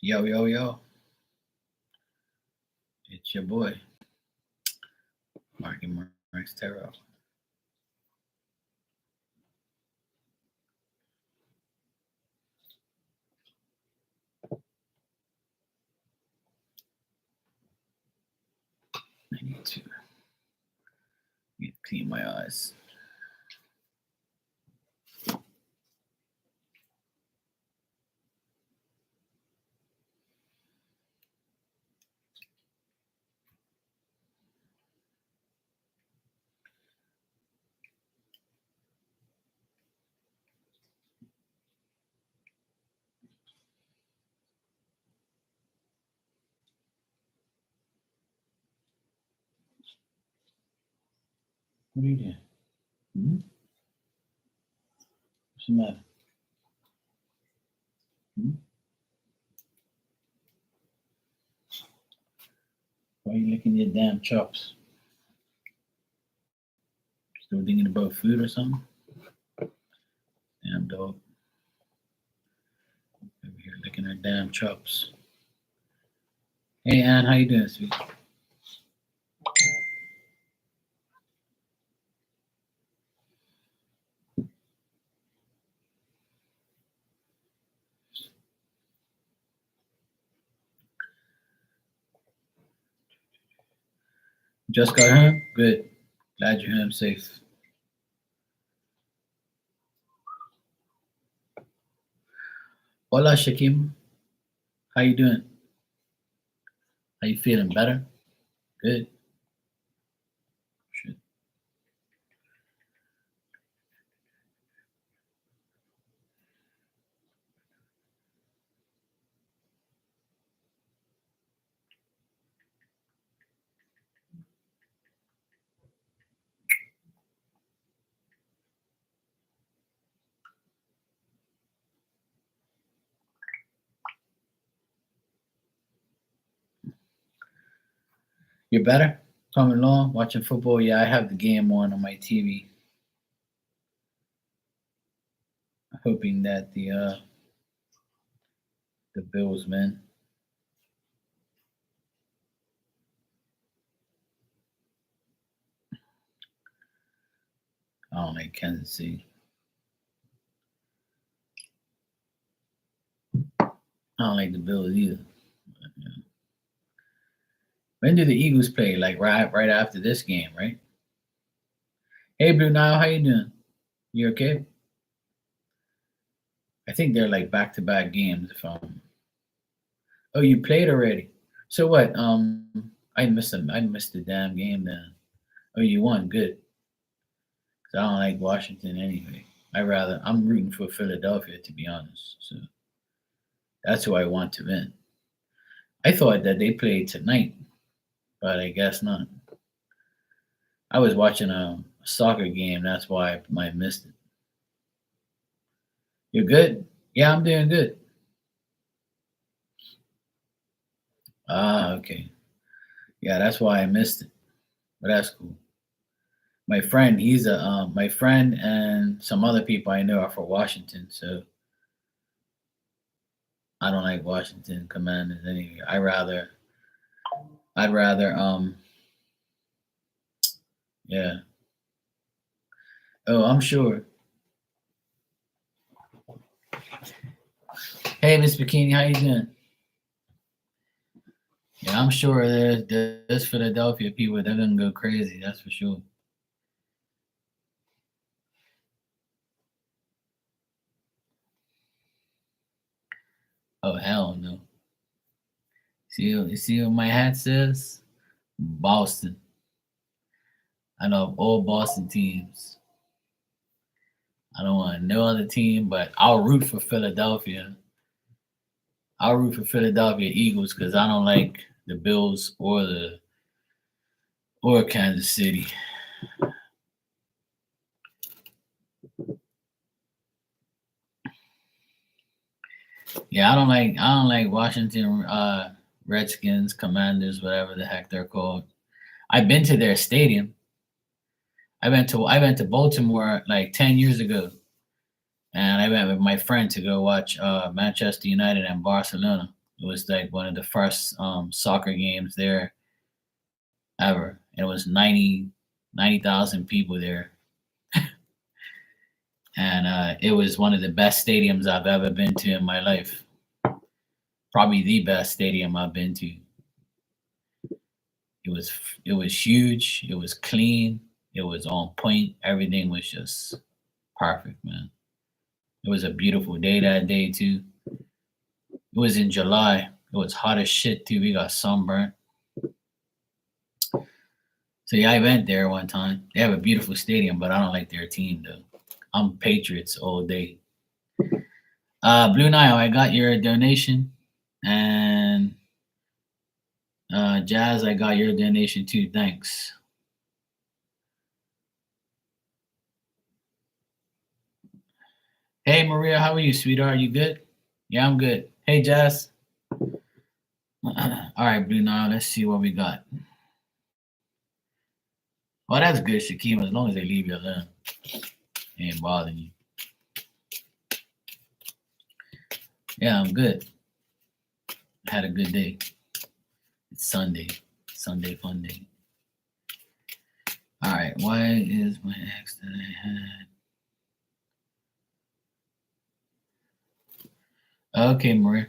Yo, yo, yo. It's your boy, Marky Marks Terrell. 92. Need to clean my eyes. What are you doing? Hmm? What's the matter? Hmm? Why are you licking your damn chops? Still thinking about food or something? Damn dog. Over here licking her damn chops. Hey Ann, how you doing, sweet? Just got home? Good. Glad you're home safe. Hola Shakim. How you doing? How you feeling? Better? Good. Shit. You're better? Coming along, watching football? Yeah, I have the game on my TV. Hoping that the Bills win. I don't like Kansas City. I don't like the Bills either. But, yeah. When do the Eagles play? Like right after this game, right? Hey Blue Nile, how you doing? You okay? I think they're like back to back games. If Oh, you played already. So what? I missed them. I missed the damn game then. Oh, you won. Good. 'Cause I don't like Washington anyway. I'm rooting for Philadelphia to be honest. So that's who I want to win. I thought that they played tonight, but I guess not. I was watching a soccer game. That's why I might missed it. You're good? Yeah, I'm doing good. Ah, okay. Yeah, that's why I missed it. But that's cool. My friend and some other people I know are for Washington, so I don't like Washington Commanders anyway. I'd rather yeah. Oh, I'm sure. Hey, Miss Bikini, how you doing? Yeah, I'm sure there's Philadelphia people. They're gonna go crazy. That's for sure. Oh hell no. You see what my hat says? Boston. I know all Boston teams. I don't want no other team, but I'll root for Philadelphia. I'll root for Philadelphia Eagles because I don't like the Bills or Kansas City. Yeah, I don't like Washington Redskins, Commanders, whatever the heck they're called. I've been to their stadium. I went to Baltimore like 10 years ago, and I went with my friend to go watch Manchester United and Barcelona. It was like one of the first soccer games there ever. And it was 90,000 people there. And it was one of the best stadiums I've ever been to in my life. Probably the best stadium I've been to. It was it was huge. It was clean. It was on point. Everything was just perfect, man. It was a beautiful day that day too. It was in July. It was hot as shit too. We got sunburnt. So yeah, I went there one time. They have a beautiful stadium, but I don't like their team though. I'm Patriots all day. Blue Nile, I got your donation, and Jazz, I got your donation too. Thanks. Hey Maria, how are you, sweetheart? You good? Yeah, I'm good. Hey Jazz. All right, Blue Nile. Let's see what we got. Oh, that's good, Shakim. As long as they leave you alone, they ain't bothering you. Yeah, I'm good. I had a good day. It's Sunday. Sunday fun day. All right. Why is my ex that I had? Okay, Maria.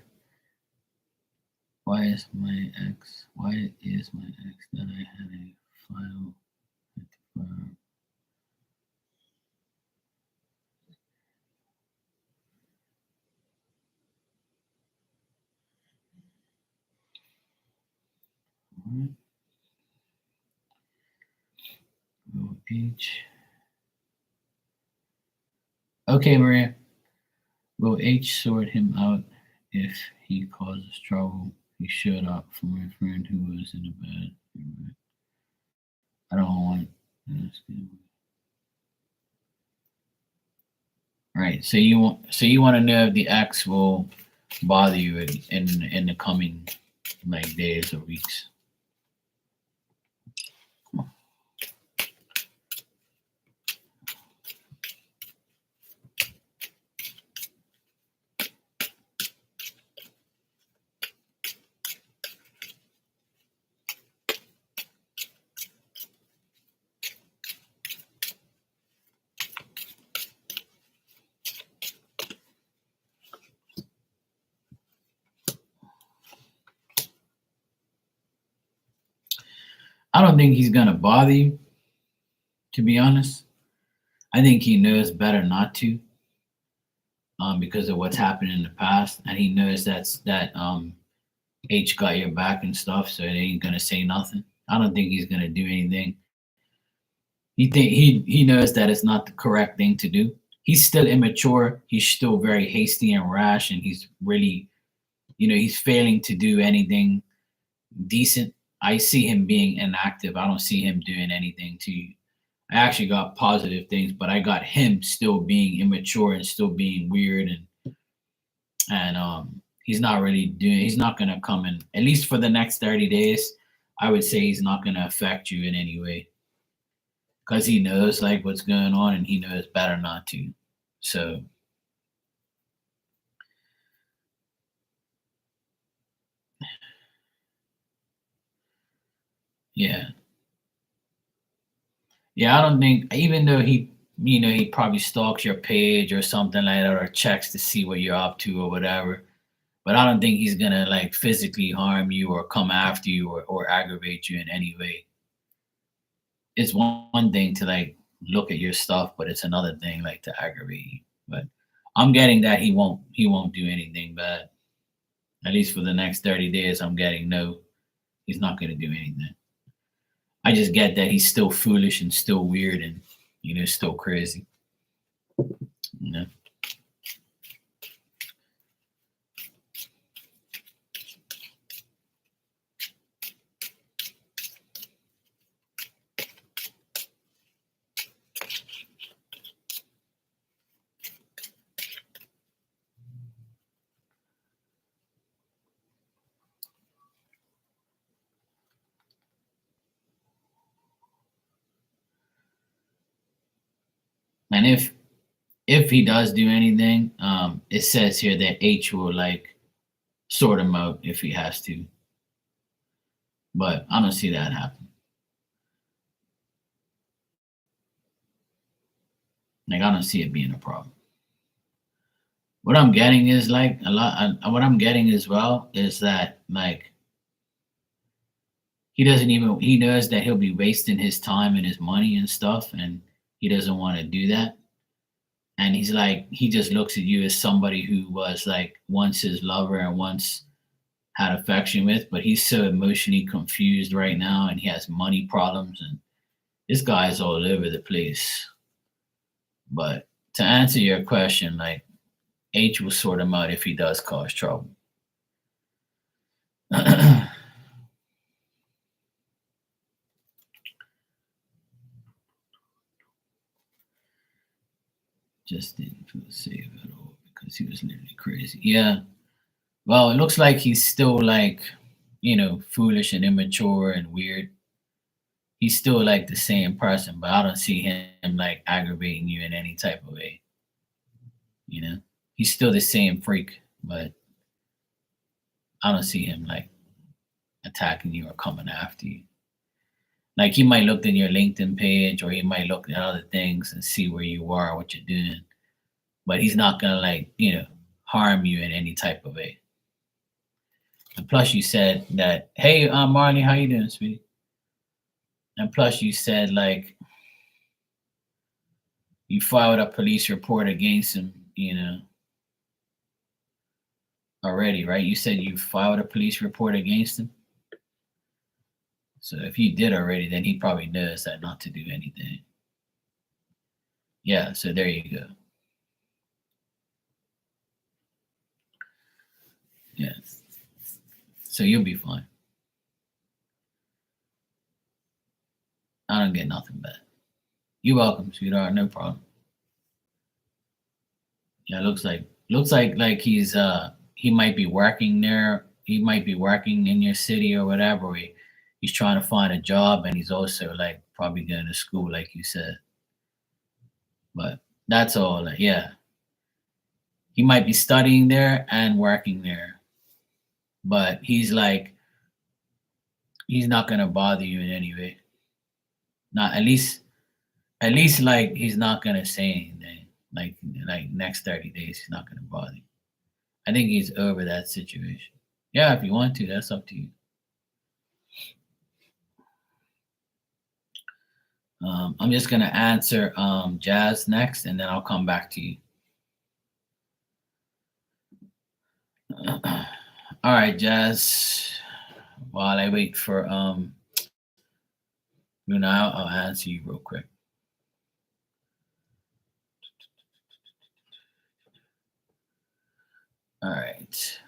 Why is my ex? Why is my ex that I had a file? H. Okay, Maria. Will H sort him out if he causes trouble? He showed up for my friend who was in a bad. I don't want. Right. So you want to know if the ex will bother you in the coming like days or weeks. I don't think he's gonna bother you, to be honest. I think he knows better not to, because of what's happened in the past, and he knows that H got your back and stuff, so they ain't gonna say nothing. I don't think he's gonna do anything. He knows that it's not the correct thing to do. He's still immature. He's still very hasty and rash, and he's really, he's failing to do anything decent. I see him being inactive. I don't see him doing anything to you. I actually got positive things, but I got him still being immature and still being weird, and he's not really doing. He's not gonna come in, at least for the next 30 days. I would say he's not gonna affect you in any way because he knows like what's going on and he knows better not to. So yeah, yeah. I don't think even though he probably stalks your page or something like that or checks to see what you're up to or whatever. But I don't think he's gonna like physically harm you or come after you or aggravate you in any way. It's one thing to like look at your stuff, but it's another thing like to aggravate you. But I'm getting that he won't do anything bad. At least for the next 30 days, I'm getting no, he's not gonna do anything. I just get that he's still foolish and still weird and still crazy. You know. And if he does do anything, it says here that H will like sort him out if he has to. But I don't see that happen. Like I don't see it being a problem. What I'm getting is like a lot. What I'm getting as well is that like he doesn't even he knows that he'll be wasting his time and his money and stuff, and he doesn't want to do that. And he's like he just looks at you as somebody who was like once his lover and once had affection with, but he's so emotionally confused right now, and he has money problems, and this guy's all over the place. But to answer your question, like H will sort him out if he does cause trouble. Just didn't feel safe at all because he was literally crazy. Yeah. Well, it looks like he's still like, foolish and immature and weird. He's still like the same person, but I don't see him like aggravating you in any type of way. You know, he's still the same freak, but I don't see him like attacking you or coming after you. Like he might look at your LinkedIn page or he might look at other things and see where you are, what you're doing, but he's not gonna like, harm you in any type of way. And plus you said that, hey, Marley, how you doing, sweetie? And plus you said like you filed a police report against him, already, right? You said you filed a police report against him. So if you did already, then he probably knows that not to do anything. Yeah, so there you go. Yeah. So you'll be fine. I don't get nothing bad. You're welcome, sweetheart. No problem. Yeah, looks like he might be working there. He might be working in your city or whatever. Or he's trying to find a job and he's also like probably going to school, like you said. But that's all. Like, yeah, he might be studying there and working there, but he's not gonna bother you in any way. Not at least like he's not gonna say anything. Like next 30 days, he's not gonna bother you. I think he's over that situation. Yeah, if you want to, that's up to you. I'm just gonna answer Jazz next, and then I'll come back to you. All right, Jazz. While I wait for Luna, I'll answer you real quick. All right.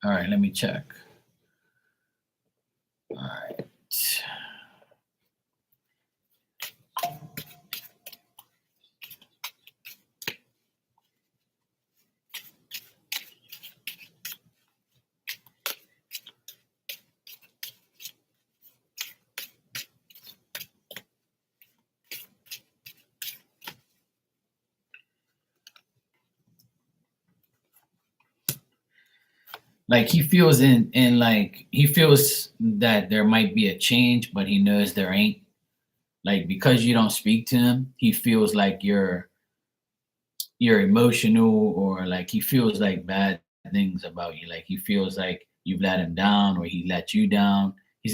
All right, let me check. All right. Like he feels that there might be a change, but he knows there ain't. Like because you don't speak to him, he feels like you're emotional, or like he feels like bad things about you. Like he feels like you've let him down or he let you down. He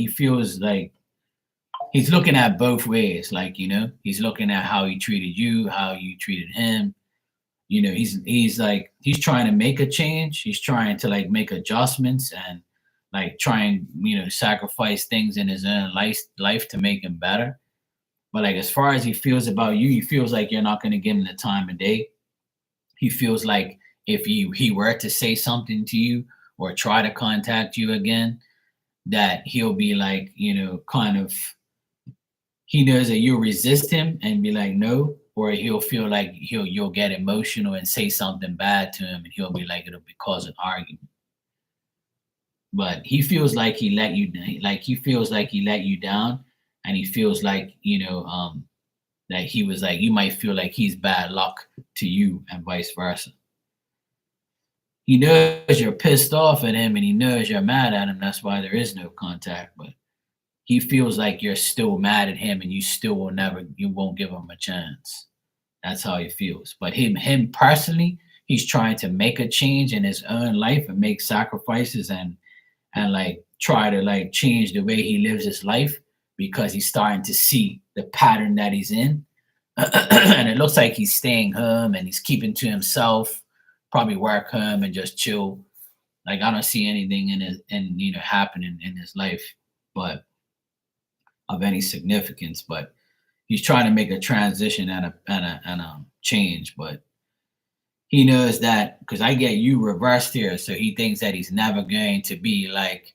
feels like he's looking at both ways. Like, he's looking at how he treated you, how you treated him. He's trying to make a change. He's trying to like make adjustments and like try and sacrifice things in his own life to make him better. But like as far as he feels about you, he feels like you're not going to give him the time of day. He feels like if he were to say something to you or try to contact you again, that he'll be like, kind of he knows that you'll resist him and be like no, or he'll feel like you'll get emotional and say something bad to him and he'll be like it'll be cause an argument. But he feels like he feels like he let you down, and he feels like that he was like, you might feel like he's bad luck to you and vice versa. He knows you're pissed off at him and he knows you're mad at him. That's why there is no contact. But he feels like you're still mad at him and you won't give him a chance. That's how he feels. But him personally, he's trying to make a change in his own life and make sacrifices and like try to like change the way he lives his life because he's starting to see the pattern that he's in. And it looks like he's staying home and he's keeping to himself, probably work home and just chill. Like I don't see anything happening in his life, but of any significance. But he's trying to make a transition and a change. But he knows that because I get you reversed here, so he thinks that he's never going to be like,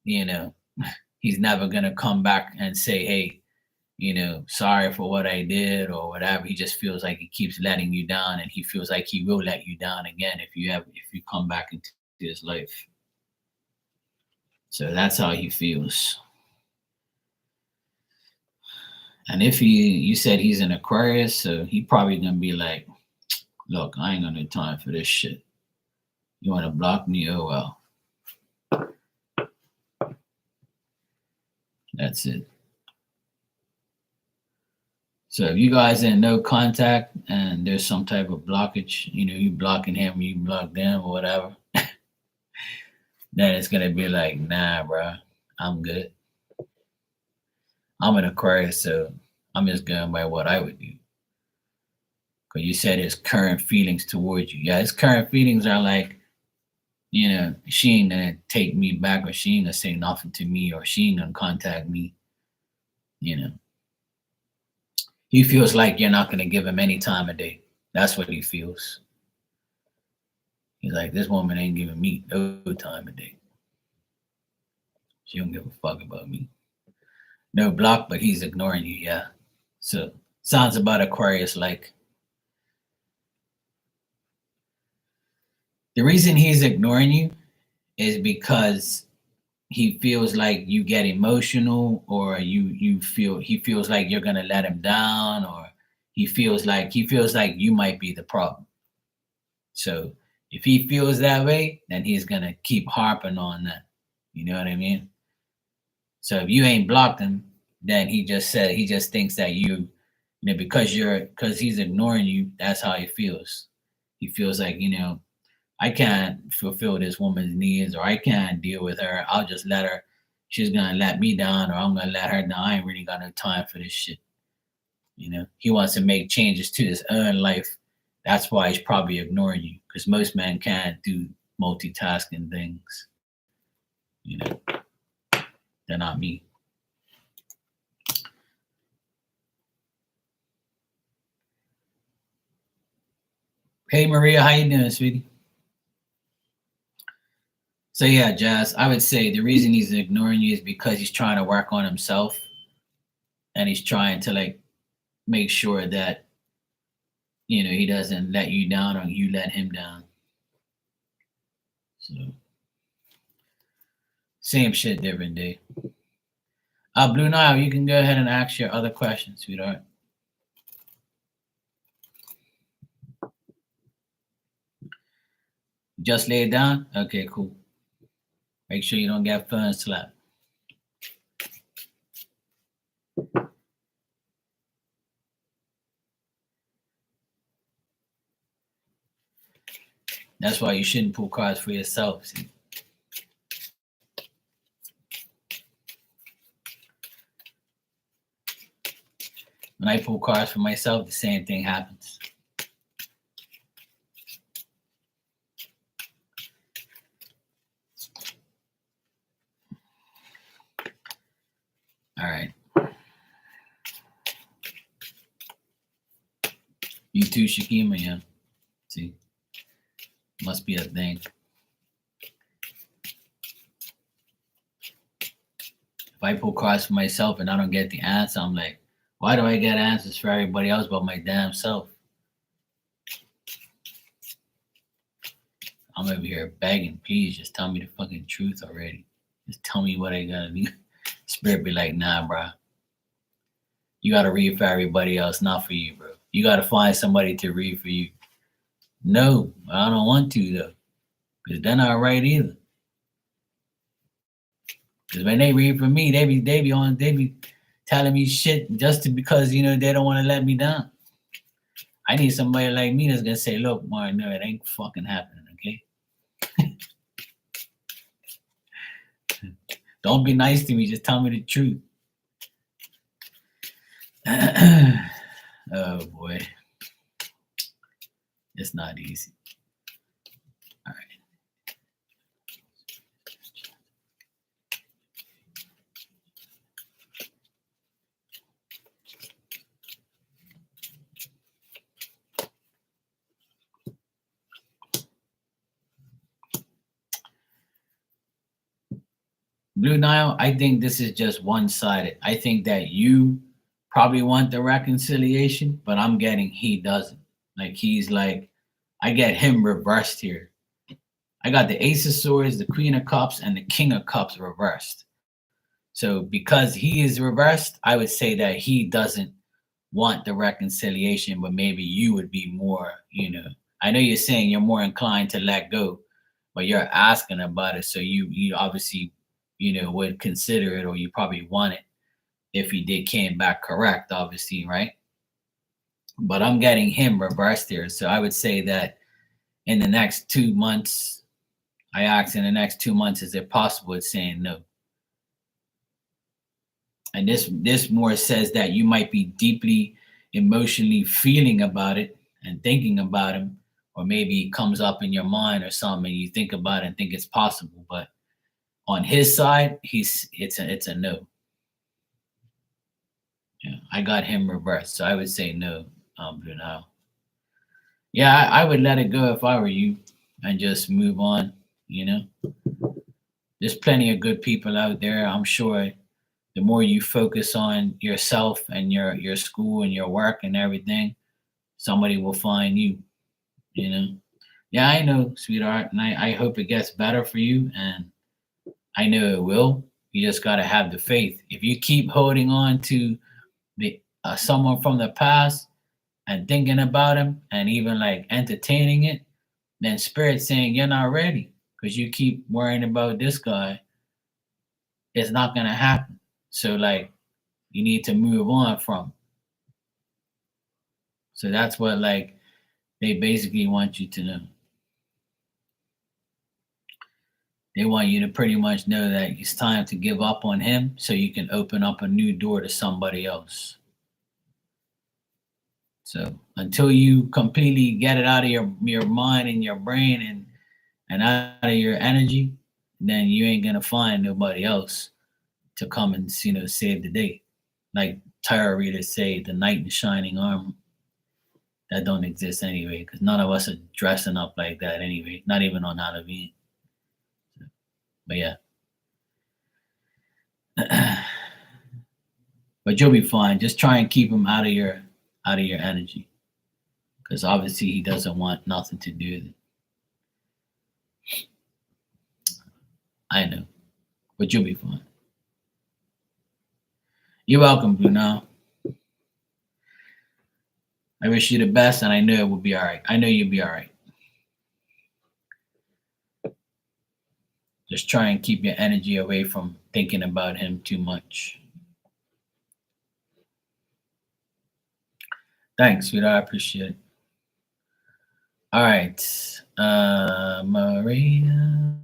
he's never gonna come back and say, hey, sorry for what I did or whatever. He just feels like he keeps letting you down, and he feels like he will let you down again if you come back into his life. So that's how he feels. And if you said he's an Aquarius, so he probably gonna be like, look, I ain't got no time for this shit. You want to block me? Oh well. That's it. So if you guys in no contact and there's some type of blockage, you blocking him, you block them or whatever, then it's gonna be like, nah, bro, I'm good. I'm an Aquarius, so I'm just going by what I would do. Because you said his current feelings towards you. Yeah, his current feelings are like, she ain't gonna take me back, or she ain't gonna say nothing to me, or she ain't gonna contact me. He feels like you're not gonna give him any time of day. That's what he feels. He's like, this woman ain't giving me no time of day. She don't give a fuck about me. No block, but he's ignoring you, yeah. So sounds about Aquarius like. The reason he's ignoring you is because he feels like you get emotional, or he feels like you're gonna let him down, or he feels like you might be the problem. So if he feels that way, then he's gonna keep harping on that. You know what I mean? So if you ain't blocked him, then he just thinks that because he's ignoring you, that's how he feels. He feels like, I can't fulfill this woman's needs, or I can't deal with her. I'll just let her. She's gonna let me down, or I'm gonna let her down. I ain't really got no time for this shit. He wants to make changes to his own life. That's why he's probably ignoring you, because most men can't do multitasking things. They're not me. Hey Maria, how you doing, sweetie? So yeah, Jazz, I would say the reason he's ignoring you is because he's trying to work on himself, and he's trying to like make sure that he doesn't let you down, or you let him down. So same shit, different day. Blue Nile, you can go ahead and ask your other questions, sweetheart. Just lay it down? Okay, cool. Make sure you don't get phone slapped. That's why you shouldn't pull cards for yourself. See? When I pull cards for myself, the same thing happens. All right. You too, Shakima, yeah. See? Must be a thing. If I pull cards for myself and I don't get the answer, I'm like, why do I get answers for everybody else but my damn self? I'm over here begging, please just tell me the fucking truth already. Just tell me what I gotta do. Spirit be like, nah, bro. you got to read for everybody else, not for you, bro. You got to find somebody to read for you. No, I don't want to though, because they're not right either. Because when they read for me, they be telling me shit just because they don't want to let me down. I need somebody like me that's gonna say, "Look, Martin, no, it ain't fucking happening." Okay, don't be nice to me. Just tell me the truth. Oh boy, it's not easy. All right. Blue Nile, I think this is just one sided. I think that you probably want the reconciliation, but I'm getting he doesn't. Like he's like, I get him reversed here. I got the Ace of Swords, the Queen of Cups, and the King of Cups reversed. So because he is reversed, I would say that he doesn't want the reconciliation, but maybe you would be more. I know you're saying you're more inclined to let go, but you're asking about it. So you obviously, would consider it, or you probably want it if he did came back correct, obviously, right? But I'm getting him reversed here. So I would say that in the next 2 months, I asked in the next 2 months, is it possible? It's saying no. And this more says that you might be deeply emotionally feeling about it and thinking about him, or maybe it comes up in your mind or something, and you think about it and think it's possible. But on his side, it's a no. Yeah, I got him reversed, so I would say no, Bruno. Yeah, I would let it go if I were you, and just move on. You know, there's plenty of good people out there. I'm sure the more you focus on yourself and your school and your work and everything, somebody will find you. You know. Yeah, I know, sweetheart, and I hope it gets better for you, and I know it will. You just gotta have the faith. If you keep holding on to the someone from the past and thinking about him and even like entertaining it, then spirit's saying you're not ready because you keep worrying about this guy. It's not gonna happen. So like you need to move on from. So that's what like they basically want you to know. They want you to pretty much know that it's time to give up on him so you can open up a new door to somebody else. So until you completely get it out of your mind and your brain and out of your energy, then you ain't gonna find nobody else to come and save the day. Like tarot readers say, the knight in shining armor. That don't exist anyway, because none of us are dressing up like that anyway. Not even on Halloween. But yeah. But you'll be fine. Just try and keep him out of your energy. Because obviously he doesn't want nothing to do with it. I know. But you'll be fine. You're welcome, Bruno. I wish you the best, and I know it will be all right. I know you'll be all right. Just try and keep your energy away from thinking about him too much. Thanks, sweetheart. I appreciate it. All right. Maria.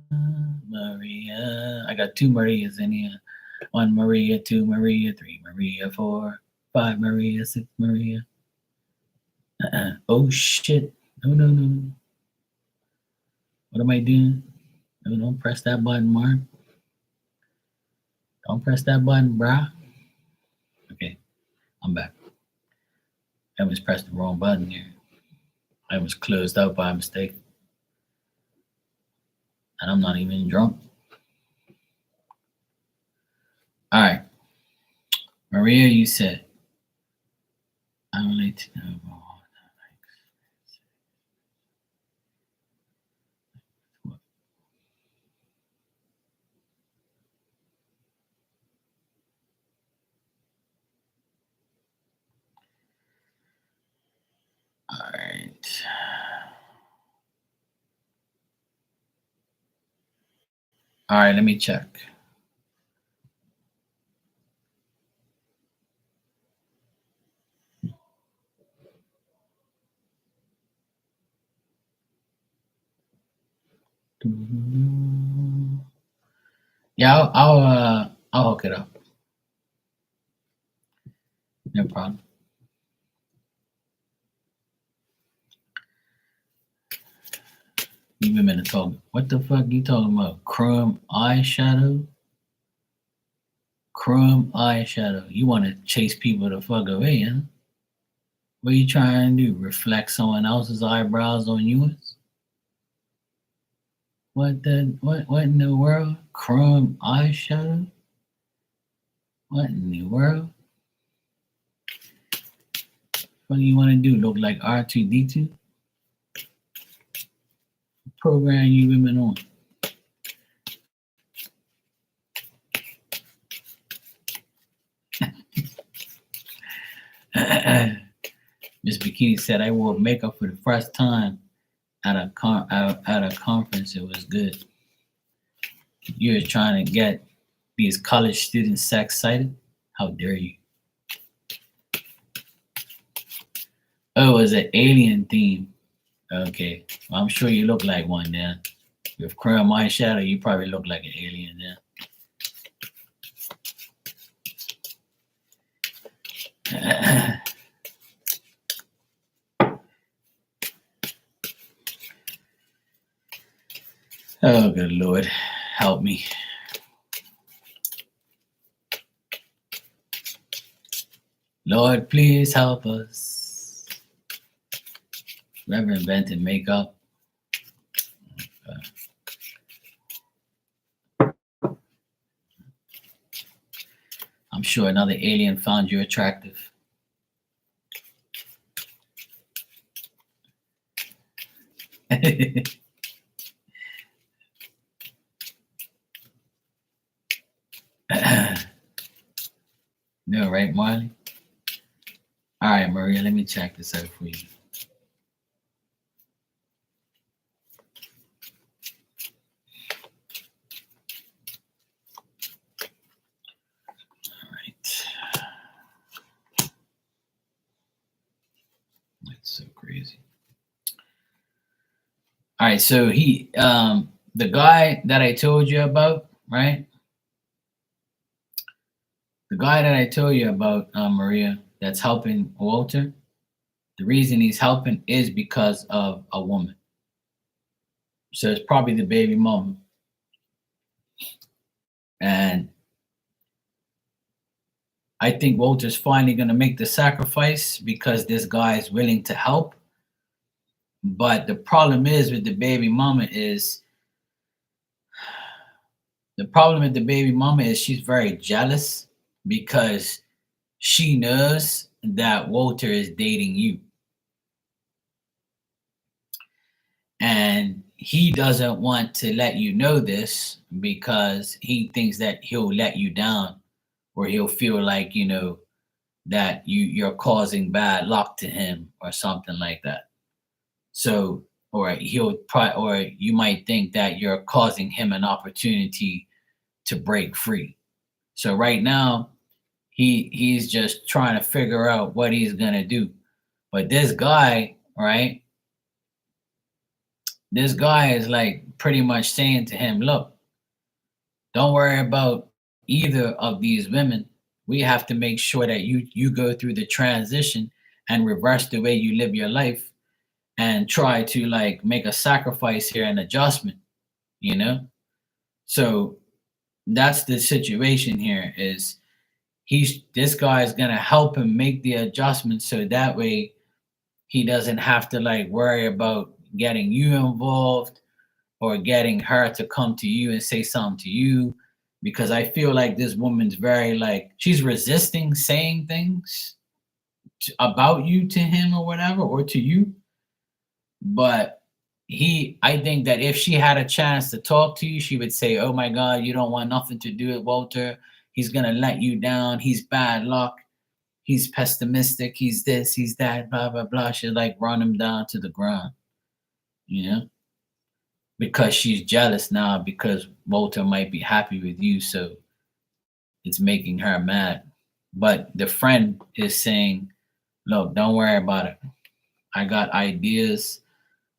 I got two Marias in here. One Maria, two Maria, three Maria, four, five Maria, six Maria. Oh shit. No, no, no. What am I doing? No, don't press that button, Mark. Don't press that button, brah. Okay, I'm back. I was pressed the wrong button here. I was closed out by mistake. And I'm not even drunk. All right. Maria, you said, I would like to know more. All right, let me check. Yeah, I'll hook it up. No problem. You women are talking. What the fuck you talking about? Chrome eyeshadow? Chrome eyeshadow. You want to chase people the fuck away, huh? What are you trying to do? Reflect someone else's eyebrows on yours? What in the world? Chrome eyeshadow? What in the world? What do you want to do? Look like R2D2? Program you women on. Miss Bikini said I wore makeup for the first time at a conference. It was good. You're trying to get these college students excited? How dare you? Oh, it was an alien theme. Okay. Well, I'm sure you look like one then. With chrome eyeshadow, you probably look like an alien then. Oh, good Lord. Help me. Lord, please help us. Whoever invented makeup. I'm sure another alien found you attractive. No, right, Marley? All right, Maria, let me check this out for you. All right. That's so crazy. All right, so the guy that I told you about, right? The guy that I told you about, Maria, that's helping Walter, the reason he's helping is because of a woman. So it's probably the baby mama. And I think Walter's finally going to make the sacrifice because this guy is willing to help. But the problem is with the baby mama is she's very jealous because she knows that Walter is dating you. And he doesn't want to let you know this because he thinks that he'll let you down or he'll feel like, that you're causing bad luck to him or something like that. So, or or you might think that you're causing him an opportunity to break free. So right now, he's just trying to figure out what he's gonna do. But this guy, right? This guy is like pretty much saying to him, look, don't worry about either of these women. We have to make sure that you go through the transition and reverse the way you live your life and try to like make a sacrifice here and adjustment, you know? So that's the situation here is this guy is gonna help him make the adjustment so that way he doesn't have to like worry about getting you involved or getting her to come to you and say something to you because I feel like this woman's very like she's resisting saying things about you to him or whatever or to you. But I think that if she had a chance to talk to you, she would say, "Oh my God, you don't want nothing to do with Walter. He's gonna let you down. He's bad luck. He's pessimistic. He's this. He's that. Blah blah blah." She'd like run him down to the ground, you know. because she's jealous now because Walter might be happy with you, so it's making her mad. But the friend is saying, look, don't worry about it. I got ideas,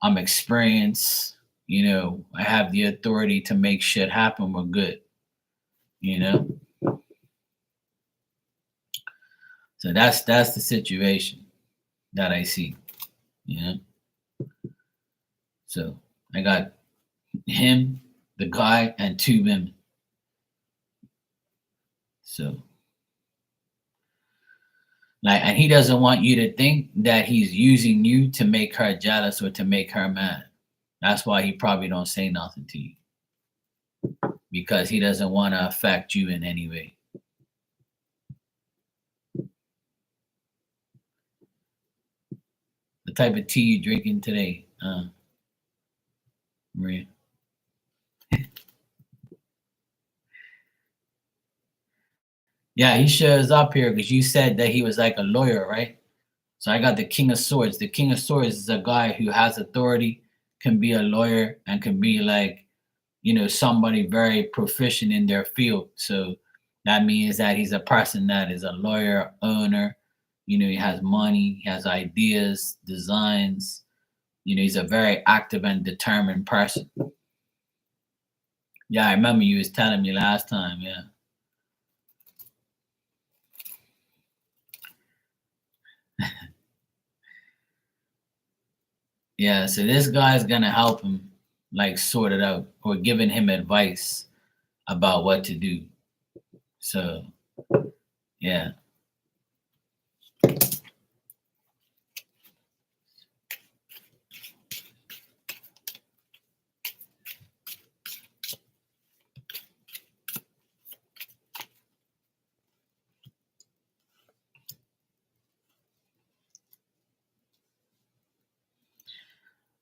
I'm experienced, I have the authority to make shit happen. We're good, you know? So that's the situation that I see, you know. So I got him, the guy, and two women. So like, and he doesn't want you to think that he's using you to make her jealous or to make her mad. That's why he probably don't say nothing to you, because he doesn't want to affect you in any way. The type of tea you drinking today, Maria? Yeah, he shows up here because you said that he was like a lawyer, right? So I got the King of Swords. The King of Swords is a guy who has authority, can be a lawyer, and can be like, somebody very proficient in their field. So that means that he's a person that is a lawyer, owner. He has money, he has ideas, designs. He's a very active and determined person. Yeah, I remember you was telling me last time. Yeah. Yeah, so this guy's gonna help him like sort it out or giving him advice about what to do. So yeah.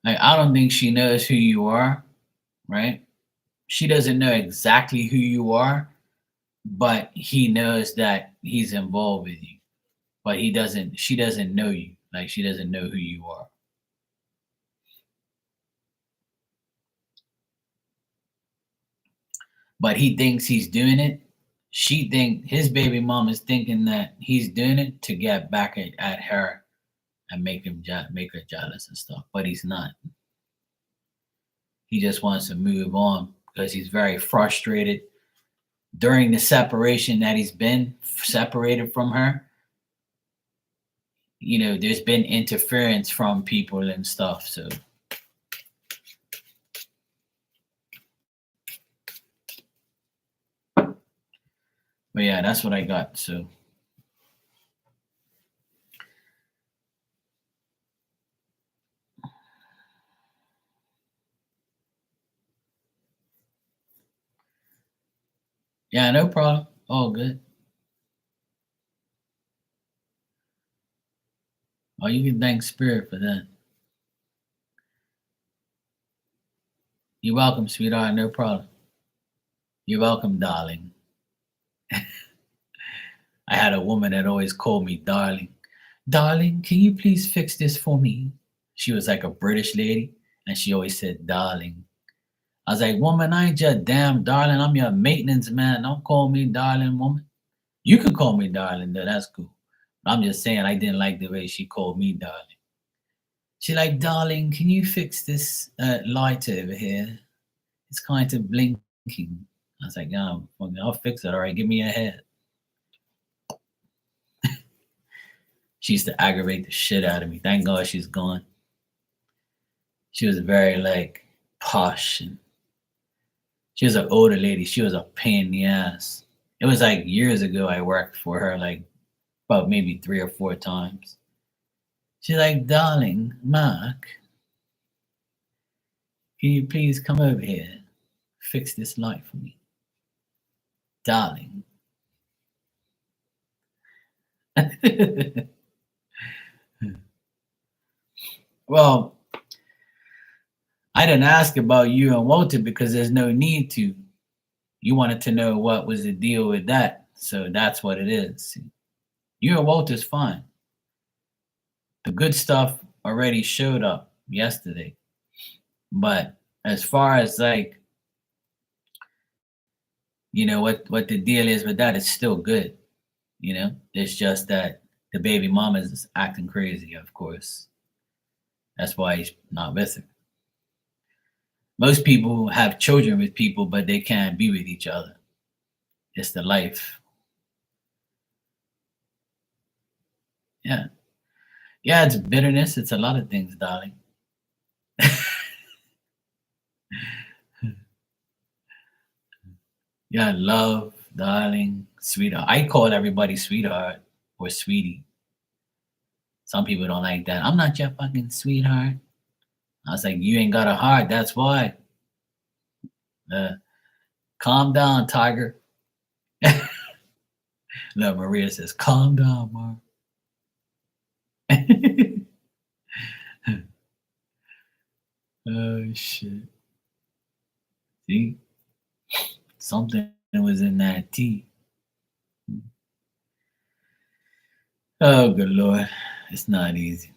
Like, I don't think she knows who you are, right? She doesn't know exactly who you are, but he knows that he's involved with you. But she doesn't know you. Like, she doesn't know who you are. But he thinks he's doing it. His baby mom is thinking that he's doing it to get back at her and make her jealous and stuff. But he's not. He just wants to move on because he's very frustrated during the separation that he's been separated from her. There's been interference from people and stuff. So but yeah, that's what I got. So yeah, no problem. All good. Oh, you can thank Spirit for that. You're welcome, sweetheart. No problem. You're welcome, darling. I had a woman that always called me darling. Darling, can you please fix this for me? She was like a British lady, and she always said darling. I was like, woman, I ain't your damn darling. I'm your maintenance man. Don't call me darling, woman. You can call me darling, though. That's cool. But I'm just saying I didn't like the way she called me darling. She like, darling, can you fix this light over here? It's kind of blinking. I was like, no, I'll fix it. All right, give me a head. She used to aggravate the shit out of me. Thank God she's gone. She was very like posh, and she was an older lady. She was a pain in the ass. It was like years ago I worked for her, like about maybe 3 or 4 times. She's like, darling, Mark, can you please come over here? Fix this light for me. Darling. Well, I didn't ask about you and Walter because there's no need to. You wanted to know what was the deal with that. So that's what it is. You and Walter's fine. The good stuff already showed up yesterday. But as far as like, what the deal is with that, it's still good. It's just that the baby mama is acting crazy, of course. That's why he's not with her. Most people have children with people, but they can't be with each other. It's the life. Yeah. Yeah, it's bitterness. It's a lot of things, darling. Yeah, love, darling, sweetheart. I call everybody sweetheart or sweetie. Some people don't like that. I'm not your fucking sweetheart. I was like, you ain't got a heart. That's why. Uh, Calm down, Tiger. No, Maria says, calm down, Mark. Oh, shit. See? Something was in that tea. Oh, good Lord. It's not easy.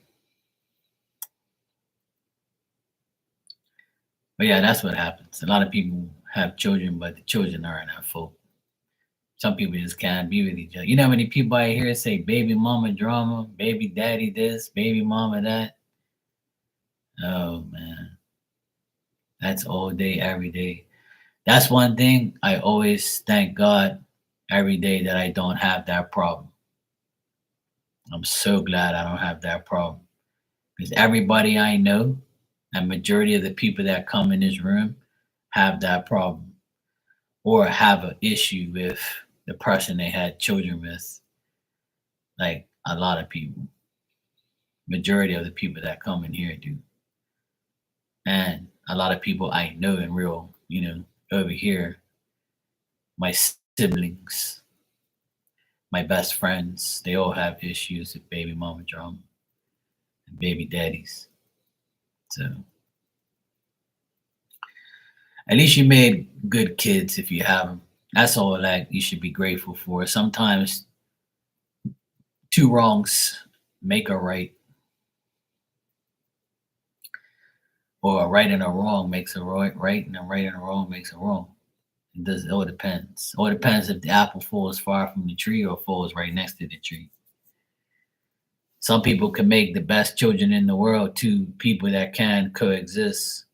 But yeah, that's what happens. A lot of people have children, but the children aren't at fault. Some people just can't be with each other. You know how many people I hear say baby mama drama, baby daddy this, baby mama that? Oh, man. That's all day, every day. That's one thing I always thank God every day that I don't have that problem. I'm so glad I don't have that problem. Because everybody I know, and majority of the people that come in this room have that problem or have an issue with the person they had children with. Like a lot of people. Majority of the people that come in here do. And a lot of people I know in real, over here, my siblings, my best friends, they all have issues with baby mama drama and baby daddies. So at least you made good kids if you have them. That's all that you should be grateful for. Sometimes two wrongs make a right, or a right and a wrong makes a right, and a right and a wrong makes a wrong. It all depends. All depends if the apple falls far from the tree or falls right next to the tree. Some people can make the best children in the world, two people that can coexist,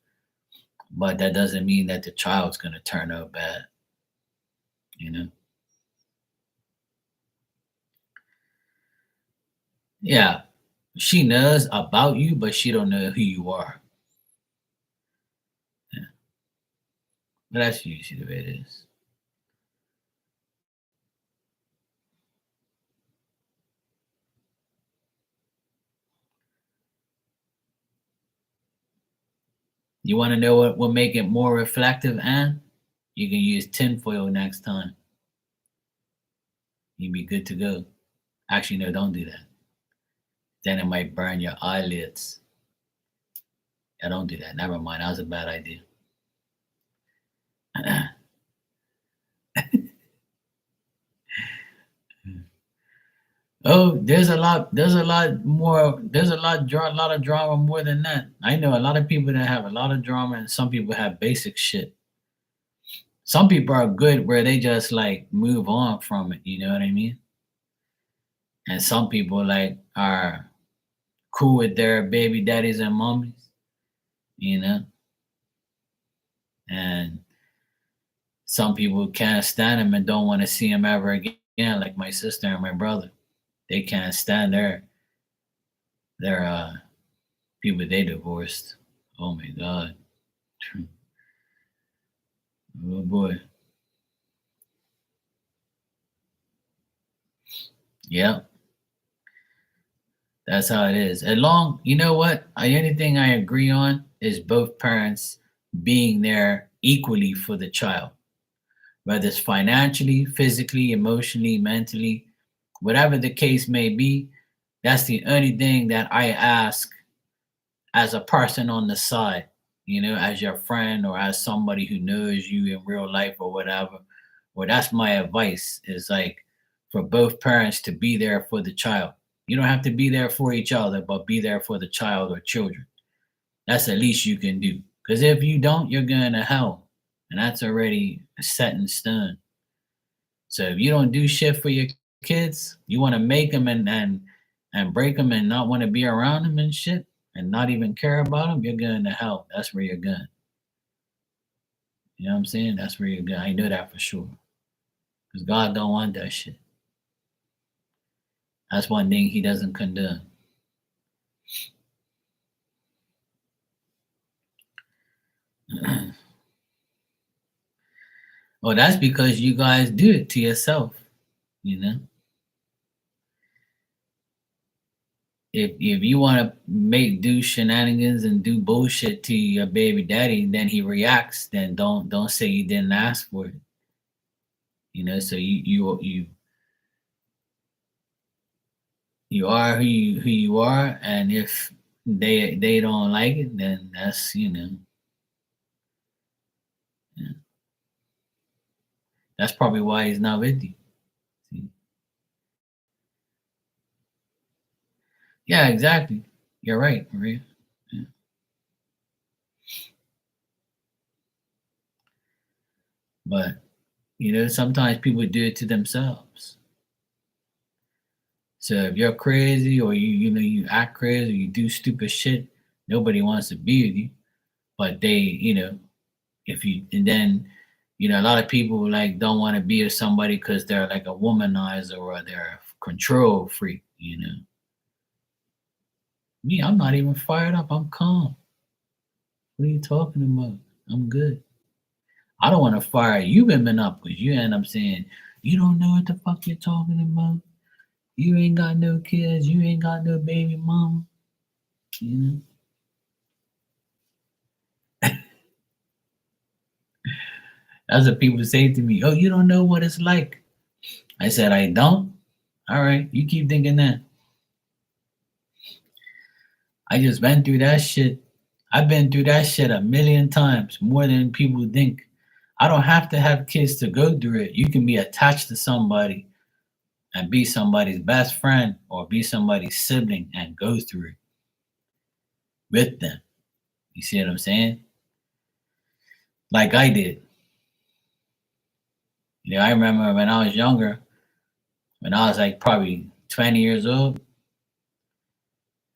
but that doesn't mean that the child's going to turn out bad. You know? Yeah, she knows about you, but she don't know who you are. Yeah. But that's usually the way it is. You want to know what will make it more reflective, and you can use tinfoil next time. You'll be good to go. Actually, no, don't do that. Then it might burn your eyelids. Yeah, don't do that. Never mind. That was a bad idea. Oh, there's a lot of drama more than that. I know a lot of people that have a lot of drama, and some people have basic shit. Some people are good where they just like move on from it, you know what I mean? And some people like are cool with their baby daddies and mommies, you know? And some people can't stand them and don't want to see him ever again, like my sister and my brother. They can't stand their people they divorced. Oh my god. Oh boy. Yeah, that's how it is. You know what? Anything I agree on is both parents being there equally for the child, whether it's financially, physically, emotionally, mentally, whatever the case may be. That's the only thing that I ask as a person on the side, as your friend or as somebody who knows you in real life or whatever. Well, that's my advice is like for both parents to be there for the child. You don't have to be there for each other, but be there for the child or children. That's the least you can do Because if you don't, you're going to hell. And that's already set in stone. So if you don't do shit for your kids, you want to make them and break them and not want to be around them and shit and not even care about them, you're going to hell. That's where you're going. You know what I'm saying? That's where you're going. I know that for sure. Because God don't want that shit. That's one thing he doesn't condone. Well, that's because you guys do it to yourself, you know. If you want to do shenanigans and do bullshit to your baby daddy, then he reacts. Then don't say you didn't ask for it. You know, so you are who you are, and if they don't like it, then that's yeah. That's probably why he's not with you. See? Yeah, exactly. You're right, Maria. Yeah. But sometimes people do it to themselves. So if you're crazy or you act crazy or you do stupid shit, nobody wants to be with you. But they, if you and then a lot of people like don't want to be with somebody because they're like a womanizer or they're a control freak. Me, I'm not even fired up. I'm calm. What are you talking about? I'm good. I don't want to fire you women up because you end up saying you don't know what the fuck you're talking about. You ain't got no kids. You ain't got no baby mama. You know. That's what people say to me. Oh, you don't know what it's like. I said, I don't. All right, you keep thinking that. I just went through that shit. I've been through that shit a million times, more than people think. I don't have to have kids to go through it. You can be attached to somebody and be somebody's best friend or be somebody's sibling and go through it with them. You see what I'm saying? Like I did. I remember when I was younger, when I was like probably 20 years old,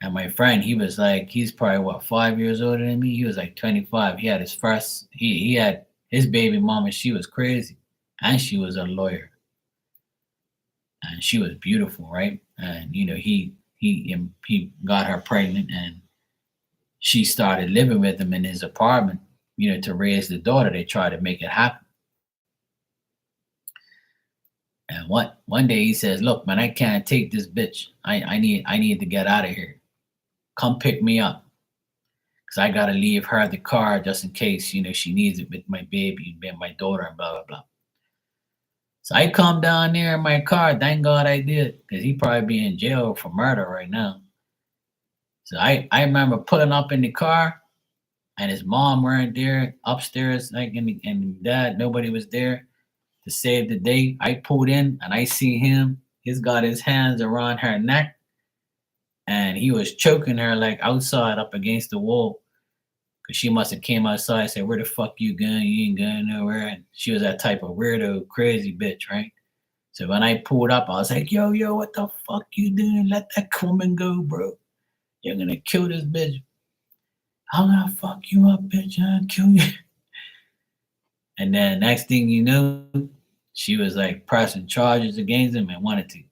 and my friend, he was like, he's probably what, 5 years older than me. He was like 25. He had his first, he had his baby mama. She was crazy, and she was a lawyer, and she was beautiful, right? And he got her pregnant, and she started living with him in his apartment, to raise the daughter. They tried to make it happen. And one day he says, "Look, man, I can't take this bitch. I need to get out of here. Come pick me up, because I gotta leave her the car just in case she needs it with my baby and my daughter and blah blah blah." So I come down there in my car. Thank God I did, because he probably be in jail for murder right now. So I remember pulling up in the car, and his mom weren't there upstairs, like and dad, nobody was there to save the day. I pulled in and I see him. He's got his hands around her neck, and he was choking her like outside up against the wall. Cause she must have came outside and said, "Where the fuck you going? You ain't going nowhere." And she was that type of weirdo, crazy bitch, right? So when I pulled up, I was like, yo, what the fuck you doing? Let that woman go, bro. You're gonna kill this bitch. I'm gonna fuck you up, bitch. I'll kill you. And then next thing you know, she was like pressing charges against him and wanted to,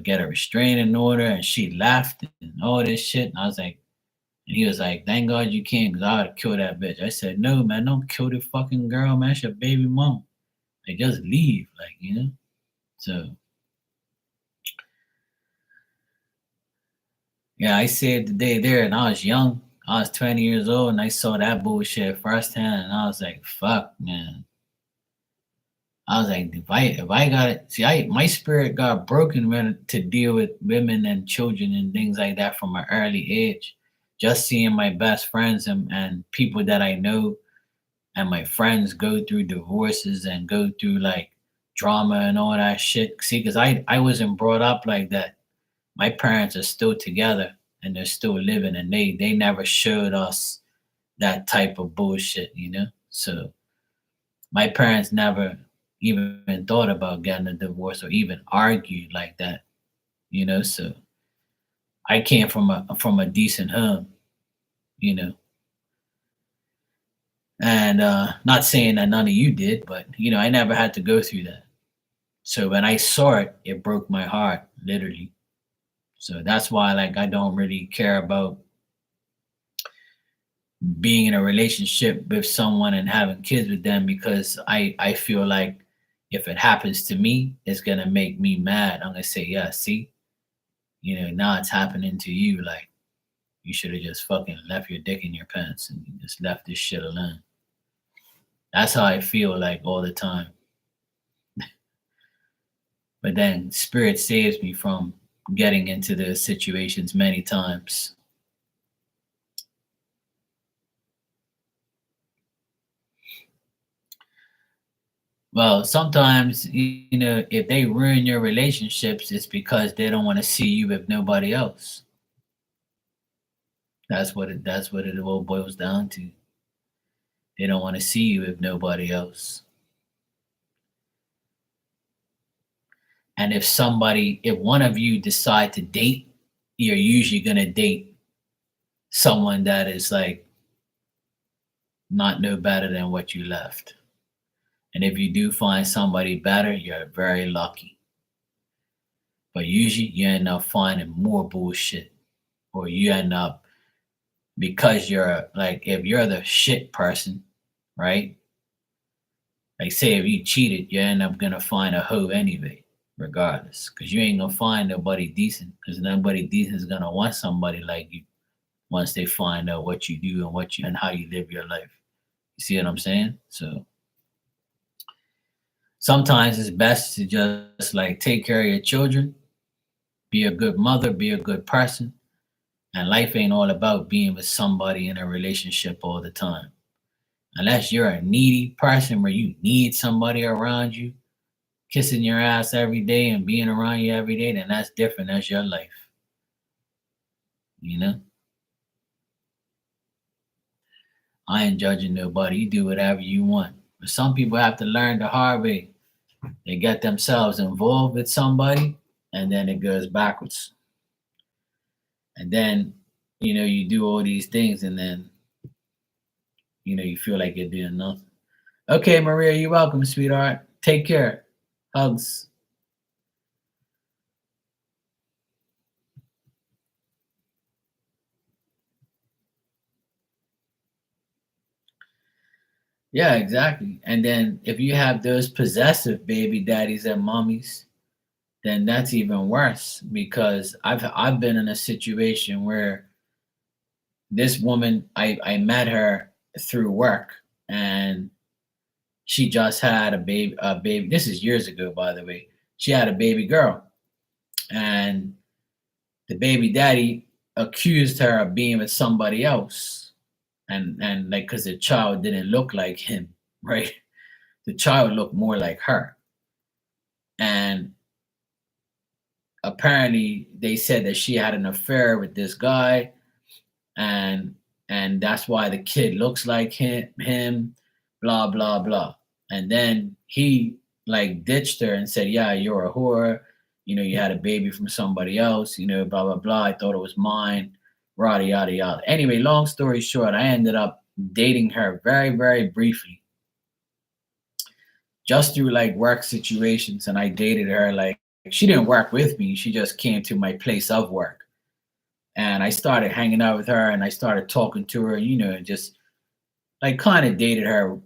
get a restraining order. And she laughed and all this shit. And I was like, and he was like, "Thank God you came, because I would kill that bitch." I said, "No, man, don't kill the fucking girl, man. It's your baby mom. Like, just leave, like." So, yeah, I saved the day there, and I was young. I was 20 years old, and I saw that bullshit firsthand, and I was like, "Fuck, man." I was like, if I got it, see, my spirit got broken when to deal with women and children and things like that from an early age. Just seeing my best friends and people that I know and my friends go through divorces and go through like drama and all that shit. See, because I wasn't brought up like that. My parents are still together and they're still living, and they never showed us that type of bullshit, you know? So my parents never even thought about getting a divorce or even argued like that, you know? So I came from a decent home, you know. And not saying that none of you did, but you know, I never had to go through that. So when I saw it, it broke my heart, literally. So that's why like I don't really care about being in a relationship with someone and having kids with them because I feel like if it happens to me, it's gonna make me mad. I'm gonna say, yeah, see, you know, now it's happening to you. Like you should have just fucking left your dick in your pants and just left this shit alone. That's how I feel like all the time. But then spirit saves me from getting into those situations many times. Well, sometimes you know if they ruin your relationships, it's because they don't want to see you with nobody else. That's what it all boils down to. They don't want to see you with nobody else. And if one of you decide to date, you're usually gonna date someone that is like not no better than what you left. And if you do find somebody better, you're very lucky. But usually you end up finding more bullshit. Or you end up because you're like if you're the shit person, right? Like say if you cheated, you end up gonna find a hoe anyway, regardless. Cause you ain't gonna find nobody decent. Cause nobody decent is gonna want somebody like you once they find out what you do and what you and how you live your life. You see what I'm saying? So sometimes it's best to just like take care of your children, be a good mother, be a good person. And life ain't all about being with somebody in a relationship all the time. Unless you're a needy person where you need somebody around you, kissing your ass every day and being around you every day, then that's different. That's your life. You know? I ain't judging nobody. You do whatever you want. But some people have to learn the hard way. They get themselves involved with somebody and then it goes backwards. And then, you know, you do all these things and then, you know, you feel like you're doing nothing. Okay, Maria, you're welcome, sweetheart. Take care. Hugs. Yeah, exactly. And then if you have those possessive baby daddies and mommies, then that's even worse because I've been in a situation where this woman I met her through work and she just had a baby. This is years ago, by the way. She had a baby girl and the baby daddy accused her of being with somebody else and like because the child didn't look like him, right? The child looked more like her. And apparently they said that she had an affair with this guy and that's why the kid looks like him blah blah blah. And then he like ditched her and said, yeah, you're a whore, you know, you had a baby from somebody else, you know, blah blah blah, I thought it was mine, yada yada yada. Anyway, long story short, I ended up dating her very very briefly just through like work situations. And I dated her like she didn't work with me, she just came to my place of work. And I started hanging out with her and I started talking to her, you know, just like kind of dated her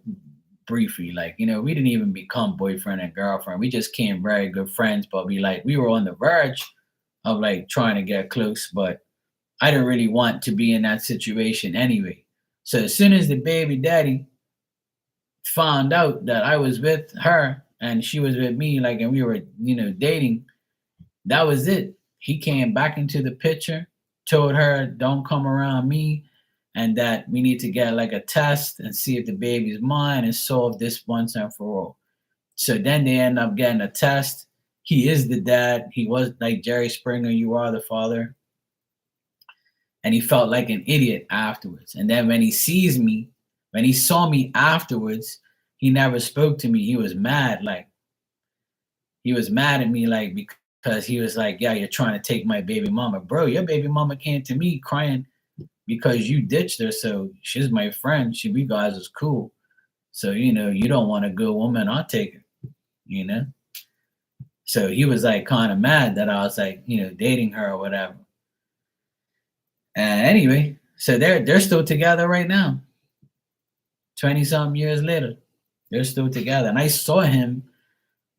briefly. Like, you know, we didn't even become boyfriend and girlfriend. We just became very good friends, but we were on the verge of like trying to get close, but I didn't really want to be in that situation anyway. So as soon as the baby daddy found out that I was with her and she was with me, like, and we were, you know, dating, that was it. He came back into the picture, told her, don't come around me, and that we need to get like a test and see if the baby's mine and solve this once and for all. So then they end up getting a test. He is the dad. He was like Jerry Springer, you are the father. and he felt like an idiot afterwards. And then when he saw me afterwards, he never spoke to me. He was mad, like he was mad at me, like because he was like, "Yeah, you're trying to take my baby mama, bro. Your baby mama came to me crying because you ditched her. So she's my friend. We guys was cool. So you don't want a good woman, I'll take her. You know." So he was like kind of mad that I was like, dating her or whatever. And anyway, so they're still together right now. 20 something years later. They're still together. And I saw him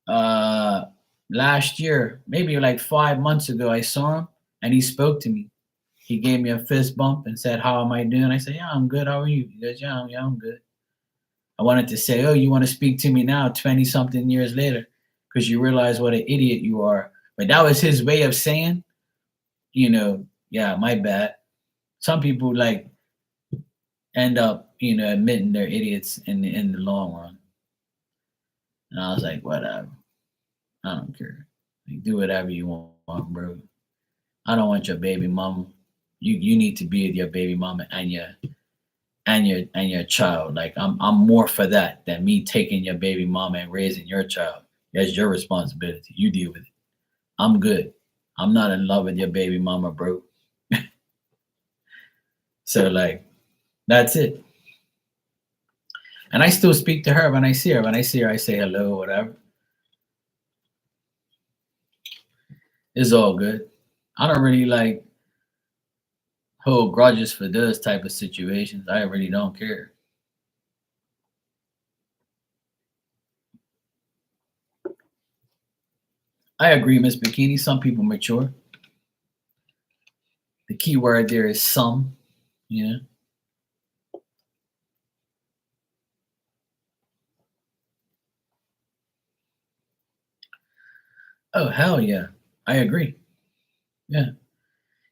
uh last year, maybe like 5 months ago. I saw him and he spoke to me. He gave me a fist bump and said, "How am I doing?" I said, "Yeah, I'm good. How are you?" He goes, Yeah, I'm good." I wanted to say, "Oh, you want to speak to me now, 20 something years later, because you realize what an idiot you are." But that was his way of saying, yeah, my bad. Some people like end up, admitting they're idiots in the long run. And I was like, whatever. I don't care. Like, do whatever you want, bro. I don't want your baby mama. You need to be with your baby mama and your child. Like I'm more for that than me taking your baby mama and raising your child. That's your responsibility. You deal with it. I'm good. I'm not in love with your baby mama, bro. So like that's it. And I still speak to her when I see her. When I see her, I say hello, whatever. It's all good. I don't really like hold grudges for those type of situations. I really don't care. I agree, Miss Bikini. Some people mature. The key word there is some, you know. Oh hell yeah. I agree. Yeah.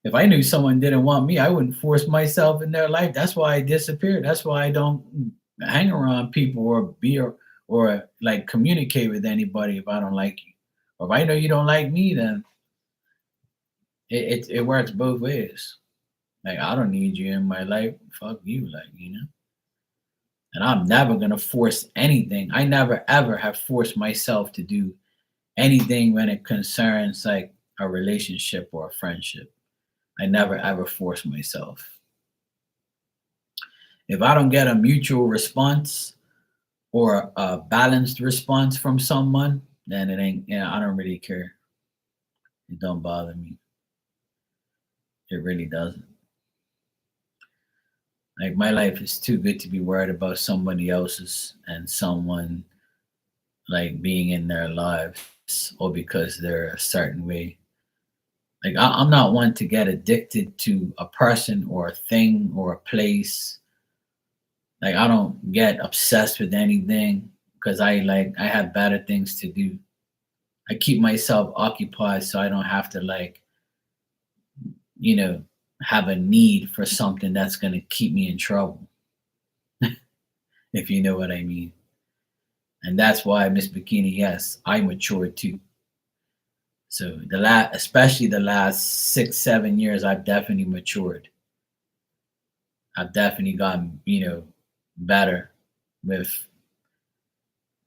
If I knew someone didn't want me, I wouldn't force myself in their life. That's why I disappear. That's why I don't hang around people or or like communicate with anybody if I don't like you. Or if I know you don't like me, then it works both ways. Like I don't need you in my life. Fuck you, like. And I'm never gonna force anything. I never ever have forced myself to do anything when it concerns like a relationship or a friendship. I never ever force myself. If I don't get a mutual response or a balanced response from someone, then it ain't, I don't really care. It don't bother me. It really doesn't. Like my life is too good to be worried about somebody else's and someone like being in their lives or because they're a certain way. Like I'm not one to get addicted to a person or a thing or a place. Like I don't get obsessed with anything because I have better things to do. I keep myself occupied so I don't have to like, you know, have a need for something that's gonna keep me in trouble, if you know what I mean. And that's why Miss Bikini, yes, I matured too. So especially the last 6, 7 years, I've definitely matured. I've definitely gotten, better with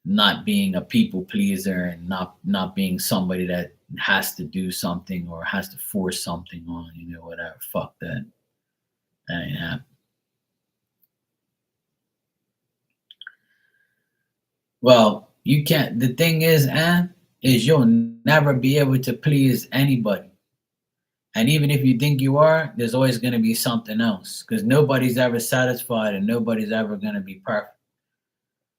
not being a people pleaser and not being somebody that has to do something or has to force something on, whatever. Fuck that. That ain't happen. Well, you can't. The thing is, Anne, is you'll never be able to please anybody. And even if you think you are, there's always going to be something else because nobody's ever satisfied and nobody's ever going to be perfect.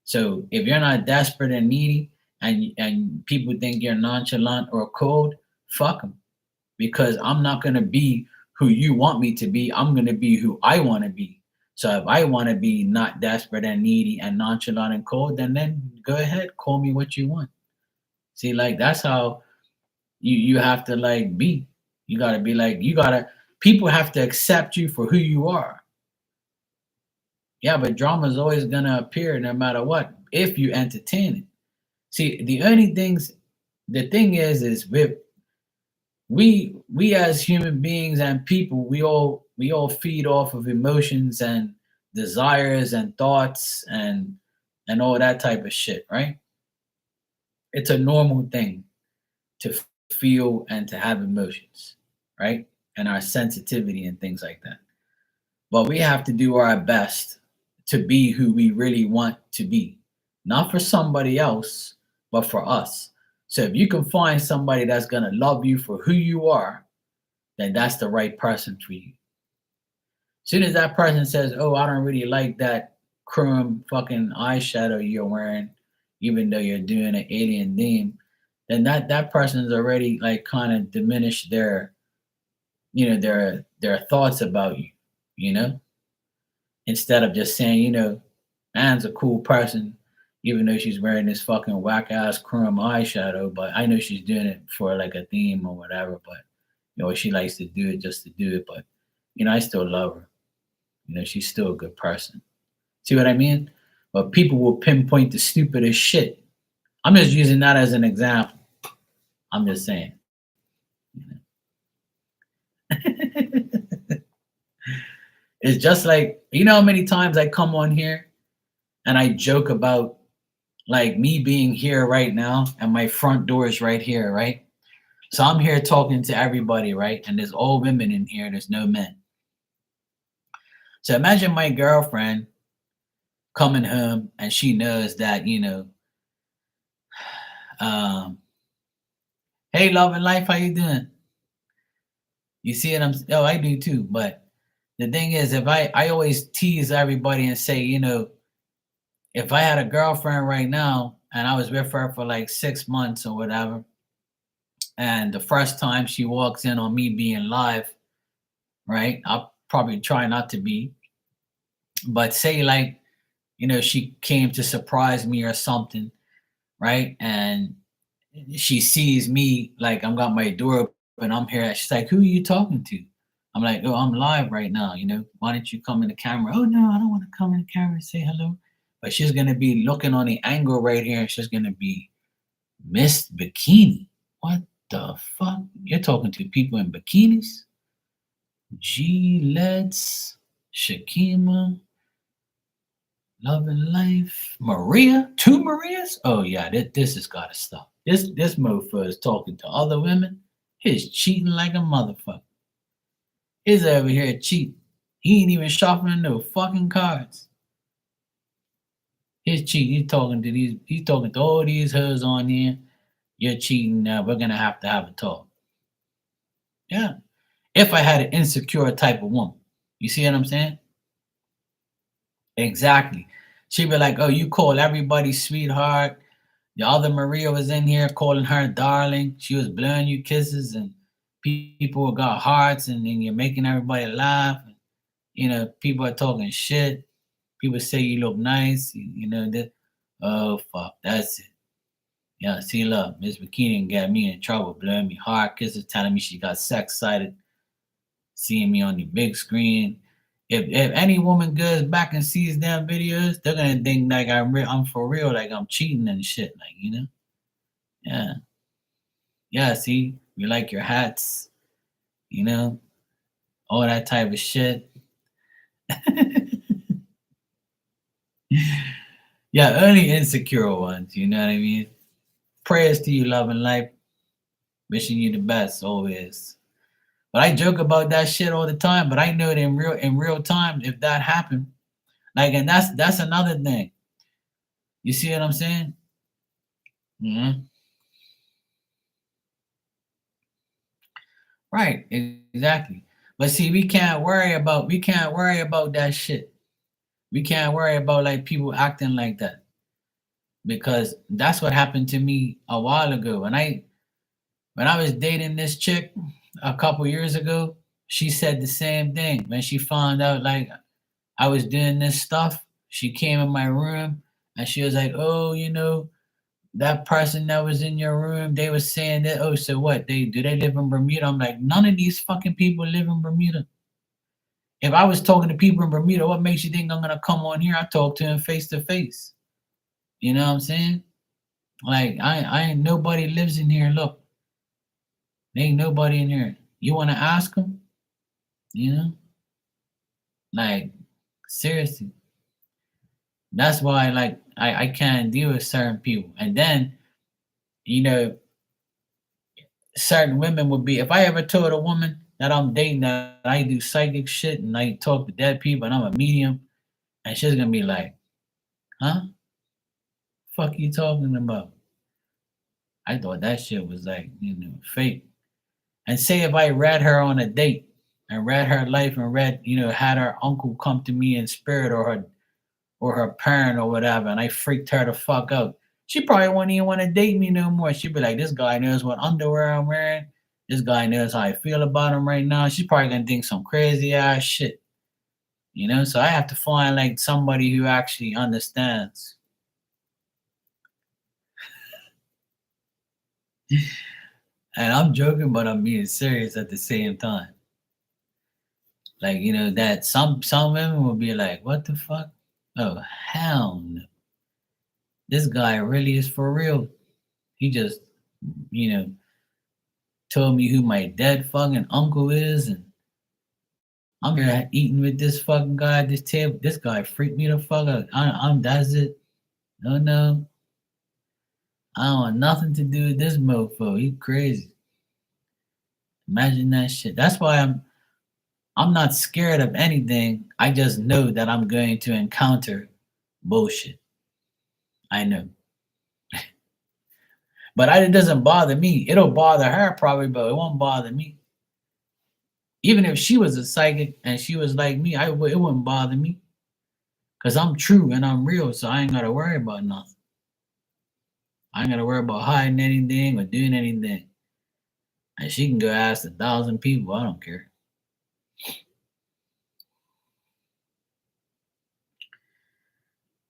So if you're not desperate and needy and people think you're nonchalant or cold, fuck them because I'm not going to be who you want me to be. I'm going to be who I want to be. So if I want to be not desperate and needy and nonchalant and cold, then go ahead, call me what you want. See, like that's how you have to like be. You gotta be like you gotta. People have to accept you for who you are. Yeah, but drama is always gonna appear no matter what if you entertain it. See, the thing is with we as human beings and people, We all feed off of emotions and desires and thoughts and all that type of shit, right? It's a normal thing to feel and to have emotions, right? And our sensitivity and things like that. But we have to do our best to be who we really want to be, not for somebody else, but for us. So if you can find somebody that's going to love you for who you are, then that's the right person for you. Soon as that person says, "Oh, I don't really like that chrome fucking eyeshadow you're wearing, even though you're doing an alien theme," then that person's already like kind of diminished their, their thoughts about you, you know, instead of just saying, Anne's a cool person, even though she's wearing this fucking whack ass chrome eyeshadow, but I know she's doing it for like a theme or whatever, but she likes to do it just to do it, but I still love her. She's still a good person. See what I mean? But people will pinpoint the stupidest shit. I'm just using that as an example. I'm just saying. It's just like, how many times I come on here and I joke about like me being here right now and my front door is right here, right? So I'm here talking to everybody, right? And there's all women in here, there's no men. So imagine my girlfriend coming home and she knows that, um, hey, love and life, how you doing? You see it? I do too. But the thing is, if I always tease everybody and say, if I had a girlfriend right now and I was with her for like 6 months or whatever, and the first time she walks in on me being live, right? I'll probably try not to be, but say like, she came to surprise me or something, right? And she sees me like I'm got my door open, I'm here. She's like, "Who are you talking to?" I'm like, "Oh, I'm live right now. Why don't you come in the camera?" "Oh no, I don't want to come in the camera and say hello." But she's gonna be looking on the angle right here, and she's gonna be Miss Bikini. What the fuck? You're talking to people in bikinis? G-Leds, Shakima, Love and Life, Maria, two Marias? Oh yeah, this has gotta stop. This mofo is talking to other women. He's cheating like a motherfucker. He's over here cheating. He ain't even shuffling no fucking cards. He's cheating. He's talking to all these hoes on here. You're cheating now. We're gonna have to have a talk. Yeah. If I had an insecure type of woman. You see what I'm saying? Exactly. She'd be like, "Oh, you call everybody sweetheart. The other Maria was in here calling her darling. She was blowing you kisses, and people got hearts, and then you're making everybody laugh. People are talking shit. People say you look nice. That. Oh fuck, that's it. Yeah, see, look, Miss Bikini got me in trouble, blowing me heart kisses, telling me she got sex excited, seeing me on the big screen. If any woman goes back and sees them videos, they're gonna think like I'm for real, like I'm cheating and shit, like yeah, yeah. See, we like your hats, you know, all that type of shit. Yeah, only insecure ones. You know what I mean? Prayers to you, love and life. Wishing you the best always. But I joke about that shit all the time. But I know that in real time, if that happened, like, and that's another thing. You see what I'm saying? Hmm. Right, exactly. But see, we can't worry about that shit. We can't worry about like people acting like that because that's what happened to me a while ago. When I was dating this chick a couple years ago, she said the same thing. When she found out like I was doing this stuff, she came in my room and she was like, "Oh, that person that was in your room, they was saying that, oh, so what? Do they live in Bermuda?" I'm like, none of these fucking people live in Bermuda. If I was talking to people in Bermuda, what makes you think I'm gonna come on here? I talk to them face to face. You know what I'm saying? Like I ain't nobody lives in here. Look, there ain't nobody in here. You wanna ask them? You know? Like seriously. That's why like I can't deal with certain people. And then, you know, certain women would be if I ever told a woman that I'm dating that I do psychic shit and I talk to dead people and I'm a medium, and she's gonna be like, huh? Fuck you talking about? I thought that shit was like, fake. And say if I read her on a date and read her life and had her uncle come to me in spirit or her parent or whatever, and I freaked her the fuck out. She probably wouldn't even want to date me no more. She'd be like, this guy knows what underwear I'm wearing. This guy knows how I feel about him right now. She's probably gonna think some crazy ass shit. So I have to find like somebody who actually understands. And I'm joking, but I'm being serious at the same time. Like, that some women will be like, what the fuck? Oh hell no. This guy really is for real. He just, you know, told me who my dead fucking uncle is, and I'm here eating with this fucking guy at this table. This guy freaked me the fuck out. I'm that's it. No, no. I don't want nothing to do with this mofo. He crazy. Imagine that shit. That's why I'm not scared of anything. I just know that I'm going to encounter bullshit. I know. But it doesn't bother me. It'll bother her probably, but it won't bother me. Even if she was a psychic and she was like me, it wouldn't bother me. Cause I'm true and I'm real, so I ain't gotta worry about nothing. I ain't gotta worry about hiding anything or doing anything. And she can go ask 1,000 people. I don't care.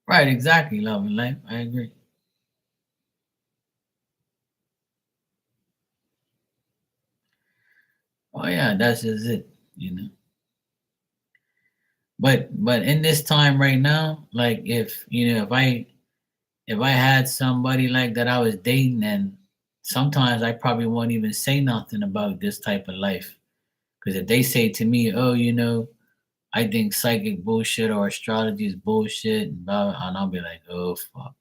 Right, exactly, love and life. I agree. Oh yeah, that's just it. But in this time right now, like if I had somebody like that I was dating, and sometimes I probably won't even say nothing about this type of life. Because if they say to me, oh, I think psychic bullshit or astrology is bullshit, and I'll be like, oh fuck.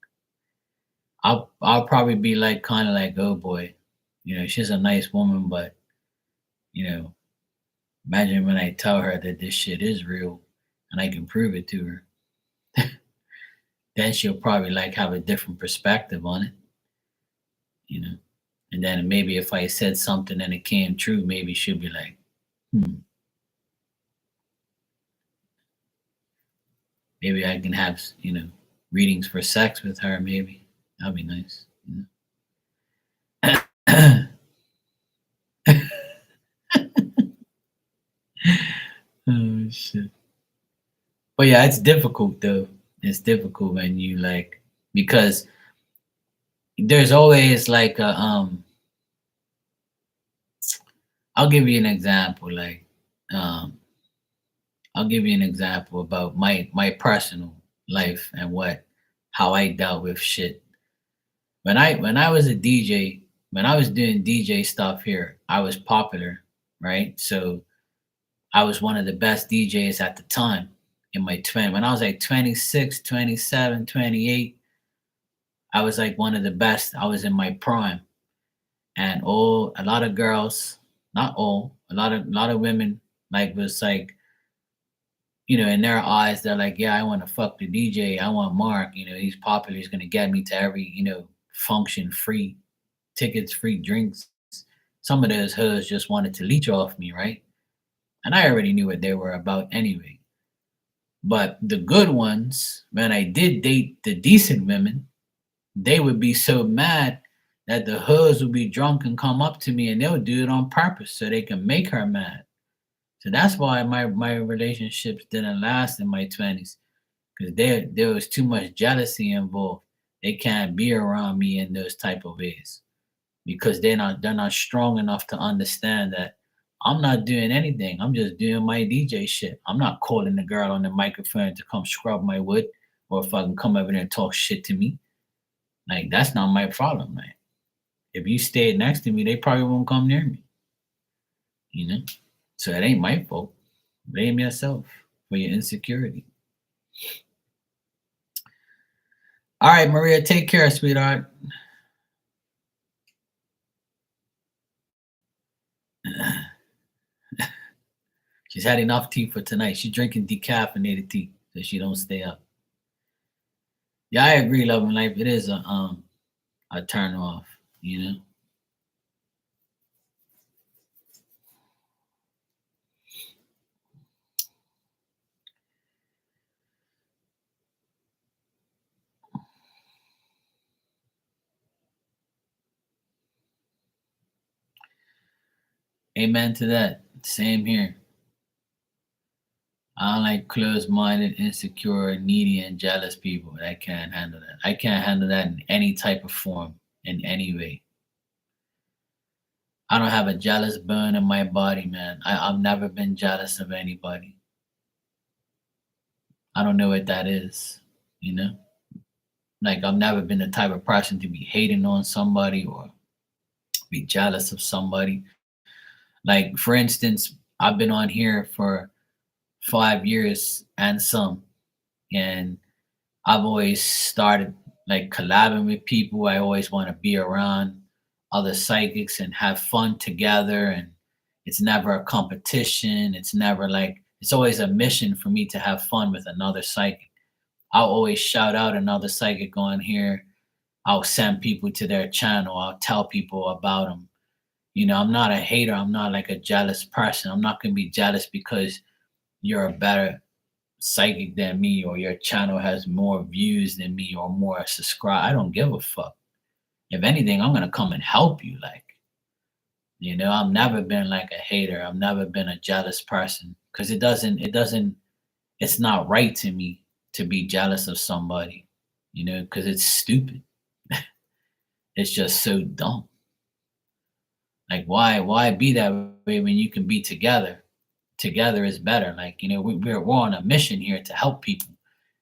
I'll probably be like kind of like, oh boy, she's a nice woman, but you know, imagine when I tell her that this shit is real and I can prove it to her. Then she'll probably like have a different perspective on it, you know. And then maybe if I said something and it came true, maybe she'll be like, hmm, maybe I can have, readings for sex with her, maybe. That'd be nice. Oh shit. But yeah, it's difficult though. It's difficult when you like because there's always like I'll give you an example. Like um I'll give you an example about my personal life and how I dealt with shit. When I was a DJ, when I was doing DJ stuff here, I was popular, right? So I was one of the best DJs at the time in my when I was like 26, 27, 28. I was like one of the best. I was in my prime. And a lot of girls, not all, a lot of women like was like, in their eyes, they're like, yeah, I want to fuck the DJ. I want Mark, he's popular, he's gonna get me to every, function, free tickets, free drinks. Some of those hoes just wanted to leech off me, right? And I already knew what they were about anyway. But the good ones, when I did date the decent women, they would be so mad that the hoods would be drunk and come up to me and they'll do it on purpose so they can make her mad. So that's why my relationships didn't last in my 20s because there was too much jealousy involved. They can't be around me in those type of ways because they're not strong enough to understand that I'm not doing anything. I'm just doing my DJ shit. I'm not calling the girl on the microphone to come scrub my wood or fucking come over there and talk shit to me. Like that's not my problem, man. If you stayed next to me, they probably won't come near me. You know? So it ain't my fault. Blame yourself. for your insecurity. All right, Maria, take care, sweetheart. She's had enough tea for tonight. She's drinking decaffeinated tea so she don't stay up. Yeah, I agree, love and life. It is a turn off, you know. Amen to that. Same here. I don't like closed-minded, insecure, needy, and jealous people. I can't handle that. I can't handle that in any type of form, in any way. I don't have a jealous bone in my body, man. I've never been jealous of anybody. I don't know what that is, you know? Like, I've never been the type of person to be hating on somebody or be jealous of somebody. Like, for instance, I've been on here for 5 years and some, and I've always started like collabing with people. I always want to be around other psychics and have fun together. And it's never a competition. It's never like, it's always a mission for me to have fun with another psychic. I'll always shout out another psychic on here. I'll send people to their channel. I'll tell people about them. You know, I'm not a hater. I'm not like a jealous person. I'm not going to be jealous because you're a better psychic than me or your channel has more views than me or more subscribe. I don't give a fuck. If anything, I'm gonna come and help you. Like, you know, I've never been like a hater. I've never been a jealous person because it's not right to me to be jealous of somebody, you know, because it's stupid. It's just so dumb. Like, why be that way when you can be together? Together is better. Like, you know, we're on a mission here to help people.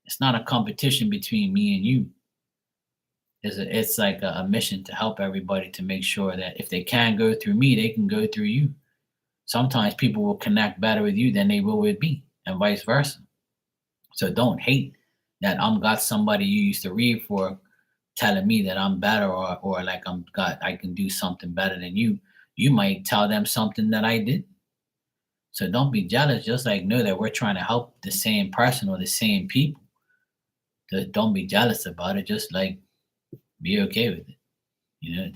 It's not a competition between me and you. It's like a mission to help everybody to make sure that if they can't go through me, they can go through you. Sometimes people will connect better with you than they will with me, and vice versa. So don't hate that I'm got somebody you used to read for telling me that I'm better or like I can do something better than you. You might tell them something that I did. So don't be jealous. Just like know that we're trying to help the same person or the same people. Just don't be jealous about it. Just like be okay with it. You know,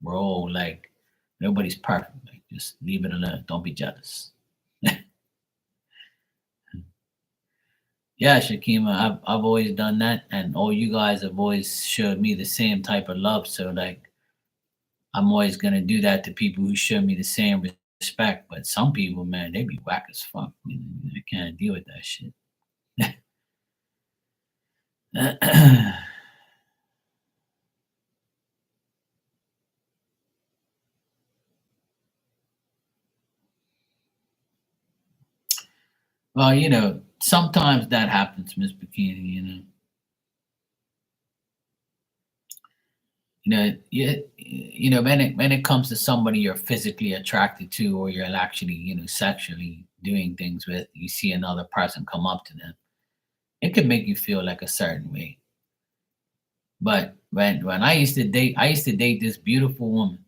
we're all like nobody's perfect. Like just leave it alone. Don't be jealous. Yeah, Shakima, I've always done that, and all you guys have always showed me the same type of love. So like I'm always gonna do that to people who show me the same respect. But some people, man, they be whack as fuck. You know, I can't deal with that shit. Well, you know, sometimes that happens, Miss Bikini. You know, when it comes to somebody you're physically attracted to, or you're actually, you know, sexually doing things with, you see another person come up to them, it could make you feel like a certain way. But when I used to date this beautiful woman.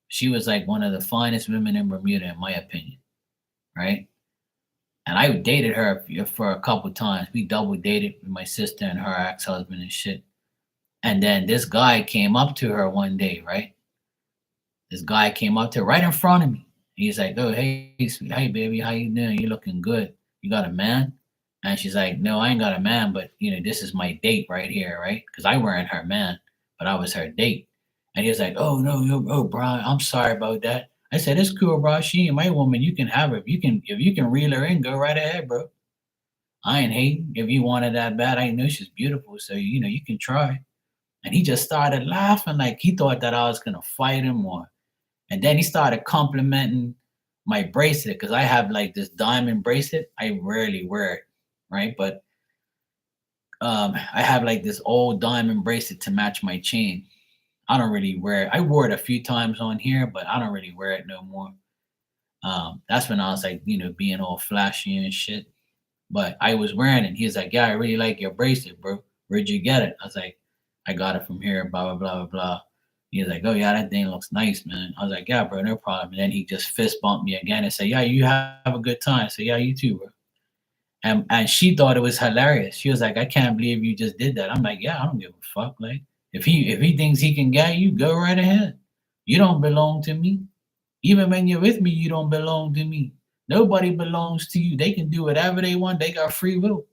She was like one of the finest women in Bermuda, in my opinion, right? And I dated her for a couple times. We double dated with my sister and her ex husband and shit. And then this guy came up to her one day, right? This guy came up to her right in front of me. He's like, "Oh, hey, sweet, hey, baby, how you doing? You looking good? You got a man?" And she's like, "No, I ain't got a man, but you know, this is my date right here, right?" Because I weren't her man, but I was her date. And he was like, "Oh no, oh, bro, I'm sorry about that." I said, "It's cool, bro. She ain't my woman. You can have her. If you can reel her in, go right ahead, bro. I ain't hating. If you want it that bad, I know she's beautiful, so you know you can try." And he just started laughing like he thought that I was gonna fight him or and then he started complimenting my bracelet because I have like this diamond bracelet. I rarely wear it, right? But I have like this old diamond bracelet to match my chain. I don't really wear it. I wore it a few times on here, but I don't really wear it no more. That's when I was like, you know, being all flashy and shit. But I was wearing it. He was like, "Yeah, I really like your bracelet, bro. Where'd you get it?" I was like, "I got it from here, blah, blah, blah, blah, blah." He was like, "Oh, yeah, that thing looks nice, man." I was like, "Yeah, bro, no problem." And then he just fist bumped me again and said, "Yeah, you have a good time." I said, "Yeah, you too, bro." And she thought it was hilarious. She was like, "I can't believe you just did that." I'm like, "Yeah, I don't give a fuck. Like, if he thinks he can get you, go right ahead. You don't belong to me. Even when you're with me, you don't belong to me. Nobody belongs to you. They can do whatever they want. They got free will."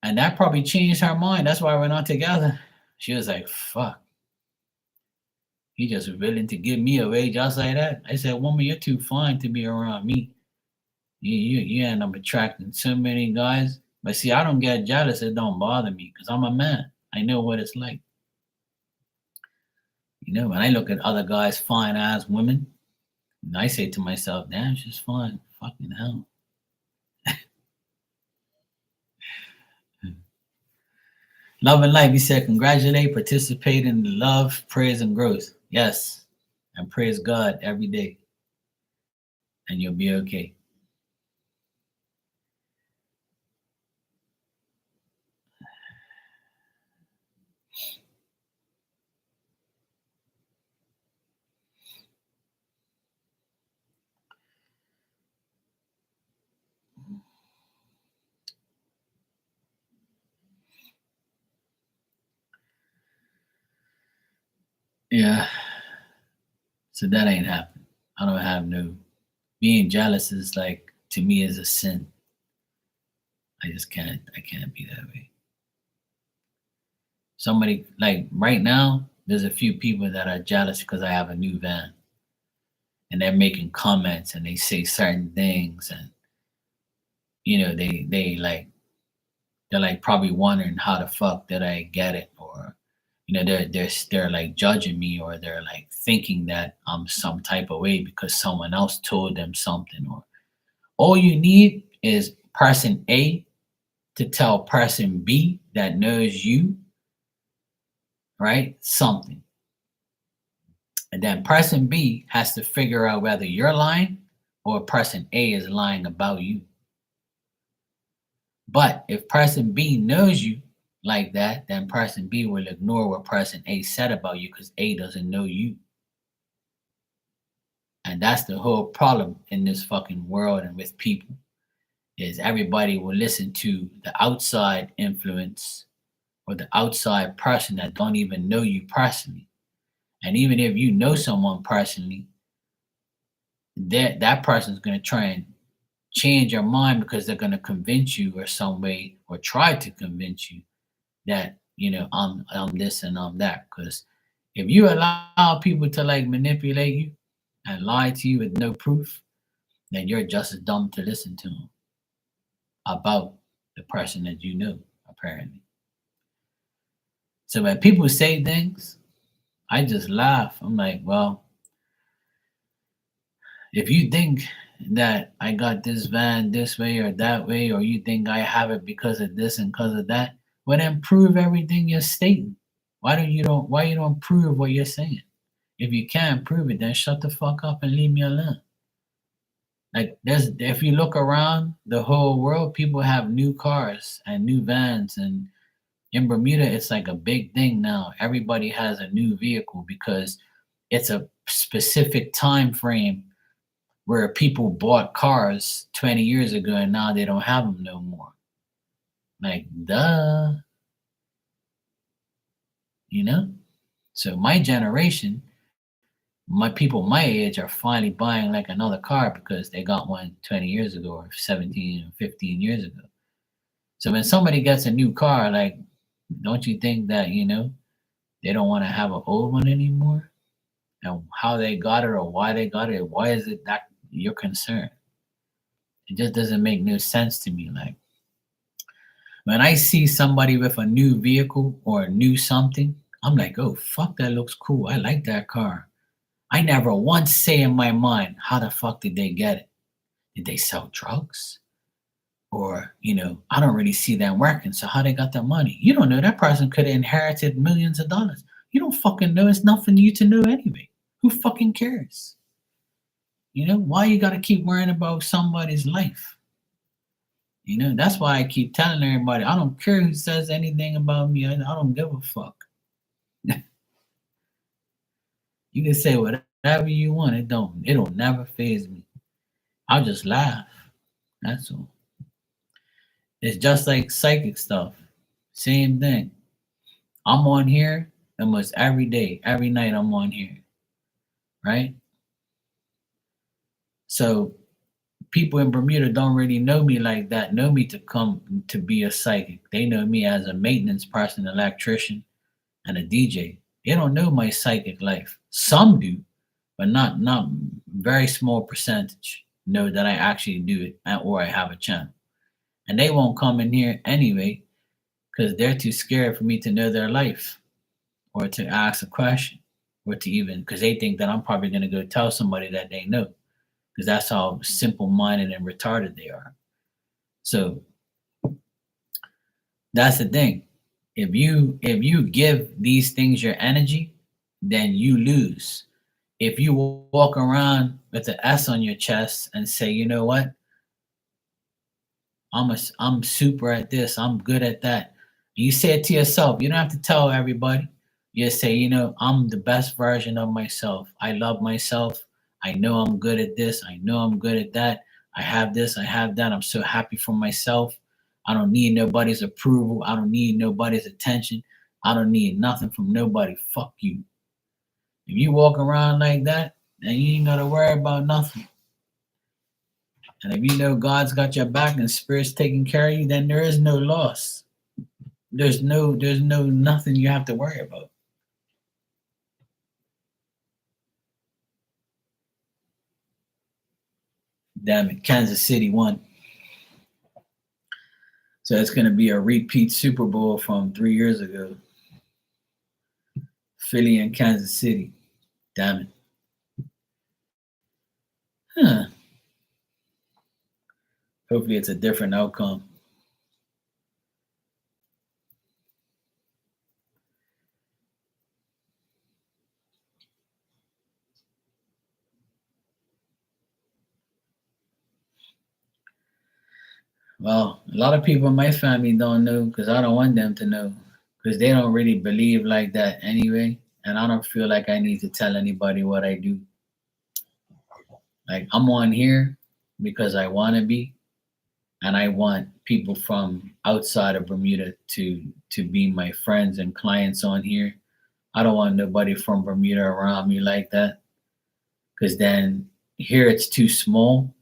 And that probably changed her mind. That's why we're not together. She was like, "Fuck, he just willing to give me away just like that." I said, "Woman, you're too fine to be around me. You end up attracting so many guys." But see, I don't get jealous. It don't bother me because I'm a man. I know what it's like. When I look at other guys, fine ass women, and I say to myself, "Damn, she's fine. Fucking hell." Love and life, he said, congratulate, participate in the love, praise, and growth. Yes. And praise God every day. And you'll be okay. Yeah. So that ain't happened. I don't have no being jealous is like to me is a sin. I can't be that way. Somebody like right now, there's a few people that are jealous because I have a new van and they're making comments and they say certain things and they like they're like probably wondering how the fuck did I get it, or they're like judging me, or they're like thinking that I'm some type of way because someone else told them something. Or all you need is person A to tell person B that knows you, right, something, and then person B has to figure out whether you're lying or person A is lying about you. But if person B knows you like that, then person B will ignore what person A said about you because A doesn't know you. And that's the whole problem in this fucking world and with people is everybody will listen to the outside influence or the outside person that don't even know you personally. And even if you know someone personally, that person's going to try and change your mind because they're going to convince you or some way or try to convince you that I'm this and I'm that. Because if you allow people to like manipulate you and lie to you with no proof, then you're just as dumb to listen to them about the person that you know, apparently. So when people say things, I just laugh. I'm like, well, if you think that I got this van this way or that way, or you think I have it because of this and because of that, well then prove everything you're stating. Why you don't prove what you're saying? If you can't prove it, then shut the fuck up and leave me alone. Like if you look around the whole world, people have new cars and new vans, and in Bermuda it's like a big thing now. Everybody has a new vehicle because it's a specific time frame where people bought cars 20 years ago and now they don't have them no more. Like, duh. You know? So my generation, my people my age are finally buying like another car because they got one 20 years ago or 17 or 15 years ago. So when somebody gets a new car, like, don't you think that, they don't want to have an old one anymore? And how they got it or why they got it, why is it that you're concerned? It just doesn't make no sense to me. Like, when I see somebody with a new vehicle or a new something, I'm like, oh, fuck, that looks cool. I like that car. I never once say in my mind, how the fuck did they get it? Did they sell drugs? Or, I don't really see them working. So how they got that money? You don't know. That person could have inherited millions of dollars. You don't fucking know. It's not for you to know anyway. Who fucking cares? Why you got to keep worrying about somebody's life? That's why I keep telling everybody, I don't care who says anything about me. I don't give a fuck. You can say whatever you want. It'll never faze me. I'll just laugh. That's all. It's just like psychic stuff. Same thing. I'm on here almost every day, every night I'm on here, right? So people in Bermuda don't really know me like that, know me to come to be a psychic. They know me as a maintenance person, electrician, and a DJ. They don't know my psychic life. Some do, but not very small percentage know that I actually do it or I have a channel. And they won't come in here anyway because they're too scared for me to know their life or to ask a question or to even because they think that I'm probably going to go tell somebody that they know because that's how simple minded and retarded they are. So that's the thing. If you give these things your energy, then you lose. If you walk around with an S on your chest and say, you know what, I'm super at this, I'm good at that. You say it to yourself. You don't have to tell everybody. You just say, I'm the best version of myself. I love myself. I know I'm good at this. I know I'm good at that. I have this. I have that. I'm so happy for myself. I don't need nobody's approval. I don't need nobody's attention. I don't need nothing from nobody. Fuck you. If you walk around like that, then you ain't gotta worry about nothing. And if you know God's got your back and Spirit's taking care of you, then there is no loss. There's no nothing you have to worry about. Damn it, Kansas City won. So it's gonna be a repeat Super Bowl from 3 years ago. Philly and Kansas City. Damn it. Huh. Hopefully it's a different outcome. Well, a lot of people in my family don't know because I don't want them to know because they don't really believe like that anyway. And I don't feel like I need to tell anybody what I do. Like I'm on here because I want to be, and I want people from outside of Bermuda to be my friends and clients on here. I don't want nobody from Bermuda around me like that because then here it's too small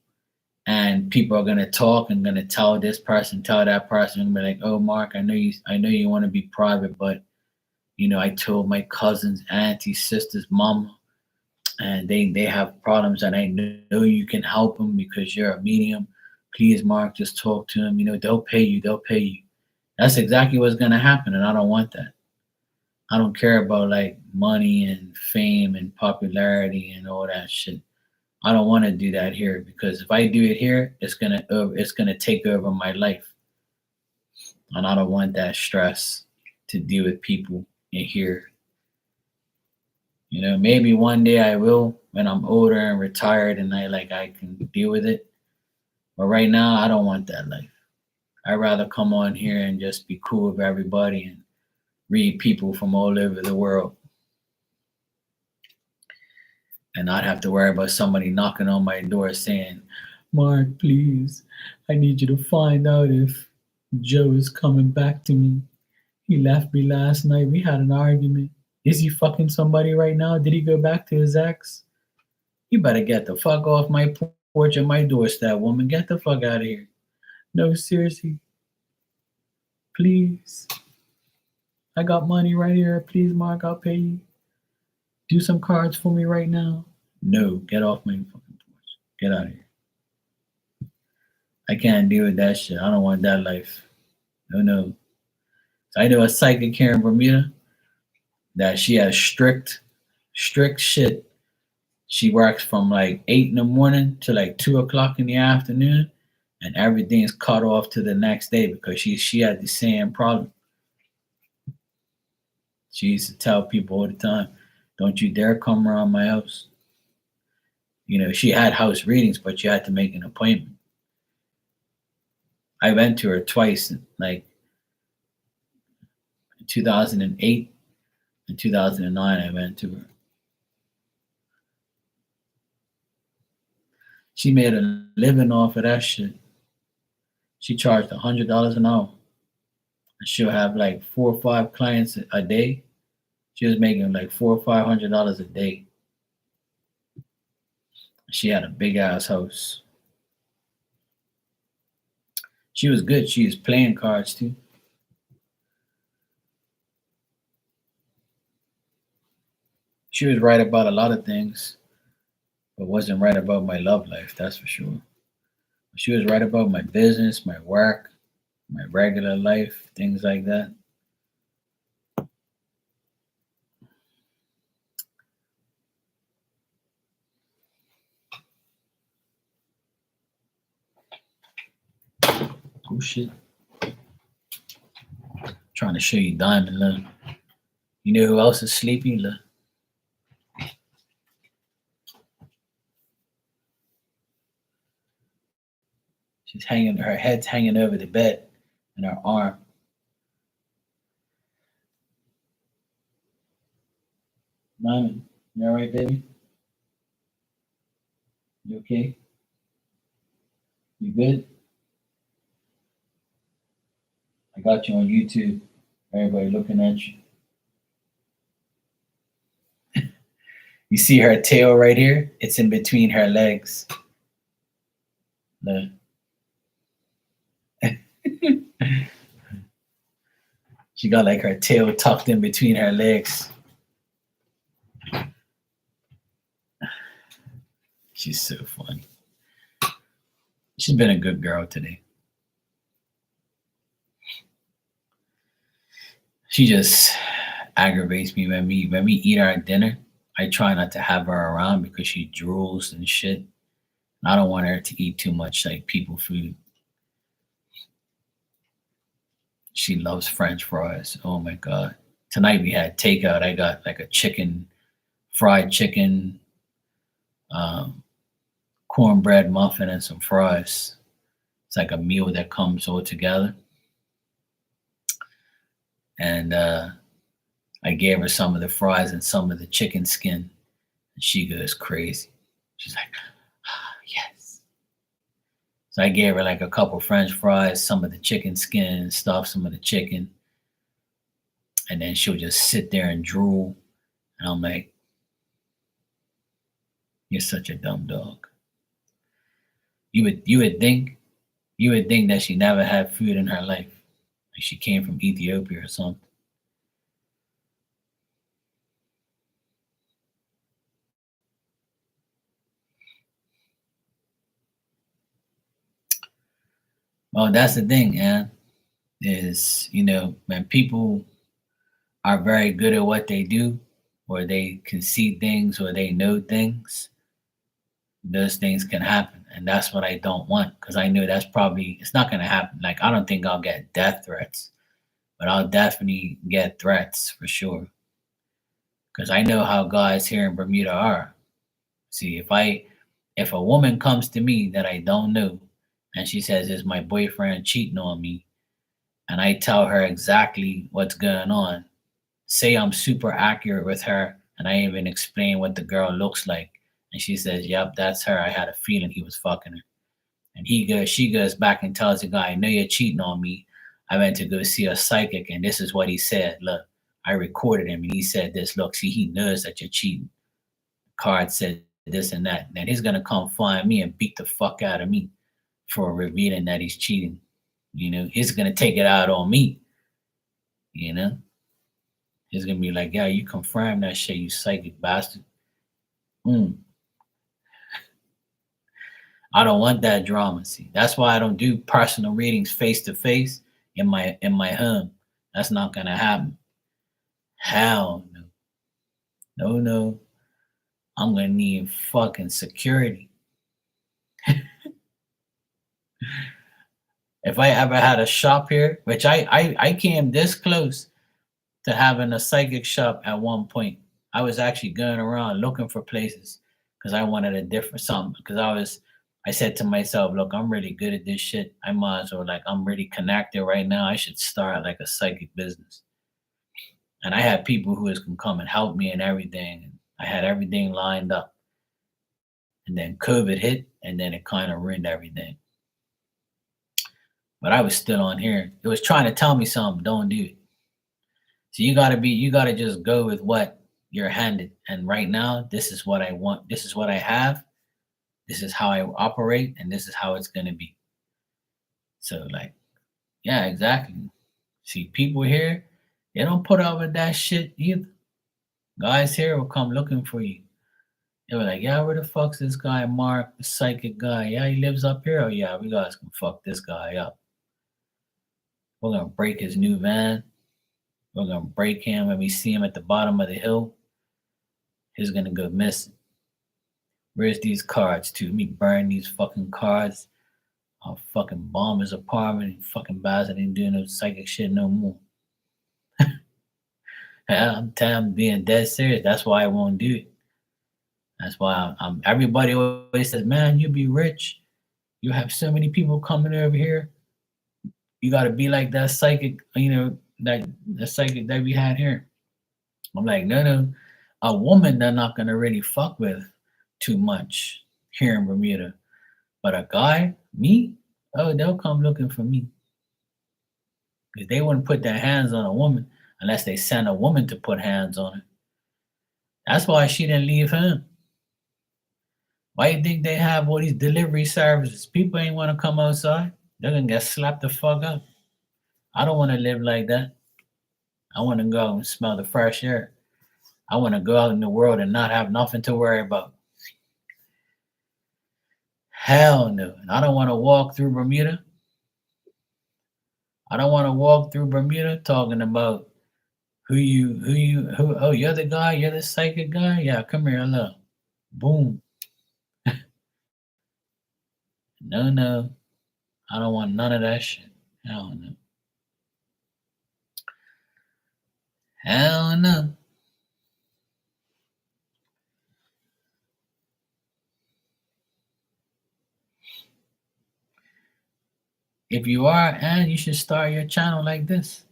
and people are gonna talk and gonna tell this person, tell that person, and be like, "Oh, Mark, I know you want to be private, but I told my cousins, aunties, sisters, mama, and they have problems, and I know you can help them because you're a medium. Please, Mark, just talk to them. They'll pay you. They'll pay you." That's exactly what's gonna happen, and I don't want that. I don't care about like money and fame and popularity and all that shit. I don't want to do that here because if I do it here, it's gonna take over my life, and I don't want that stress to deal with people in here. Maybe one day I will when I'm older and retired and I can deal with it. But right now, I don't want that life. I'd rather come on here and just be cool with everybody and read people from all over the world and not have to worry about somebody knocking on my door saying, "Mark, please, I need you to find out if Joe is coming back to me. He left me last night. We had an argument. Is he fucking somebody right now? Did he go back to his ex? You better get the fuck off my porch and my doorstep, woman. Get the fuck out of here." No, seriously. Please. I got money right here. Please, Mark, I'll pay you. Do some cards for me right now. No, get off my fucking porch. Get out of here. I can't deal with that shit. I don't want that life. No, no. So I know a psychic here in Bermuda that she has strict shit. She works from like 8 in the morning to like 2 o'clock in the afternoon, and everything is cut off to the next day because she had the same problem. She used to tell people all the time, "Don't you dare come around my house." She had house readings, but you had to make an appointment. I went to her twice, like in 2008 and 2009. I went to her. She made a living off of that shit. She charged $100 an hour. And she'll have like 4 or 5 clients a day. She was making like $400 or $500 a day. She had a big ass house. She was good. She was playing cards too. She was right about a lot of things, but wasn't right about my love life, that's for sure. She was right about my business, my work, my regular life, things like that. Oh shit. Trying to show you Diamond, look. You know who else is sleepy? Look. She's hanging, her head's hanging over the bed and her arm. Diamond, you alright, baby? You okay? You good? I got you on YouTube. Everybody looking at you. You see her tail right here? It's in between her legs. Look. She got like her tail tucked in between her legs. She's so funny. She's been a good girl today. She just aggravates me when we eat our dinner. I try not to have her around because she drools and shit. I don't want her to eat too much like people food. She loves French fries. Oh my god. Tonight we had takeout. I got like a fried chicken, um, cornbread muffin, and some fries. It's like a meal that comes all together. And I gave her some of the fries and some of the chicken skin. And she goes crazy. She's like, yes. So I gave her like a couple French fries, some of the chicken skin and stuff, some of the chicken. And then she'll just sit there and drool. And I'm like, you're such a dumb dog. You would think that she never had food in her life. Like she came from Ethiopia or something. Well, that's the thing, Ann, is when people are very good at what they do, or they can see things or they know things, those things can happen. And that's what I don't want, because I know it's not gonna happen. Like I don't think I'll get death threats, but I'll definitely get threats for sure. Because I know how guys here in Bermuda are. See, if a woman comes to me that I don't know and she says, is my boyfriend cheating on me? And I tell her exactly what's going on, say I'm super accurate with her, and I even explain what the girl looks like. And she says, yep, that's her. I had a feeling he was fucking her. And she goes back and tells the guy, I know you're cheating on me. I went to go see a psychic, and this is what he said. Look, I recorded him, and he said this. Look, see, he knows that you're cheating. Card said this and that. Then he's gonna come find me and beat the fuck out of me for revealing that he's cheating. He's gonna take it out on me. He's gonna be like, yeah, you confirm that shit, you psychic bastard. I don't want that drama. See, that's why I don't do personal readings face to face in my home. That's not gonna happen. Hell no. No, no. I'm gonna need fucking security. If I ever had a shop here, which I came this close to having a psychic shop at one point. I was actually going around looking for places because I wanted a different something. Because I said to myself, look, I'm really good at this shit. I might as well, like, I'm really connected right now. I should start like a psychic business. And I had people who can come and help me and everything. And I had everything lined up. And then COVID hit, and then it kind of ruined everything. But I was still on here. It was trying to tell me something. Don't do it. So you gotta just go with what you're handed. And right now, this is what I want. This is what I have. This is how I operate, and this is how it's gonna be. So, like, yeah, exactly. See, people here, they don't put up with that shit either. Guys here will come looking for you. They were like, yeah, where the fuck's this guy Mark, the psychic guy? Yeah, he lives up here. Oh yeah, we guys can fuck this guy up. We're gonna break his new van. We're gonna break him when we see him at the bottom of the hill. He's gonna go missing. Where's these cards to? Me burn these fucking cards. I'll fucking bomb his apartment and fucking bastard ain't doing no psychic shit no more. I'm telling I'm being dead serious. That's why I won't do it. That's why I'm everybody always says, man, you be rich. You have so many people coming over here. You gotta be like that psychic, that the psychic that we had here. I'm like, no. A woman they're not gonna really fuck with too much here in Bermuda. But a guy, me, oh, they'll come looking for me. Because they wouldn't put their hands on a woman unless they send a woman to put hands on her. That's why she didn't leave him. Why you think they have all these delivery services? People ain't want to come outside. They're gonna get slapped the fuck up. I don't want to live like that. I want to go out and smell the fresh air. I want to go out in the world and not have nothing to worry about. Hell no. And I don't want to walk through Bermuda. I don't want to walk through Bermuda talking about who oh, you're the guy, you're the psychic guy? Yeah, come here, look. Boom. No. I don't want none of that shit. Hell no. Hell no. If you are, and you should start your channel like this.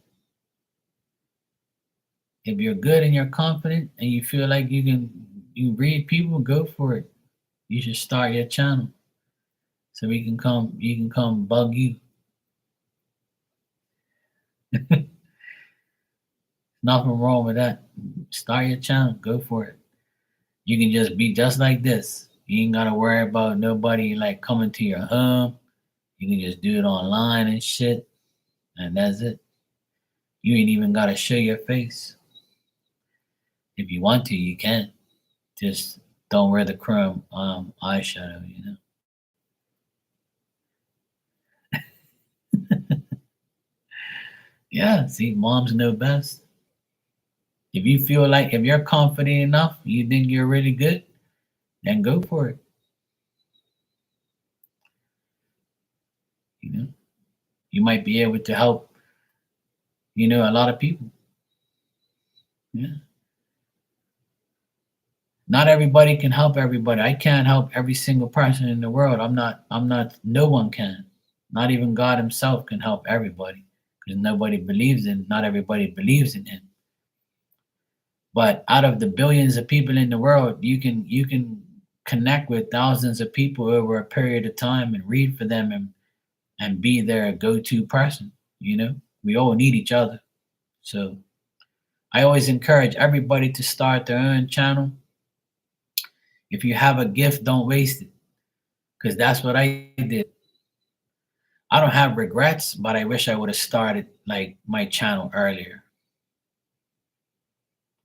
If you're good and you're confident and you feel like you read people, go for it. You should start your channel. So you can come bug you. Nothing wrong with that. Start your channel, go for it. You can just be just like this. You ain't gotta worry about nobody like coming to your home. You can just do it online and shit. And that's it. You ain't even gotta show your face. If you want to, you can. Just don't wear the chrome eyeshadow, Yeah, see, moms know best. If you feel like if you're confident enough, you think you're really good, then go for it. You might be able to help, a lot of people. Yeah. Not everybody can help everybody. I can't help every single person in the world. No one can. Not even God himself can help everybody because not everybody believes in him. But out of the billions of people in the world, you can connect with thousands of people over a period of time and read for them and be their go-to person. We all need each other. So I always encourage everybody to start their own channel. If you have a gift, don't waste it. Because that's what I did. I don't have regrets, but I wish I would have started like my channel earlier.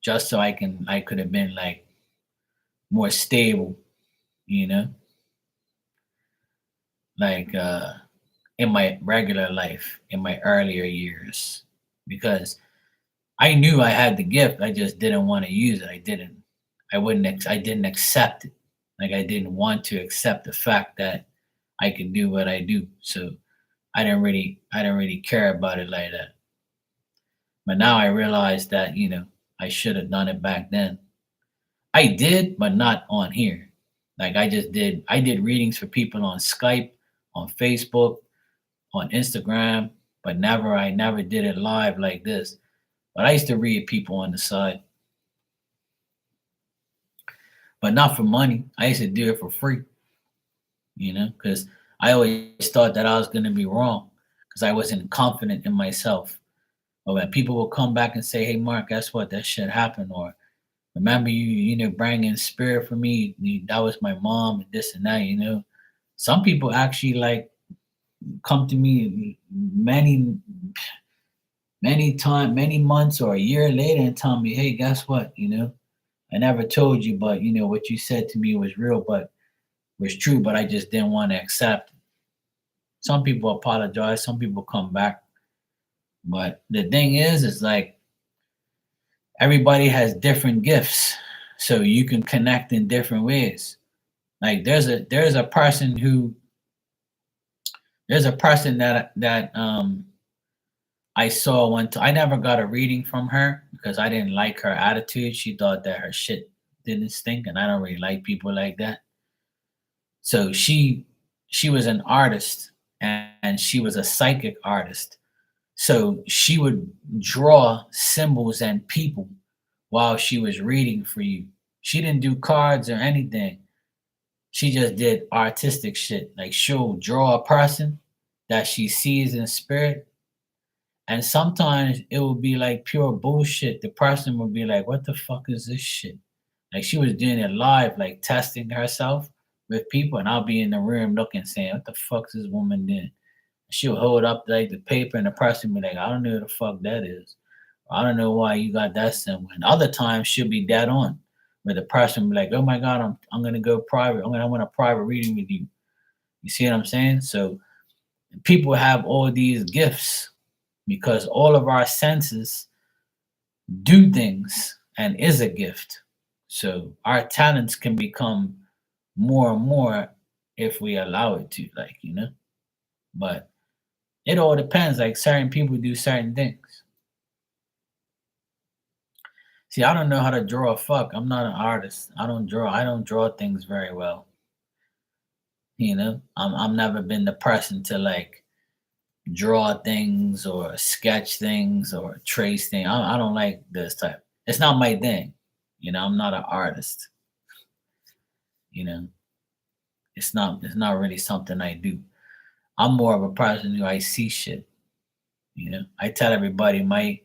Just so I could have been like more stable, like in my regular life, in my earlier years. Because I knew I had the gift, I just didn't want to use it. I didn't accept it. Like I didn't want to accept the fact that I could do what I do. So I didn't really care about it like that. But now I realize that, I should have done it back then. I did, but not on here. Like I did readings for people on Skype, on Facebook, on Instagram, but I never did it live like this. But I used to read people on the side, but not for money. I used to do it for free, because I always thought that I was going to be wrong because I wasn't confident in myself. But when people will come back and say, "Hey, Mark, guess what? That shit happened," or "Remember bringing spirit for me? That was my mom, and this and that." Some people actually like come to me many months or a year later and tell me, "Hey, guess what? I never told you, but what you said to me was real, but was true, but I just didn't want to accept." Some people apologize, some people come back, but the thing is like everybody has different gifts, so you can connect in different ways. Like there's a person that I saw one time. I never got a reading from her because I didn't like her attitude. She thought that her shit didn't stink, and I don't really like people like that. So she was an artist, and she was a psychic artist. So she would draw symbols and people while she was reading for you. She didn't do cards or anything. She just did artistic shit. Like she'll draw a person that she sees in spirit. And sometimes it will be like pure bullshit. The person will be like, "What the fuck is this shit?" Like she was doing it live, like testing herself with people. And I'll be in the room looking, saying, "What the fuck's this woman doing?" She'll hold up like the paper, and the person be like, "I don't know who the fuck that is. I don't know why you got that symbol." And other times she'll be dead on, where the person be like, "Oh my god, I'm gonna go private. I want a private reading with you." You see what I'm saying? So people have all these gifts because all of our senses do things and is a gift. So our talents can become more and more if we allow it to, But it all depends. Like certain people do certain things. See, I don't know how to draw a fuck. I'm not an artist. I don't draw things very well. I'm never been the person to like draw things or sketch things or trace things. I don't like this type. It's not my thing. I'm not an artist. You know, it's not really something I do. I'm more of a person who I see shit. I tell everybody my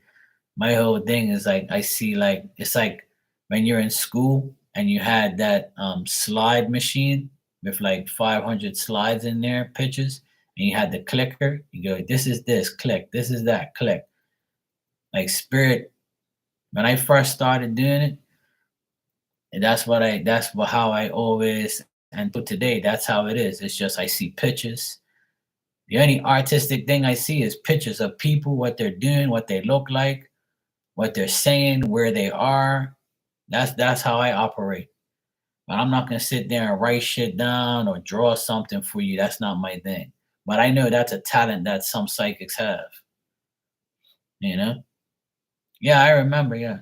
whole thing is like I see like it's like when you're in school and you had that slide machine with like 500 slides in there, pictures, and you had the clicker. You go, this is this, click, this is that, click. Like spirit, when I first started doing it, and how I always and to today, that's how it is. It's just I see pictures. The only artistic thing I see is pictures of people, what they're doing, what they look like, what they're saying, where they are. That's how I operate. But I'm not gonna sit there and write shit down or draw something for you. That's not my thing. But I know that's a talent that some psychics have. You know? Yeah, I remember. Yeah,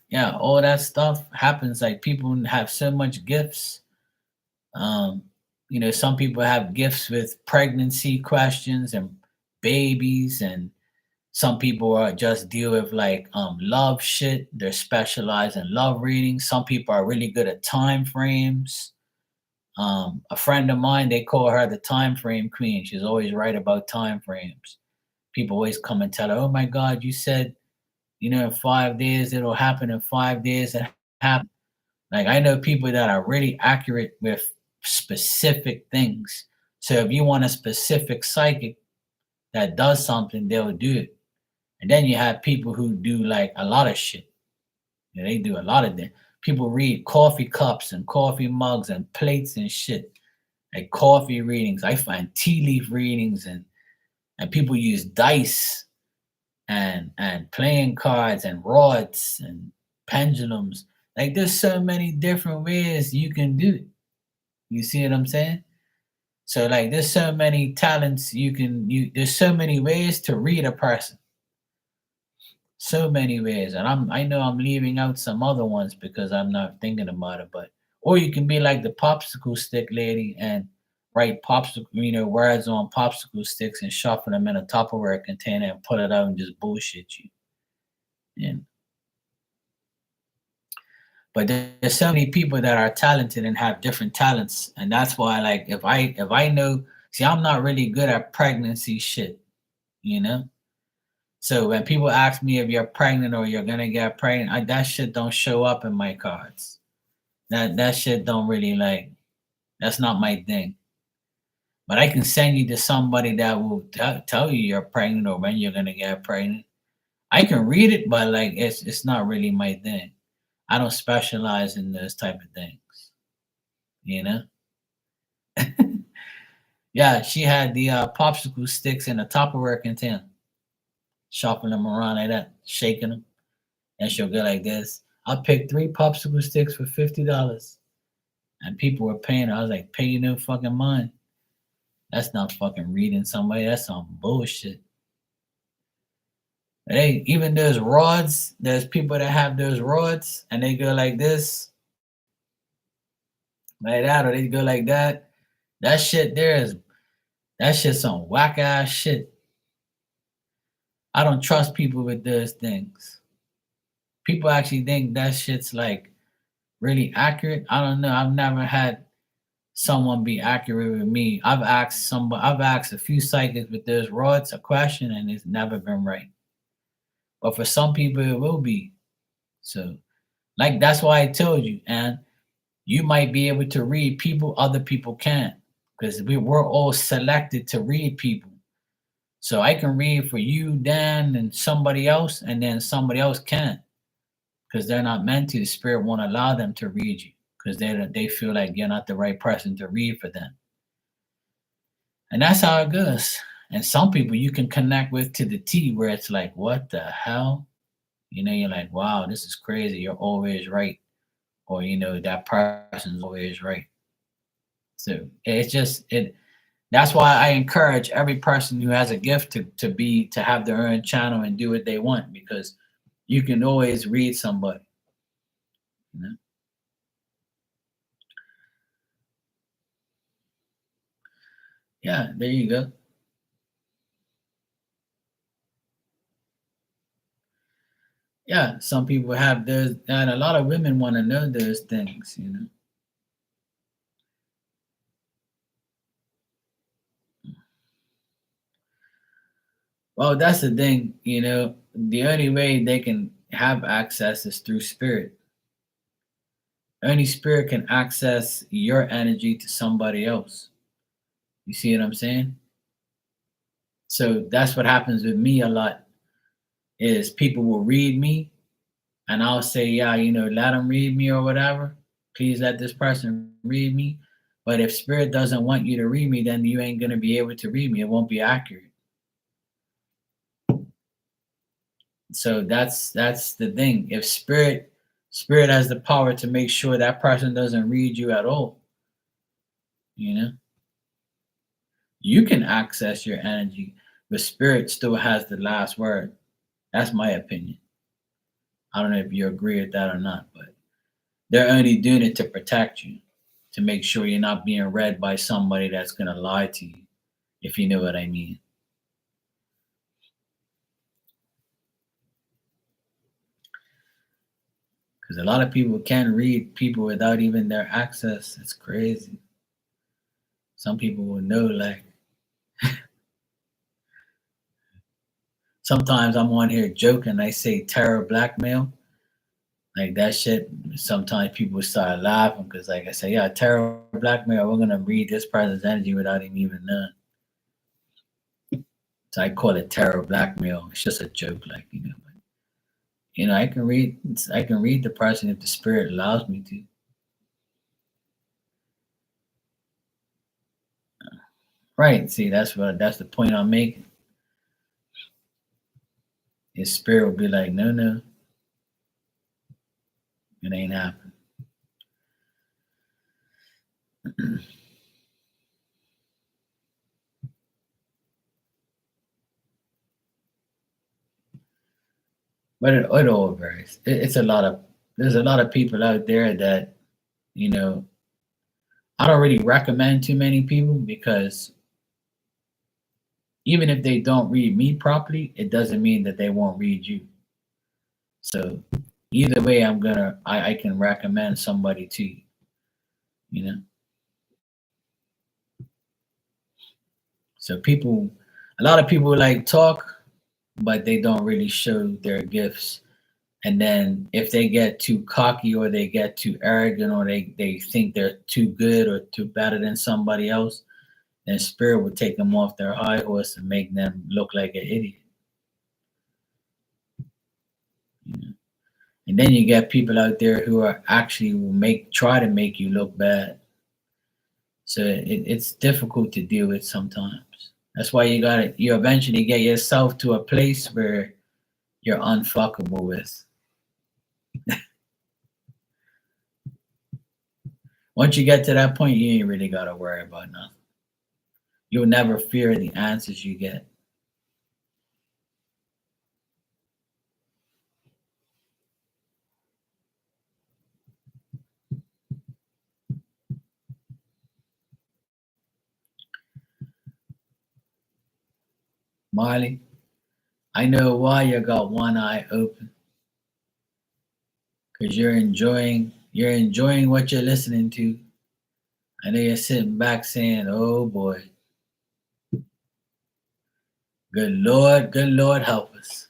yeah. All that stuff happens. Like people have so much gifts. Um, some people have gifts with pregnancy questions and babies, and some people are just deal with like love shit. They're specialized in love readings. Some people are really good at time frames. A friend of mine, they call her the time frame queen. She's always right about time frames. People always come and tell her, "Oh my God, you said, in 5 days it'll happen. In 5 days it happened." Like I know people that are really accurate with specific things. So if you want a specific psychic that does something, they'll do it. And then you have people who do like a lot of shit. They do a lot of that. People read coffee cups and coffee mugs and plates and shit. Like coffee readings. I find tea leaf readings and people use dice and playing cards and rods and pendulums. Like there's so many different ways you can do it. You see what I'm saying? So like there's so many talents there's so many ways to read a person. So many ways, and I know I'm leaving out some other ones because I'm not thinking about it. But or you can be like the popsicle stick lady and write popsicle, words on popsicle sticks and shuffle them in a Tupperware container and put it out and just bullshit you. And but there's so many people that are talented and have different talents, and that's why like if I know, see, I'm not really good at pregnancy shit, you know. So when people ask me if you're pregnant or you're gonna get pregnant, that shit don't show up in my cards. That shit don't really like. That's not my thing. But I can send you to somebody that will tell you you're pregnant or when you're gonna get pregnant. I can read it, but like it's not really my thing. I don't specialize in those type of things. You know. Yeah, she had the popsicle sticks in a Tupperware container, shuffling them around like that, shaking them, and she'll go like this. I picked 3 popsicle sticks for $50. And people were paying. I was like, pay you no fucking mind. That's not fucking reading somebody. That's some bullshit. Hey, even those rods, there's people that have those rods and they go like this, like that, or they go like that. That shit there is that shit some whack ass shit. I don't trust people with those things. People actually think that shit's like really accurate. I don't know. I've never had someone be accurate with me. I've asked a few psychics with those rods a question and it's never been right. But for some people it will be. So like that's why I told you, and you might be able to read people other people can't. Because we're all selected to read people. So I can read for you, Dan, and somebody else, and then somebody else can't. Because they're not meant to. The spirit won't allow them to read you. Because they feel like you're not the right person to read for them. And that's how it goes. And some people you can connect with to the T where it's like, what the hell? You're like, wow, this is crazy. You're always right. Or, that person's always right. So it's just it that's why I encourage every person who has a gift to have their own channel and do what they want because you can always read somebody. You know? Yeah, there you go. Yeah, some people have those, and a lot of women want to know those things. Well, that's the thing. The only way they can have access is through spirit. Only spirit can access your energy to somebody else. You see what I'm saying? So that's what happens with me a lot is people will read me and I'll say, yeah, let them read me or whatever. Please let this person read me. But if spirit doesn't want you to read me, then you ain't gonna be able to read me. It won't be accurate. So that's the thing. If spirit has the power to make sure that person doesn't read you at all, you know, you can access your energy, but spirit still has the last word. That's my opinion. I don't know if you agree with that or not, but they're only doing it to protect you, to make sure you're not being read by somebody that's gonna lie to you, if you know what I mean. Because a lot of people can read people without even their access. It's crazy. Some people will know, like, sometimes I'm on here joking, I say terror blackmail. Like that shit, sometimes people start laughing because, like I say, yeah, terror blackmail, we're gonna read this person's energy without him even knowing. So I call it terror blackmail. It's just a joke, like. But, I can read the person if the spirit allows me to. Right. See, that's the point I'm making. His spirit will be like, no, no, it ain't happening. But it all varies. It's a lot of there's a lot of people out there that you know I don't really recommend too many people because even if they don't read me properly, it doesn't mean that they won't read you. So either way, I can recommend somebody to you. You know, so people, a lot of people like talk, but they don't really show their gifts. And then if they get too cocky or they get too arrogant or they think they're too good or too better than somebody else, then spirit will take them off their high horse and make them look like an idiot. You know? And then you get people out there who are actually will try to make you look bad. So it's difficult to deal with sometimes. That's why you eventually get yourself to a place where you're unfuckable with. Once you get to that point, you ain't really gotta worry about nothing. You'll never fear the answers you get. Marley, I know why you got one eye open. Because you're enjoying what you're listening to. I know you're sitting back saying, oh boy, good Lord help us.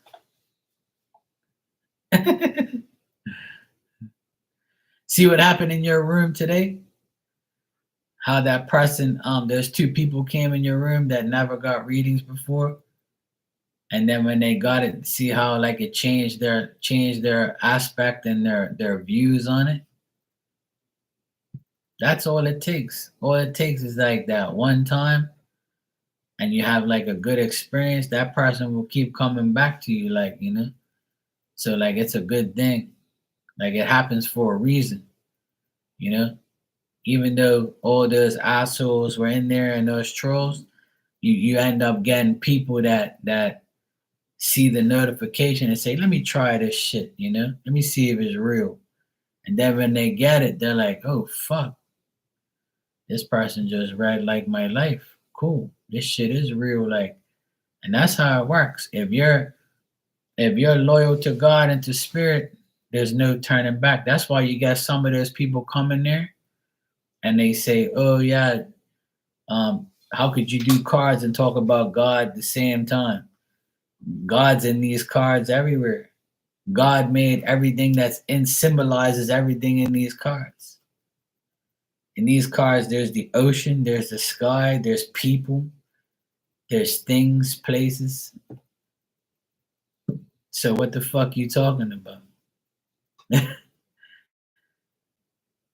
See what happened in your room today? How that person, there's two people came in your room that never got readings before. And then when they got it, see how like it changed their aspect and their views on it. That's all it takes. All it takes is like that one time and you have like a good experience, that person will keep coming back to you, like, So like it's a good thing. Like it happens for a reason, you know? Even though all those assholes were in there and those trolls, you end up getting people that see the notification and say, let me try this shit, Let me see if it's real. And then when they get it, they're like, oh fuck, this person just read like my life. Cool. This shit is real, like, and that's how it works. If you're loyal to God and to spirit, there's no turning back. That's why you got some of those people coming there and they say, oh yeah, how could you do cards and talk about God at the same time? God's in these cards everywhere. God made everything that's in symbolizes everything in these cards. In these cards, there's the ocean, there's the sky, there's people, there's things, places. So what the fuck you talking about?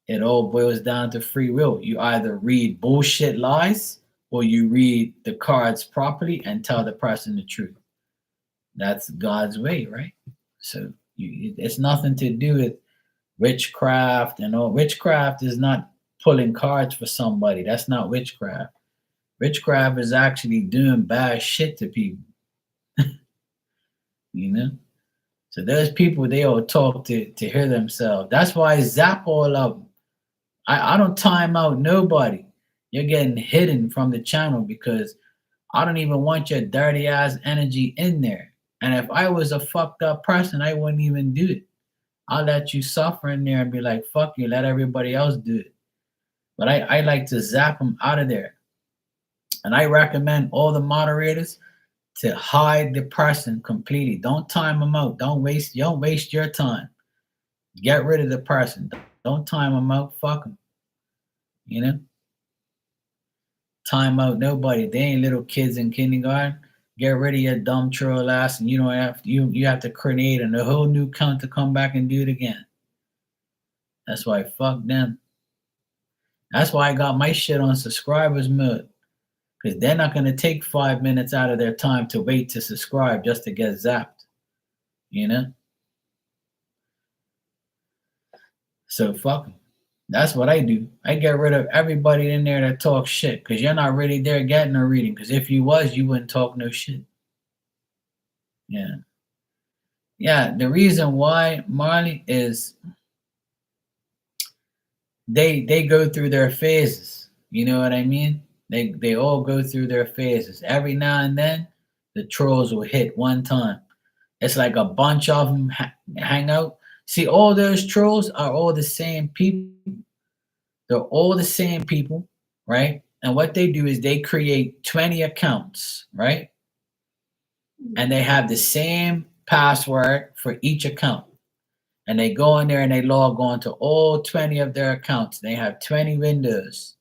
It all boils down to free will. You either read bullshit lies or you read the cards properly and tell the person the truth. That's God's way, right? So it's nothing to do with witchcraft and all. Witchcraft is not pulling cards for somebody. That's not witchcraft. Witchcraft is actually doing bad shit to people. you know? So there's people, they all talk to hear themselves. That's why I zap all of them. I don't time out nobody. You're getting hidden from the channel because I don't even want your dirty ass energy in there. And if I was a fucked up person, I wouldn't even do it. I'll let you suffer in there and be like, fuck you, let everybody else do it. But I like to zap them out of there. And I recommend all the moderators to hide the person completely. Don't time them out. Don't waste your time. Get rid of the person. Don't time them out. Fuck them. You know? Time out nobody. They ain't little kids in kindergarten. Get rid of your dumb troll ass, and you don't have you have to create a whole new count to come back and do it again. That's why fuck them. That's why I got my shit on subscribers mode. Because they're not gonna take 5 minutes out of their time to wait to subscribe just to get zapped. You know? So fuck them. That's what I do. I get rid of everybody in there that talks shit because you're not really there getting a reading. Because if you was, you wouldn't talk no shit. Yeah. Yeah, the reason why, Marley, is they go through their phases. You know what I mean? They all go through their phases. Every now and then, the trolls will hit one time. It's like a bunch of them hang out. See, all those trolls are all the same people. They're all the same people, right? And what they do is they create 20 accounts, right? And they have the same password for each account. And they go in there and they log on to all 20 of their accounts. They have 20 windows.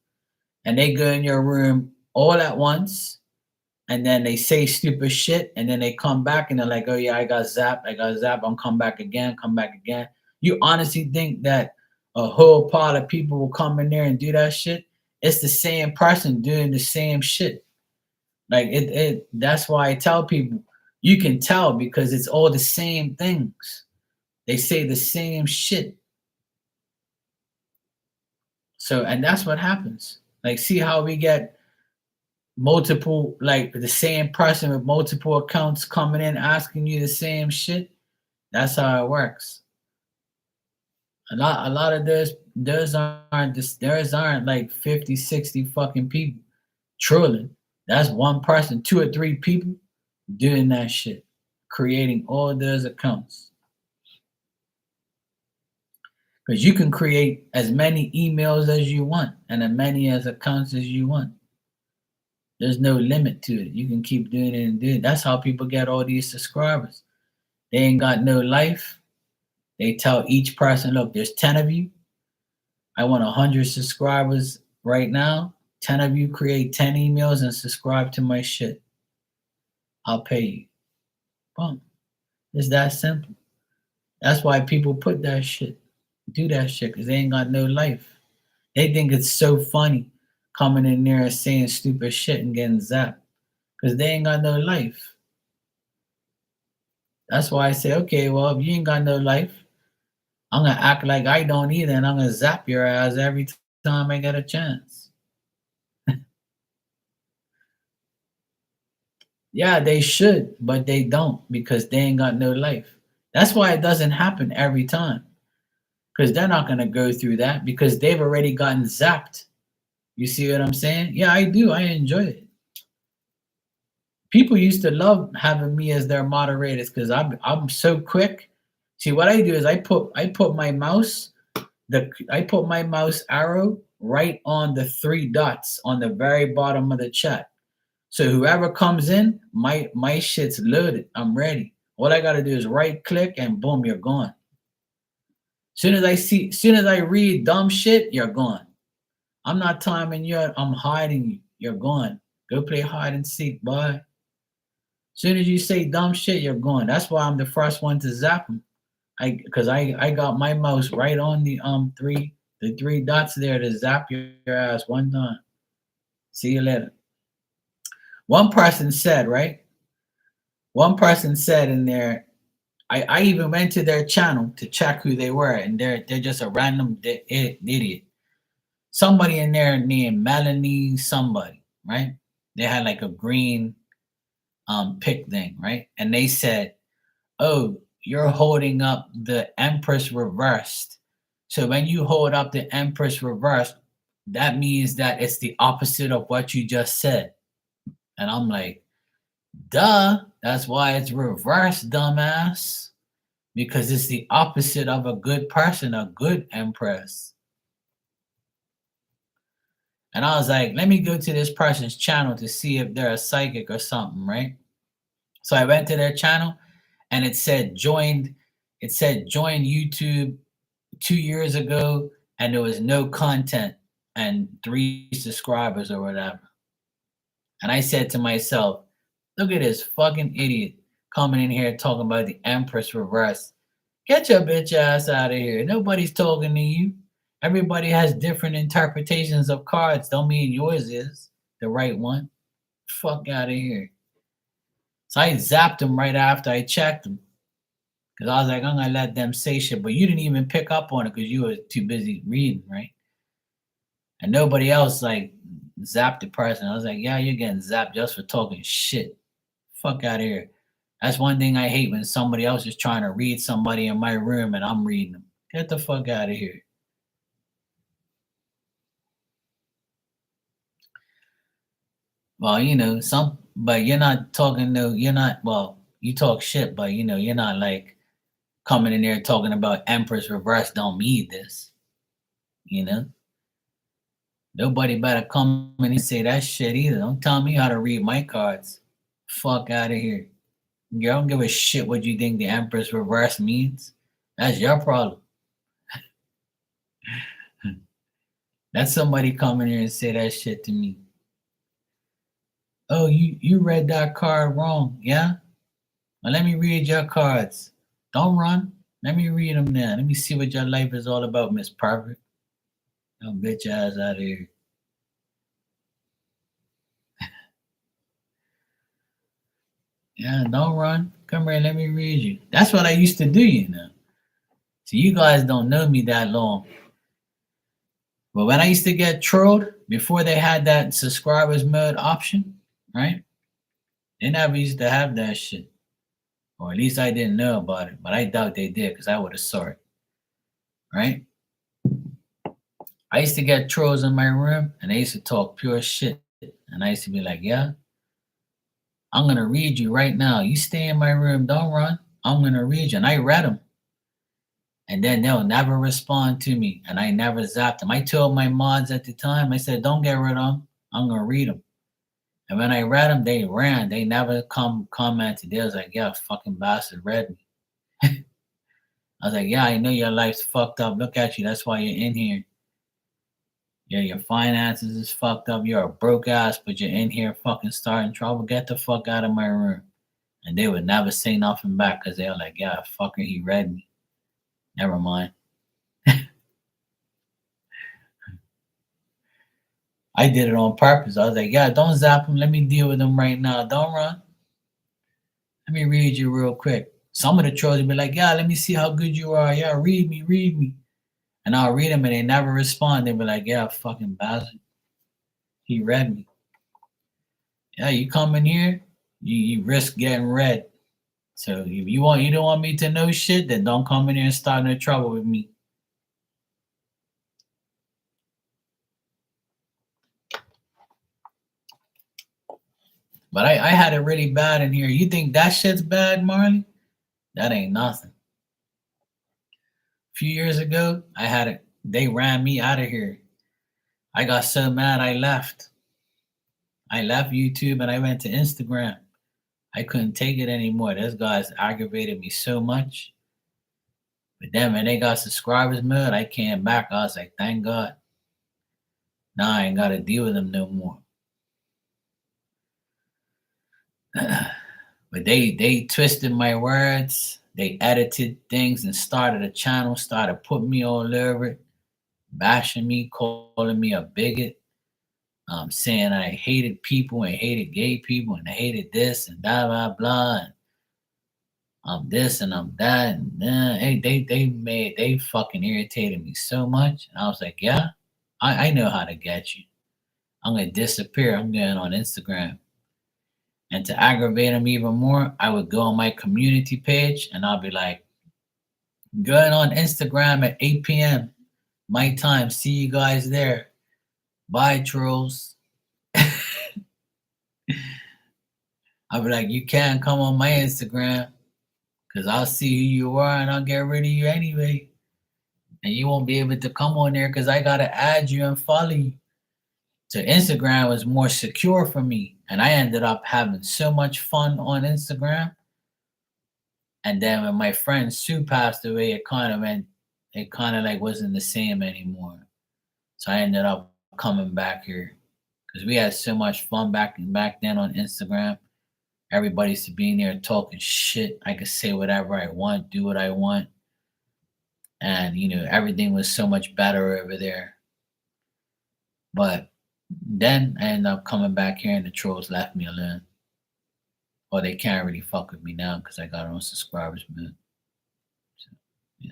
And they go in your room all at once. And then they say stupid shit. And then they come back and they're like, oh, yeah, I got zapped. I got zapped. I'm come back again, come back again. You honestly think that a whole pot of people will come in there and do that shit? It's the same person doing the same shit. Like that's why I tell people you can tell because it's all the same things. They say the same shit. So and that's what happens. Like see how we get multiple like the same person with multiple accounts coming in asking you the same shit? That's how it works. A lot of theirs aren't like 50, 60 fucking people trolling. That's one person, two or three people doing that shit, creating all those accounts. Because you can create as many emails as you want and as many as accounts as you want. There's no limit to it. You can keep doing it and doing it. That's how people get all these subscribers. They ain't got no life. They tell each person, look, there's 10 of you. I want 100 subscribers right now. 10 of you create 10 emails and subscribe to my shit. I'll pay you. Boom. It's that simple. That's why people put that shit, do that shit, because they ain't got no life. They think it's so funny coming in there and saying stupid shit and getting zapped because they ain't got no life. That's why I say, okay, well, if you ain't got no life, I'm gonna act like I don't either, and I'm gonna zap your ass every time I get a chance. Yeah, they should, but they don't because they ain't got no life. That's why it doesn't happen every time because they're not gonna go through that because they've already gotten zapped. You see what I'm saying? Yeah, I do. I enjoy it. People used to love having me as their moderators because I'm so quick. See, what I do is I put my mouse I put my mouse arrow right on the three dots on the very bottom of the chat. So whoever comes in, my shit's loaded. I'm ready. All I gotta do is right click and boom, you're gone. Soon as I read dumb shit, you're gone. I'm not timing you. I'm hiding you. You're gone. Go play hide and seek, boy. Soon as you say dumb shit, you're gone. That's why I'm the first one to zap them. I got my mouse right on the three dots there to zap your ass one time. See you later. One person said, right? One person said in there, I even went to their channel to check who they were, and they're just a random idiot. Somebody in there named Melanie somebody, right? They had like a green pick thing, right? And they said, oh, you're holding up the Empress reversed. So when you hold up the Empress reversed, that means that it's the opposite of what you just said. And I'm like, duh, that's why it's reversed, dumbass. Because it's the opposite of a good person, a good Empress. And I was like, let me go to this person's channel to see if they're a psychic or something, right? So I went to their channel and it said join YouTube 2 years ago and there was no content and 3 subscribers or whatever. And I said to myself, look at this fucking idiot coming in here talking about the Empress reverse. Get your bitch ass out of here. Nobody's talking to you. Everybody has different interpretations of cards. Don't mean yours is the right one. Fuck out of here. So I zapped him right after I checked him. Because I was like, I'm going to let them say shit. But you didn't even pick up on it because you were too busy reading, right? And nobody else like zapped the person. I was like, yeah, you're getting zapped just for talking shit. Fuck out of here. That's one thing I hate when somebody else is trying to read somebody in my room and I'm reading them. Get the fuck out of here. Well, but you're not talking no, you're not, well, you talk shit, but you're not like coming in there talking about Empress Reverse don't need this, you know? Nobody better come in and say that shit either. Don't tell me how to read my cards. Fuck out of here. You don't give a shit what you think the Empress Reverse means. That's your problem. Let somebody come in here and say that shit to me. Oh, you read that card wrong, yeah? Well, let me read your cards. Don't run. Let me read them now. Let me see what your life is all about, Miss Perfect. Don't bitch ass out of here. Yeah, don't run. Come here, let me read you. That's what I used to do. So you guys don't know me that long. But when I used to get trolled, before they had that subscribers mode option, right? They never used to have that shit. Or at least I didn't know about it. But I doubt they did because I would have saw it. Right? I used to get trolls in my room and they used to talk pure shit. And I used to be like, yeah, I'm going to read you right now. You stay in my room, don't run. I'm going to read you. And I read them. And then they'll never respond to me. And I never zapped them. I told my mods at the time, I said, don't get rid of them. I'm going to read them. And when I read them, they ran. They never commented. They was like, yeah, fucking bastard read me. I was like, yeah, I know your life's fucked up. Look at you. That's why you're in here. Yeah, your finances is fucked up. You're a broke ass, but you're in here fucking starting trouble. Get the fuck out of my room. And they would never say nothing back because they were like, yeah, fucker, he read me. Never mind. I did it on purpose. I was like, yeah, don't zap him. Let me deal with him right now. Don't run. Let me read you real quick. Some of the trolls would be like, yeah, let me see how good you are. Yeah, read me, read me. And I'll read them and they never respond. They'll be like, yeah, fucking bastard. He read me. Yeah, you come in here, you risk getting read. So if you don't want me to know shit, then don't come in here and start no trouble with me. But I had it really bad in here. You think that shit's bad, Marley? That ain't nothing. A few years ago, I had it. They ran me out of here. I got so mad I left. I left YouTube and I went to Instagram. I couldn't take it anymore. Those guys aggravated me so much. But then when they got subscribers mode, I came back. I was like, thank God. Now I ain't gotta deal with them no more. But they twisted my words. They edited things and started a channel, started putting me all over it, bashing me, calling me a bigot, saying I hated people and hated gay people and I hated this and blah blah blah. And I'm this and I'm that. And hey, they fucking irritated me so much. And I was like, yeah, I know how to get you. I'm gonna disappear. I'm going on Instagram. And to aggravate them even more, I would go on my community page and I'll be like, going on Instagram at 8 p.m. my time. See you guys there. Bye, trolls. I'll be like, you can't come on my Instagram because I'll see who you are and I'll get rid of you anyway. And you won't be able to come on there because I got to add you and follow you. So Instagram was more secure for me. And I ended up having so much fun on Instagram. And then when my friend Sue passed away, it kind of like wasn't the same anymore. So I ended up coming back here because we had so much fun back then on Instagram. Everybody used to be in there talking shit. I could say whatever I want, do what I want. And everything was so much better over there. But then I ended up coming back here and the trolls left me alone. Or they can't really fuck with me now because I got on subscribers, man. So, yeah.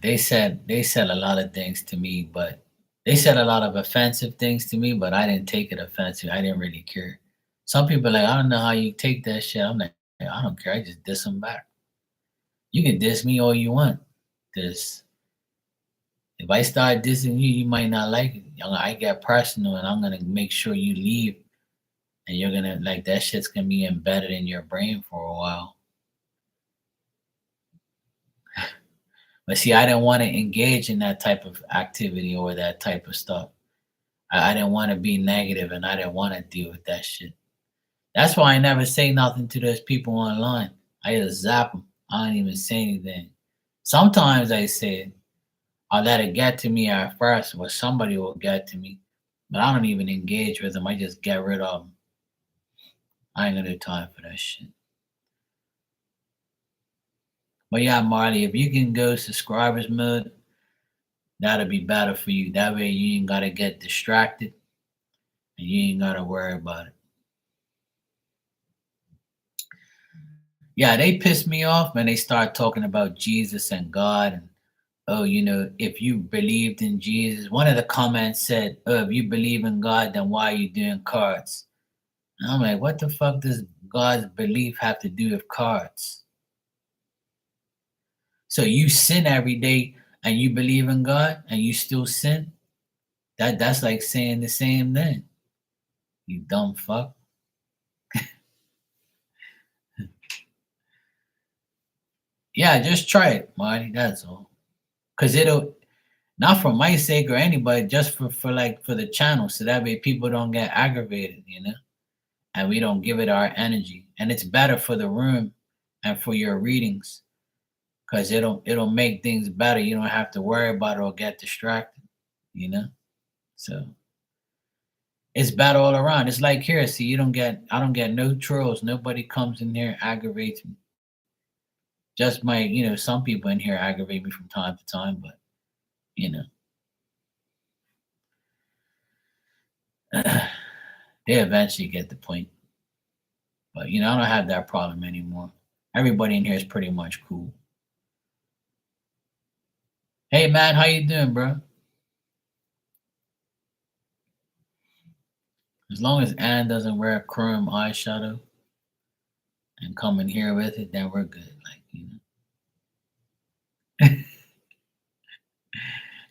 They said a lot of things to me, but they said a lot of offensive things to me, but I didn't take it offensive. I didn't really care. Some people like, I don't know how you take that shit. I'm like, I don't care. I just diss them back. You can diss me all you want. This if I start dissing you, you might not like it. I get personal, and I'm gonna make sure you leave, and you're gonna like that shit's gonna be embedded in your brain for a while. But see, I didn't want to engage in that type of activity or that type of stuff. I didn't want to be negative, and I didn't want to deal with that shit. That's why I never say nothing to those people online. I just zap them. I don't even say anything. Sometimes I say it. I'll let it get to me at first, or somebody will get to me. But I don't even engage with them. I just get rid of them. I ain't gonna do time for that shit. But yeah, Marley, if you can go subscribers mode, that'll be better for you. That way you ain't gotta get distracted and you ain't gotta worry about it. Yeah, they piss me off when they start talking about Jesus and God and oh, if you believed in Jesus, one of the comments said, "Oh, if you believe in God, then why are you doing cards?" And I'm like, what the fuck does God's belief have to do with cards? So you sin every day and you believe in God and you still sin? That's like saying the same thing. You dumb fuck. Yeah, just try it, Marty. That's all. Cause it'll not for my sake or anybody, just for the channel, so that way people don't get aggravated, and we don't give it our energy. And it's better for the room and for your readings, cause it'll make things better. You don't have to worry about it or get distracted, you know. So it's better all around. It's like here, see, I don't get no trolls. Nobody comes in here and aggravates me. Just some people in here aggravate me from time to time, but you know, they eventually get the point. But I don't have that problem anymore. Everybody in here is pretty much cool. Hey Matt, how you doing, bro? As long as Anne doesn't wear chrome eyeshadow and come in here with it, then we're good.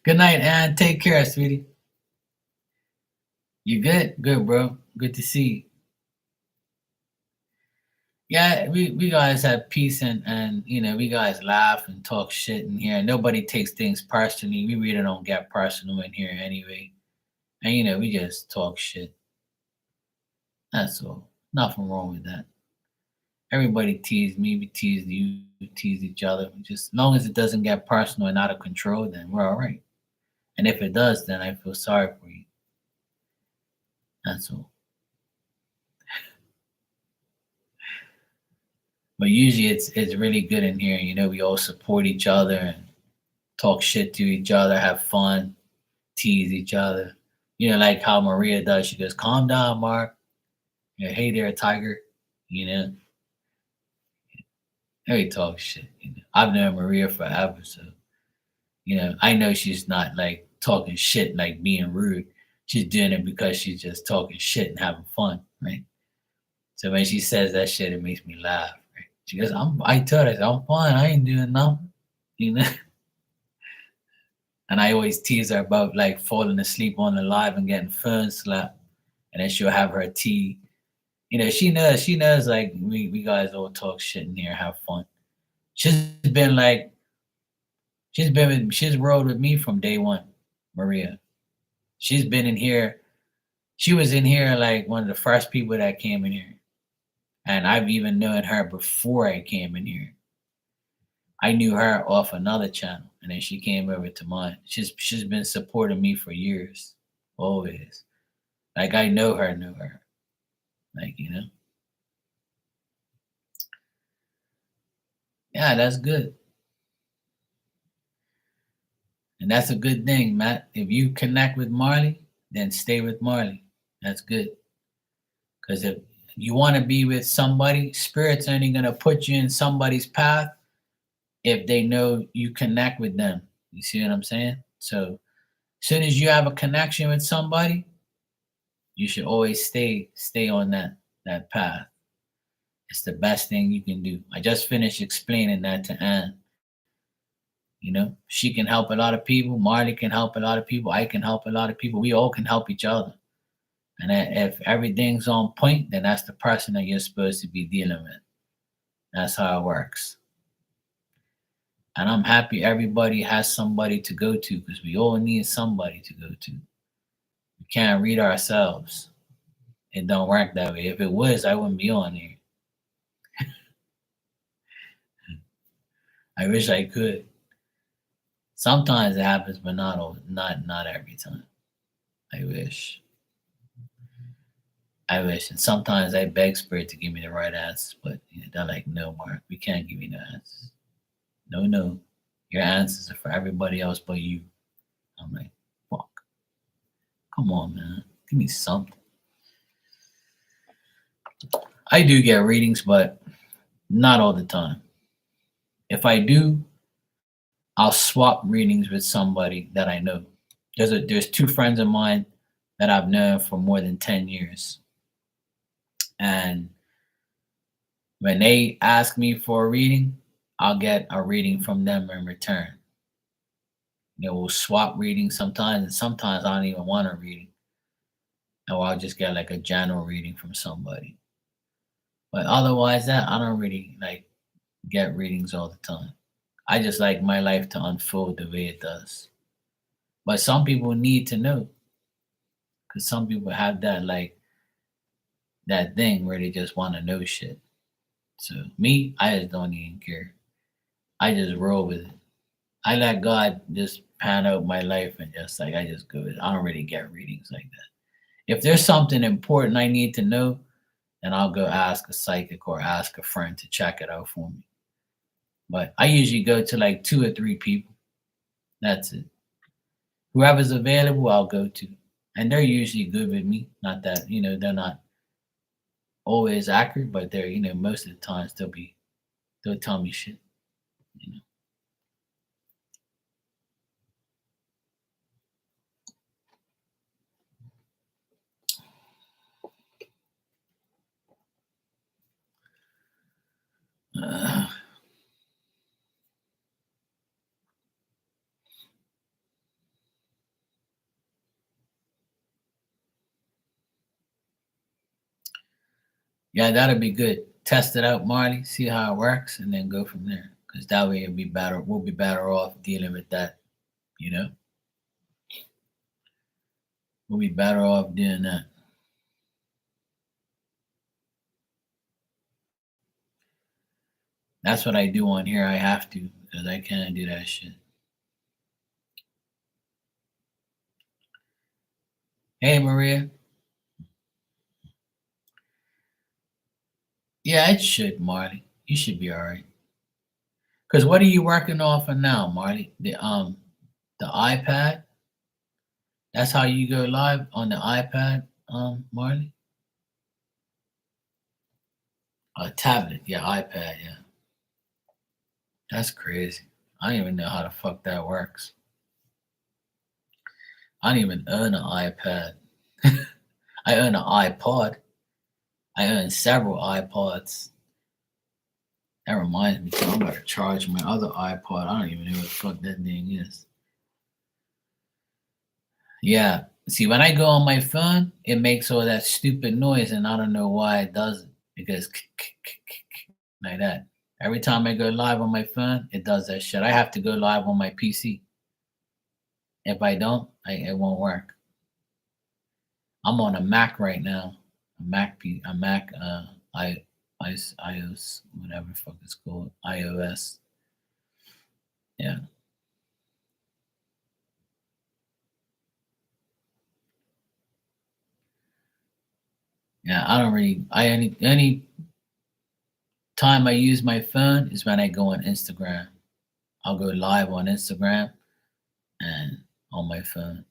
Good night, Anne. Take care, sweetie. You good? Good, bro. Good to see you. Yeah, we guys have peace and we guys laugh and talk shit in here. Nobody takes things personally. We really don't get personal in here anyway. And we just talk shit. That's all. Nothing wrong with that. Everybody tease me, we tease you, we tease each other. Just as long as it doesn't get personal and out of control, then we're all right. And if it does, then I feel sorry for you. That's all. But usually it's really good in here. We all support each other and talk shit to each other, have fun, tease each other. Like how Maria does. She goes, "Calm down, Mark. Hey there, Tiger." You know, we talk shit. I've known Maria forever, so I know she's not like talking shit, like being rude. She's doing it because she's just talking shit and having fun, right? So when she says that shit, it makes me laugh. Right? She goes, I told her, I'm fine. I ain't doing nothing, you know. And I always tease her about like falling asleep on the live and getting phone slapped, and then she'll have her tea. She knows like we guys all talk shit in here, have fun. She's been like she's rolled with me from day one, Maria. She's been in here. She was in here like one of the first people that came in here. And I've even known her before I came in here. I knew her off another channel, and then she came over to mine. She's been supporting me for years, always. Like I know her, like Yeah, that's good, and that's a good thing, Matt. If you connect with Marley, then stay with Marley. That's good, because if you want to be with somebody, spirit's only gonna put you in somebody's path if they know you connect with them. You see what I'm saying? So as soon as you have a connection with somebody, you should always stay on that path. It's the best thing you can do. I just finished explaining that to Anne. You know, she can help a lot of people. Marley can help a lot of people. I can help a lot of people. We all can help each other. And if everything's on point, then that's the person that you're supposed to be dealing with. That's how it works. And I'm happy everybody has somebody to go to because we all need somebody to go to. We can't read ourselves. It don't work that way. If it was, I wouldn't be on here. I wish I could. Sometimes it happens, but not every time. I wish. I wish. And sometimes I beg Spirit to give me the right answers, but they're like, no, Mark, we can't give you no answers. No, no. Your answers are for everybody else but you. I'm like, fuck. Come on, man. Give me something. I do get readings, but not all the time. If I do, I'll swap readings with somebody that I know. There's two friends of mine that I've known for more than 10 years. And when they ask me for a reading, I'll get a reading from them in return. We'll swap readings sometimes, and sometimes I don't even want a reading. Or I'll just get like a general reading from somebody. But otherwise, that I don't really like get readings all the time. I just like my life to unfold the way it does. But some people need to know because some people have that thing where they just want to know shit. So me, I just don't even care. I just roll with it. I let God just pan out my life and just like I just go with it. I don't really get readings like that. If there's something important I need to know, then I'll go ask a psychic or ask a friend to check it out for me. But I usually go to like 2 or 3 people. That's it. Whoever's available, I'll go to. And they're usually good with me. Not that, they're not always accurate, but they're, most of the times they'll tell me shit. You know. Uh, yeah, that'll be good. Test it out, Marley, see how it works, and then go from there. Because that way it'll be better. We'll be better off dealing with that, you know? We'll be better off doing that. That's what I do on here. I have to because I can't do that shit. Hey, Maria. Yeah, it should, Marley. You should be all right. Because what are you working off of now, Marley? The iPad. That's how you go live on the iPad, Marley. A tablet, yeah, iPad, yeah. That's crazy. I don't even know how the fuck that works. I don't even own an iPad. I own an iPod. I own several iPods. That reminds me, too, I'm about to charge my other iPod. I don't even know what the fuck that thing is. Yeah. See, when I go on my phone, it makes all that stupid noise, and I don't know why it does it. It goes like that. Every time I go live on my phone, it does that shit. I have to go live on my PC. If I don't, it won't work. I'm on a Mac right now. A Mac, iOS, whatever the fuck it's called, iOS. Yeah. Yeah, I don't really. I any time I use my phone is when I go on Instagram. I'll go live on Instagram and on my phone.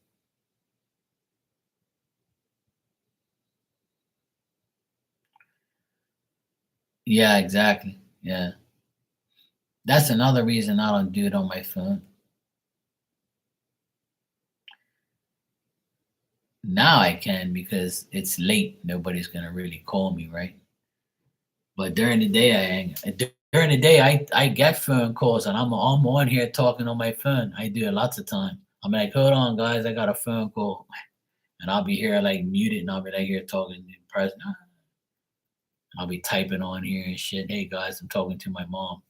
Yeah, exactly. Yeah. That's another reason I don't do it on my phone. Now I can because it's late. Nobody's gonna really call me, right? But during the day, during the day, I get phone calls and I'm on here talking on my phone. I do it lots of time. I'm like, hold on, guys, I got a phone call, and I'll be here like muted, and I'll be like here talking in person. I'll be typing on here and shit. Hey guys, I'm talking to my mom.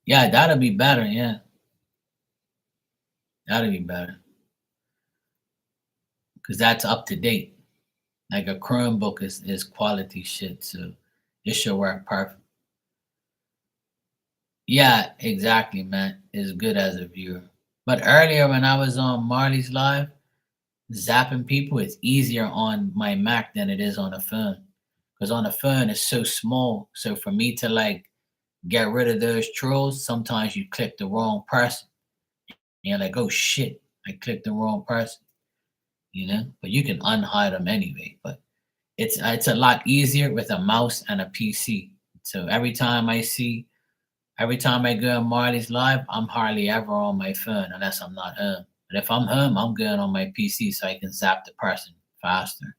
Yeah, that'll be better. Yeah, that'll be better because that's up to date. Like a Chromebook is quality shit, so it should work perfect. Yeah, exactly, man. It's good as a viewer. But earlier when I was on Marley's live, zapping people, it's easier on my Mac than it is on a phone. Because on a phone it's so small. So for me to like get rid of those trolls, sometimes you click the wrong person. And you're like, oh shit, I clicked the wrong person, you know? But you can unhide them anyway. But it's a lot easier with a mouse and a PC. So every time I go on Marley's live, I'm hardly ever on my phone unless I'm not home. But if I'm home, I'm going on my PC so I can zap the person faster.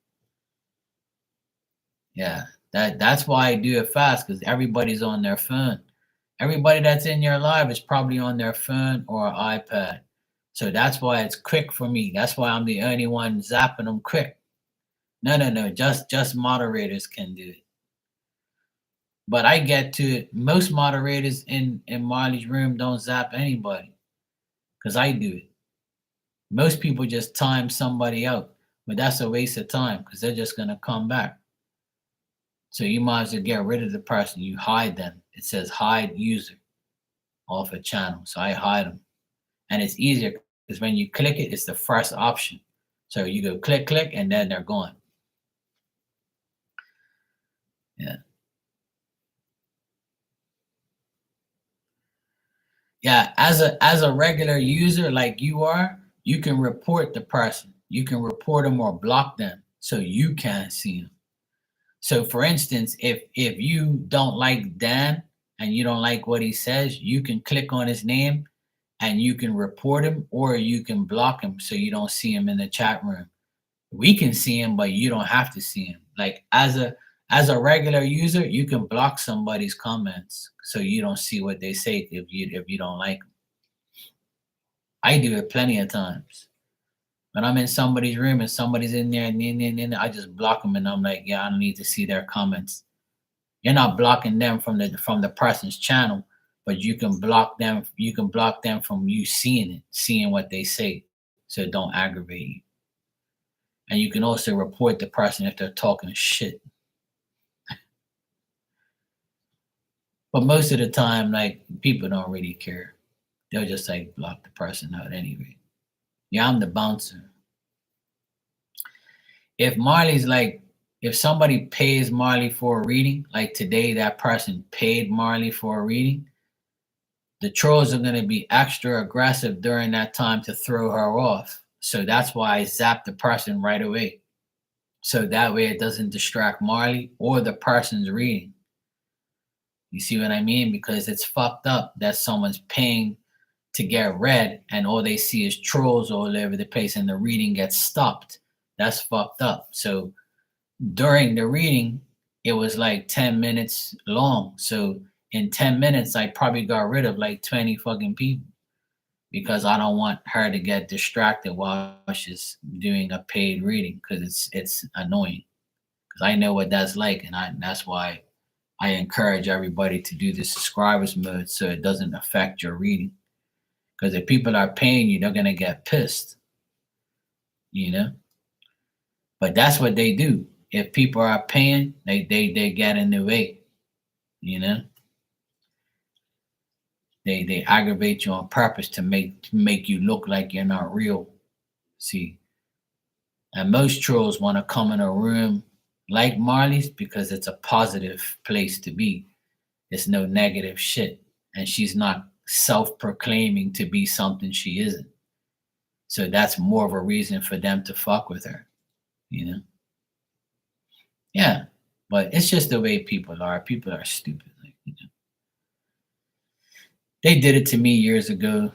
Yeah, that's why I do it fast because everybody's on their phone. Everybody that's in your live is probably on their phone or iPad. So that's why it's quick for me. That's why I'm the only one zapping them quick. No, no, no. Just moderators can do it. But I get to it. Most moderators in Marley's room don't zap anybody because I do it. Most people just time somebody out, but that's a waste of time because they're just gonna come back. So you might as well get rid of the person. You hide them. It says hide user off a channel. So I hide them. And it's easier because when you click it, it's the first option. So you go click, click, and then they're gone. Yeah. Yeah. As a regular user like you are, you can report the person. You can report them or block them so you can't see them. So for instance, if you don't like Dan and you don't like what he says, you can click on his name and you can report him or you can block him so you don't see him in the chat room. We can see him, but you don't have to see him. Like as a regular user, you can block somebody's comments so you don't see what they say if you don't like them. I do it plenty of times. When I'm in somebody's room and somebody's in there and I just block them and I'm like, yeah, I don't need to see their comments. You're not blocking them from the person's channel, but you can block them from you seeing it, seeing what they say, so it don't aggravate you. And you can also report the person if they're talking shit. But most of the time, like people don't really care. They'll just like block the person out anyway. Yeah, I'm the bouncer. If Marley's like if somebody pays Marley for a reading, like today that person paid Marley for a reading, the trolls are going to be extra aggressive during that time to throw her off. So that's why I zap the person right away. So that way it doesn't distract Marley or the person's reading. You see what I mean? Because it's fucked up that someone's paying to get read and all they see is trolls all over the place and the reading gets stopped. That's fucked up. So during the reading, it was like 10 minutes long. So in 10 minutes, I probably got rid of like 20 fucking people because I don't want her to get distracted while she's doing a paid reading because it's annoying. Because I know what that's like, and that's why I encourage everybody to do the subscribers mode so it doesn't affect your reading. Because if people are paying you, they're gonna get pissed, you know. But that's what they do. If people are paying, they get in the way, you know. They aggravate you on purpose to make you look like you're not real. See, and most trolls want to come in a room like Marley's because it's a positive place to be. It's no negative shit, and she's not self-proclaiming to be something she isn't. So that's more of a reason for them to fuck with her, you know? Yeah. But it's just the way people are. People are stupid. Like, they did it to me years ago,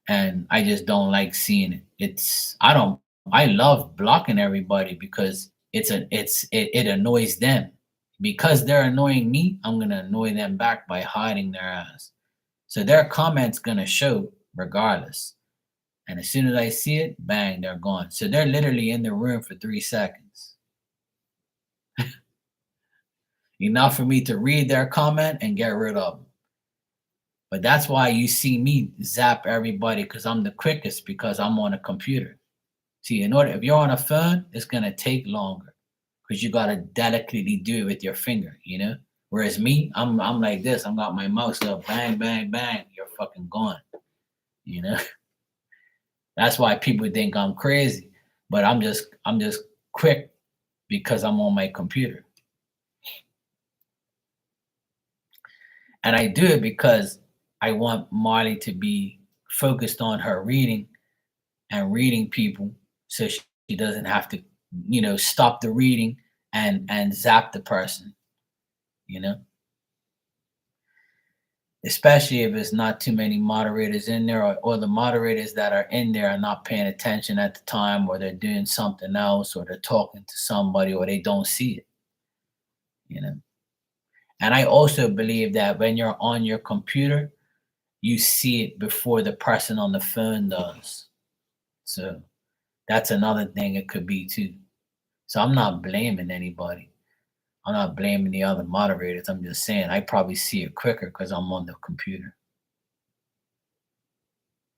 and I just don't like seeing it. I love blocking everybody because it annoys them. Because they're annoying me, I'm gonna annoy them back by hiding their ass. So their comments gonna show regardless. And as soon as I see it, bang, they're gone. So they're literally in the room for 3 seconds. Enough for me to read their comment and get rid of them. But that's why you see me zap everybody, because I'm the quickest, because I'm on a computer. See, if you're on a phone, it's gonna take longer because you gotta delicately do it with your finger, Whereas me, I'm like this. I'm got my mouse up, bang, bang, bang. You're fucking gone, you know. That's why people think I'm crazy, but I'm just quick because I'm on my computer, and I do it because I want Marley to be focused on her reading and reading people, so she doesn't have to, stop the reading and zap the person, you know. Especially if it's not too many moderators in there, or the moderators that are in there are not paying attention at the time, or they're doing something else, or they're talking to somebody, or they don't see it, you know. And I also believe that when you're on your computer, you see it before the person on the phone does. So that's another thing it could be too. So I'm not blaming anybody. I'm not blaming the other moderators. I'm just saying I probably see it quicker because I'm on the computer.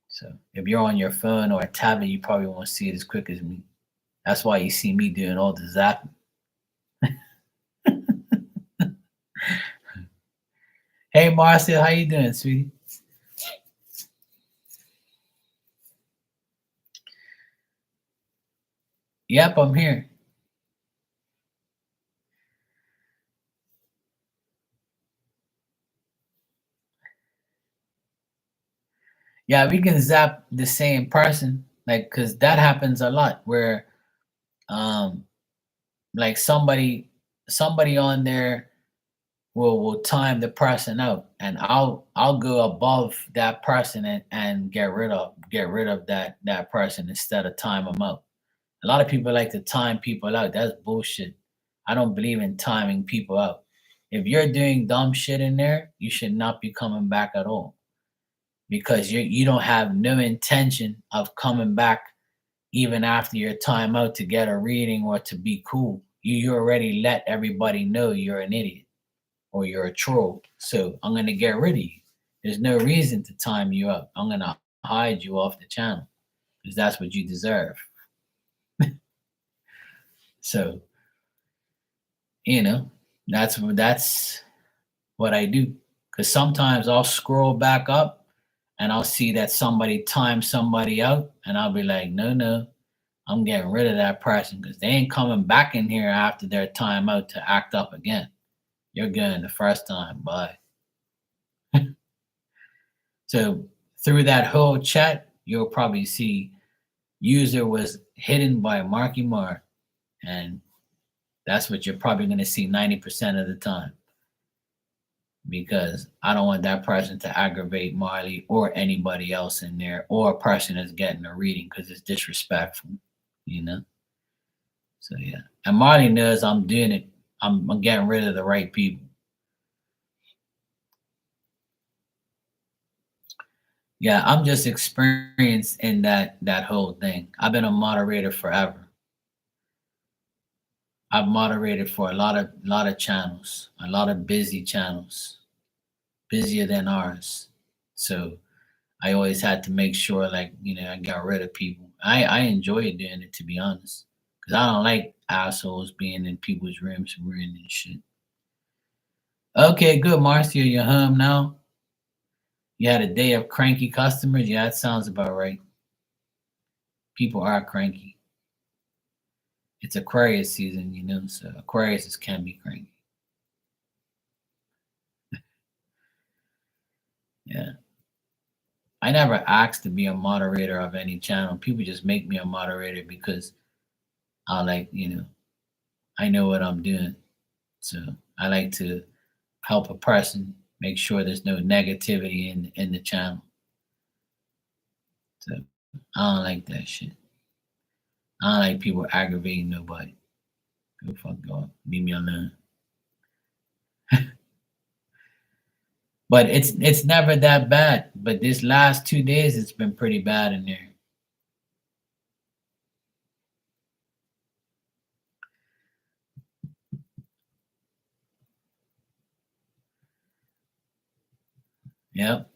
So if you're on your phone or a tablet, you probably won't see it as quick as me. That's why you see me doing all the zapping. Hey Marcia, how you doing, sweetie? Yep, I'm here. Yeah, we can zap the same person, like, because that happens a lot where, um, like somebody on there will time the person out, and I'll go above that person and get rid of that person instead of time them out. A lot of people like to time people out. That's bullshit. I don't believe in timing people out. If you're doing dumb shit in there, you should not be coming back at all, because you don't have no intention of coming back even after your time out to get a reading or to be cool. You already let everybody know you're an idiot or you're a troll. So I'm gonna get rid of you. There's no reason to time you up. I'm gonna hide you off the channel because that's what you deserve. So, you know, that's what I do. Because sometimes I'll scroll back up and I'll see that somebody timed somebody out, and I'll be like, no, no, I'm getting rid of that person because they ain't coming back in here after their time out to act up again. You're good the first time, bye. So through that whole chat, you'll probably see user was hidden by Marky Mark, and that's what you're probably going to see 90% of the time, because I don't want that person to aggravate Marley or anybody else in there, or a person that's getting a reading, because it's disrespectful, you know. So yeah, and Marley knows I'm doing it. I'm getting rid of the right people. Yeah, I'm just experienced in that whole thing. I've been a moderator forever. I've moderated for a lot of channels, a lot of busy channels, busier than ours. So I always had to make sure, like, I got rid of people. I enjoy doing it, to be honest, because I don't like assholes being in people's rooms ruining shit. Okay, good, Marcia. You're home now. You had a day of cranky customers. Yeah, that sounds about right. People are cranky. It's Aquarius season, so Aquarius can be cranky. Yeah. I never asked to be a moderator of any channel. People just make me a moderator because I like, I know what I'm doing. So I like to help a person, make sure there's no negativity in the channel. So I don't like that shit. I don't like people aggravating nobody. Go fuck off. Leave me alone. But it's never that bad. But this last 2 days, it's been pretty bad in there. Yep.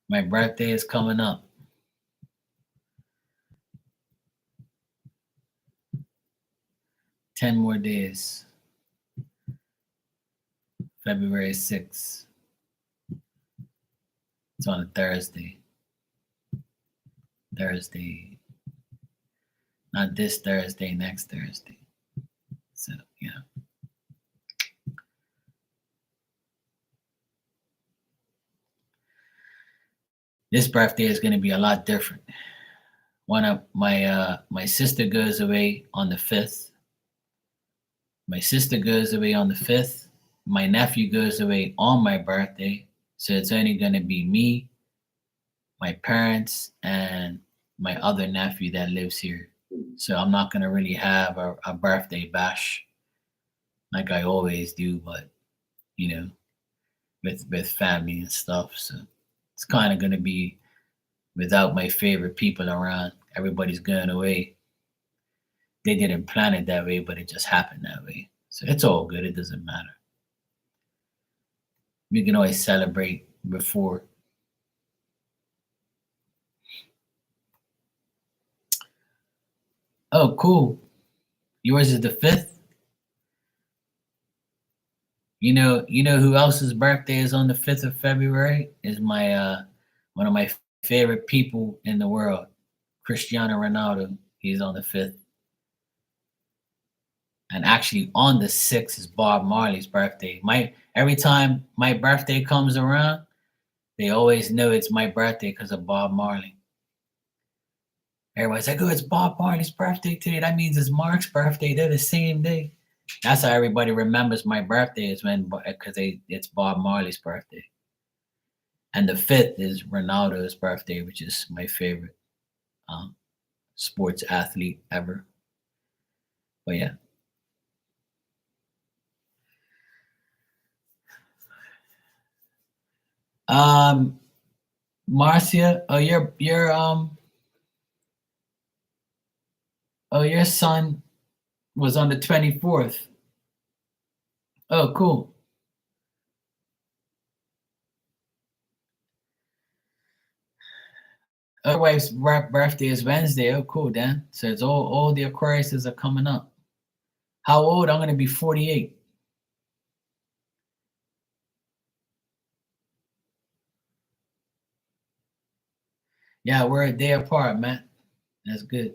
My birthday is coming up. 10 more days. February 6th. It's on a Thursday. Thursday. Not this Thursday, next Thursday. So, yeah. This birthday is going to be a lot different. One of my sister goes away on the 5th. My sister goes away on the 5th. My nephew goes away on my birthday. So it's only going to be me, my parents, and my other nephew that lives here. So I'm not going to really have a birthday bash like I always do, but, with family and stuff. So it's kind of going to be without my favorite people around. Everybody's going away. They didn't plan it that way, but it just happened that way. So it's all good. It doesn't matter. We can always celebrate before. Oh, cool. Yours is the 5th? You know who else's birthday is on the 5th of February? Is my one of my favorite people in the world, Cristiano Ronaldo. He's on the 5th. And actually on the 6th is Bob Marley's birthday. Every time my birthday comes around, they always know it's my birthday because of Bob Marley. Everybody's like, oh, it's Bob Marley's birthday today. That means it's Mark's birthday. They're the same day. That's how everybody remembers my birthday is because it's Bob Marley's birthday. And the 5th is Ronaldo's birthday, which is my favorite sports athlete ever. But yeah. Marcia, your son was on the 24th. Oh, cool. Your wife's birthday is Wednesday. Oh, cool, Dan. So it's all the Aquariuses are coming up. How old? I'm gonna be 48. Yeah, we're a day apart, man. That's good.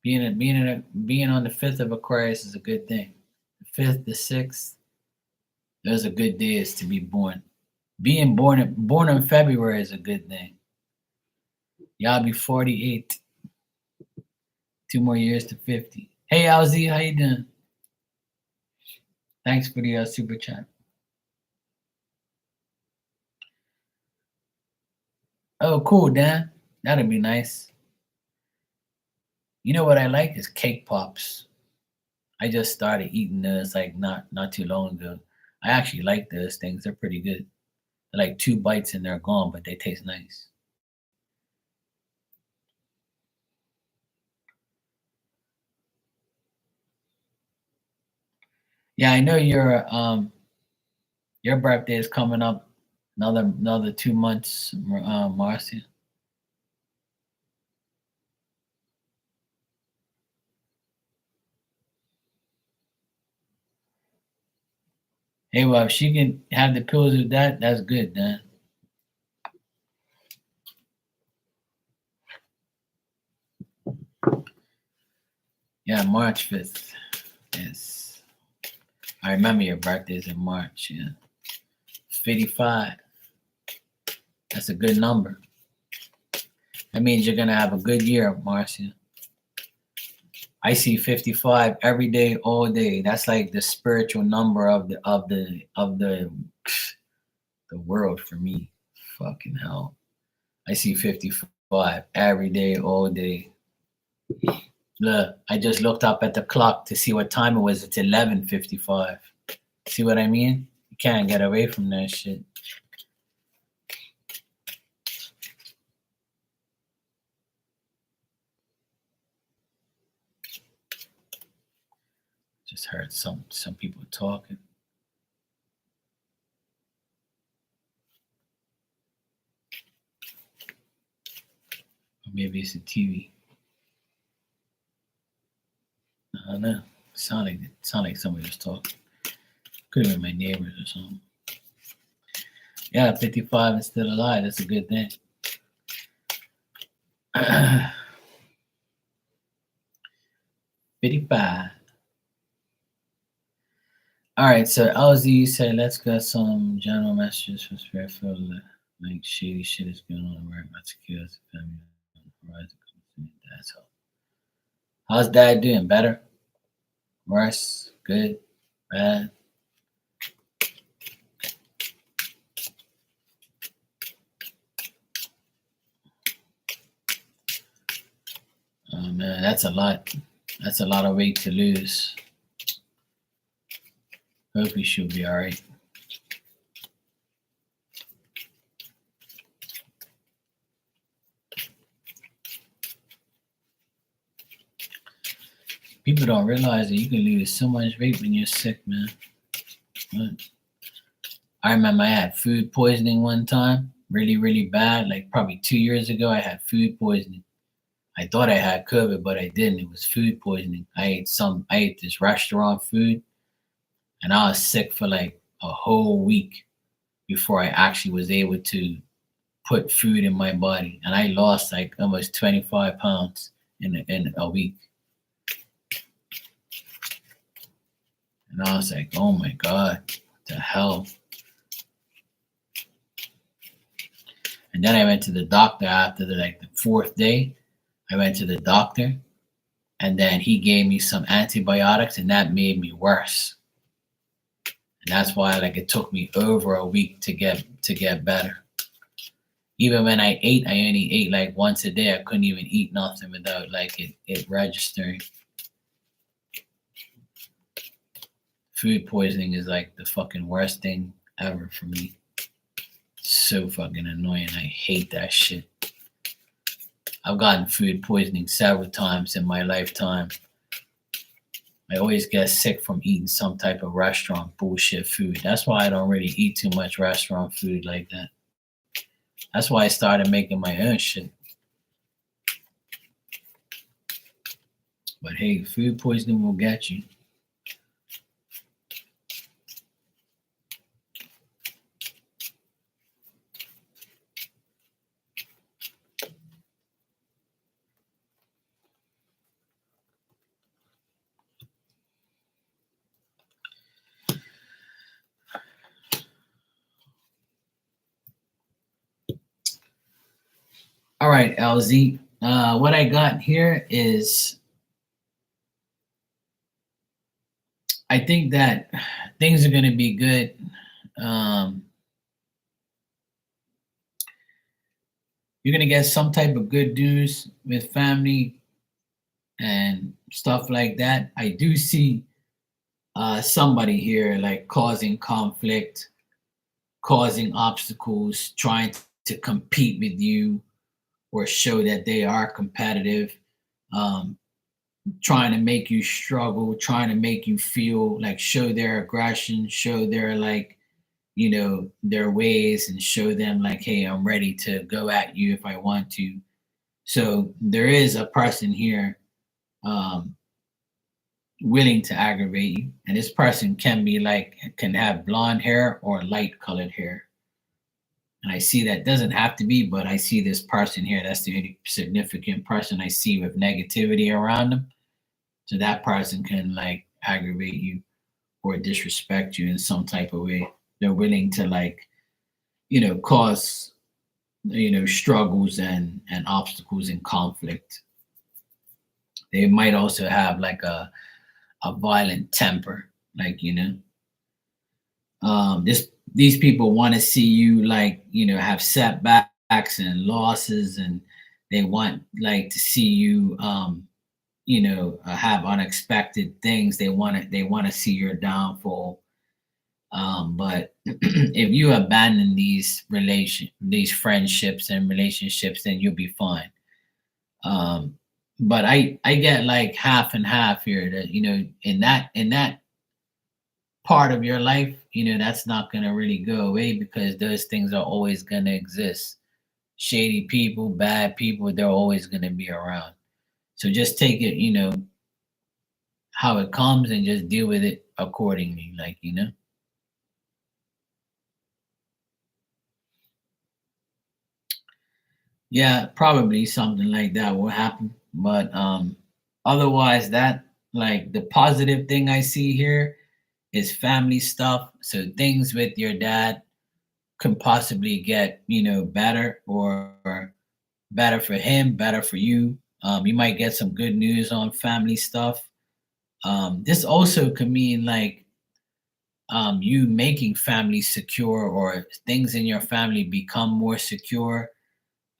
Being on the 5th of Aquarius is a good thing. The 5th, the 6th, those are good days to be born. Being born in February is a good thing. Y'all be 48. 2 more years to 50. Hey, LZ, how you doing? Thanks for the super chat. Oh, cool, Dan. That'd be nice. You know what I like is cake pops. I just started eating those like not too long ago. I actually like those things. They're pretty good. They're like 2 bites and they're gone, but they taste nice. Yeah, I know your birthday is coming up another 2 months, Marcia. Hey, well, if she can have the pills with that, that's good, Dan. Yeah, March 5th. Yes. I remember your birthday is in March, yeah. 55. That's a good number. That means you're gonna have a good year, Marcia. I see 55 every day, all day. That's like the spiritual number of the world for me. Fucking hell. I see 55 every day, all day. Look, I just looked up at the clock to see what time it was. It's 11:55. See what I mean? You can't get away from that shit. Just heard some people talking. Or maybe it's the TV. I don't know. Sound like somebody was talking. Could have been my neighbors or something. Yeah, 55 is still alive. That's a good thing. 55. All right, so LZ said, let's get some general messages from Spiritfield. Like shady shit is going on where about security family on the horizon. That's all. How's dad doing? Better? Worse? Good? Bad? Oh man, that's a lot. That's a lot of weight to lose. Hopefully she'll be all right. People don't realize that you can lose so much weight when you're sick, man. What? I remember I had food poisoning one time, really, really bad. Like probably 2 years ago, I had food poisoning. I thought I had COVID, but I didn't. It was food poisoning. I ate this restaurant food, and I was sick for like a whole week before I actually was able to put food in my body. And I lost like almost 25 pounds in a week. And I was like, oh my God, what the hell? And then I went to the doctor after the fourth day. I went to the doctor, and then he gave me some antibiotics, and that made me worse. And that's why it took me over a week to get better. Even when I ate, I only ate like once a day. I couldn't even eat nothing without it registering. Food poisoning is like the fucking worst thing ever for me. So fucking annoying. I hate that shit. I've gotten food poisoning several times in my lifetime. I always get sick from eating some type of restaurant bullshit food. That's why I don't really eat too much restaurant food like that. That's why I started making my own shit. But hey, food poisoning will get you. All right, LZ. What I got here is I think that things are going to be good. You're going to get some type of good news with family and stuff like that. I do see somebody here like causing conflict, causing obstacles, trying to compete with you or show that they are competitive, trying to make you struggle, trying to make you feel like show their aggression, show their their ways and show them like, hey, I'm ready to go at you if I want to. So there is a person here willing to aggravate you. And this person can have blonde hair or light colored hair. And I see that doesn't have to be, but I see this person here. That's the only significant person I see with negativity around them. So that person can aggravate you or disrespect you in some type of way. They're willing to cause struggles and obstacles and conflict. They might also have like a violent temper, like this these people want to see you like have setbacks and losses, and they want like to see you have unexpected things. They want to see your downfall. But if you abandon these friendships and relationships, then you'll be fine. But I get like half and half here, that in that part of your life, that's not going to really go away, because those things are always going to exist. Shady people, bad people, they're always going to be around. So just take it, how it comes, and just deal with it accordingly, like yeah, probably something like that will happen. But otherwise, that, like, the positive thing I see here is family stuff. So things with your dad can possibly get, better, or better for him, better for you. You might get some good news on family stuff. This also could mean like you making family secure, or things in your family become more secure.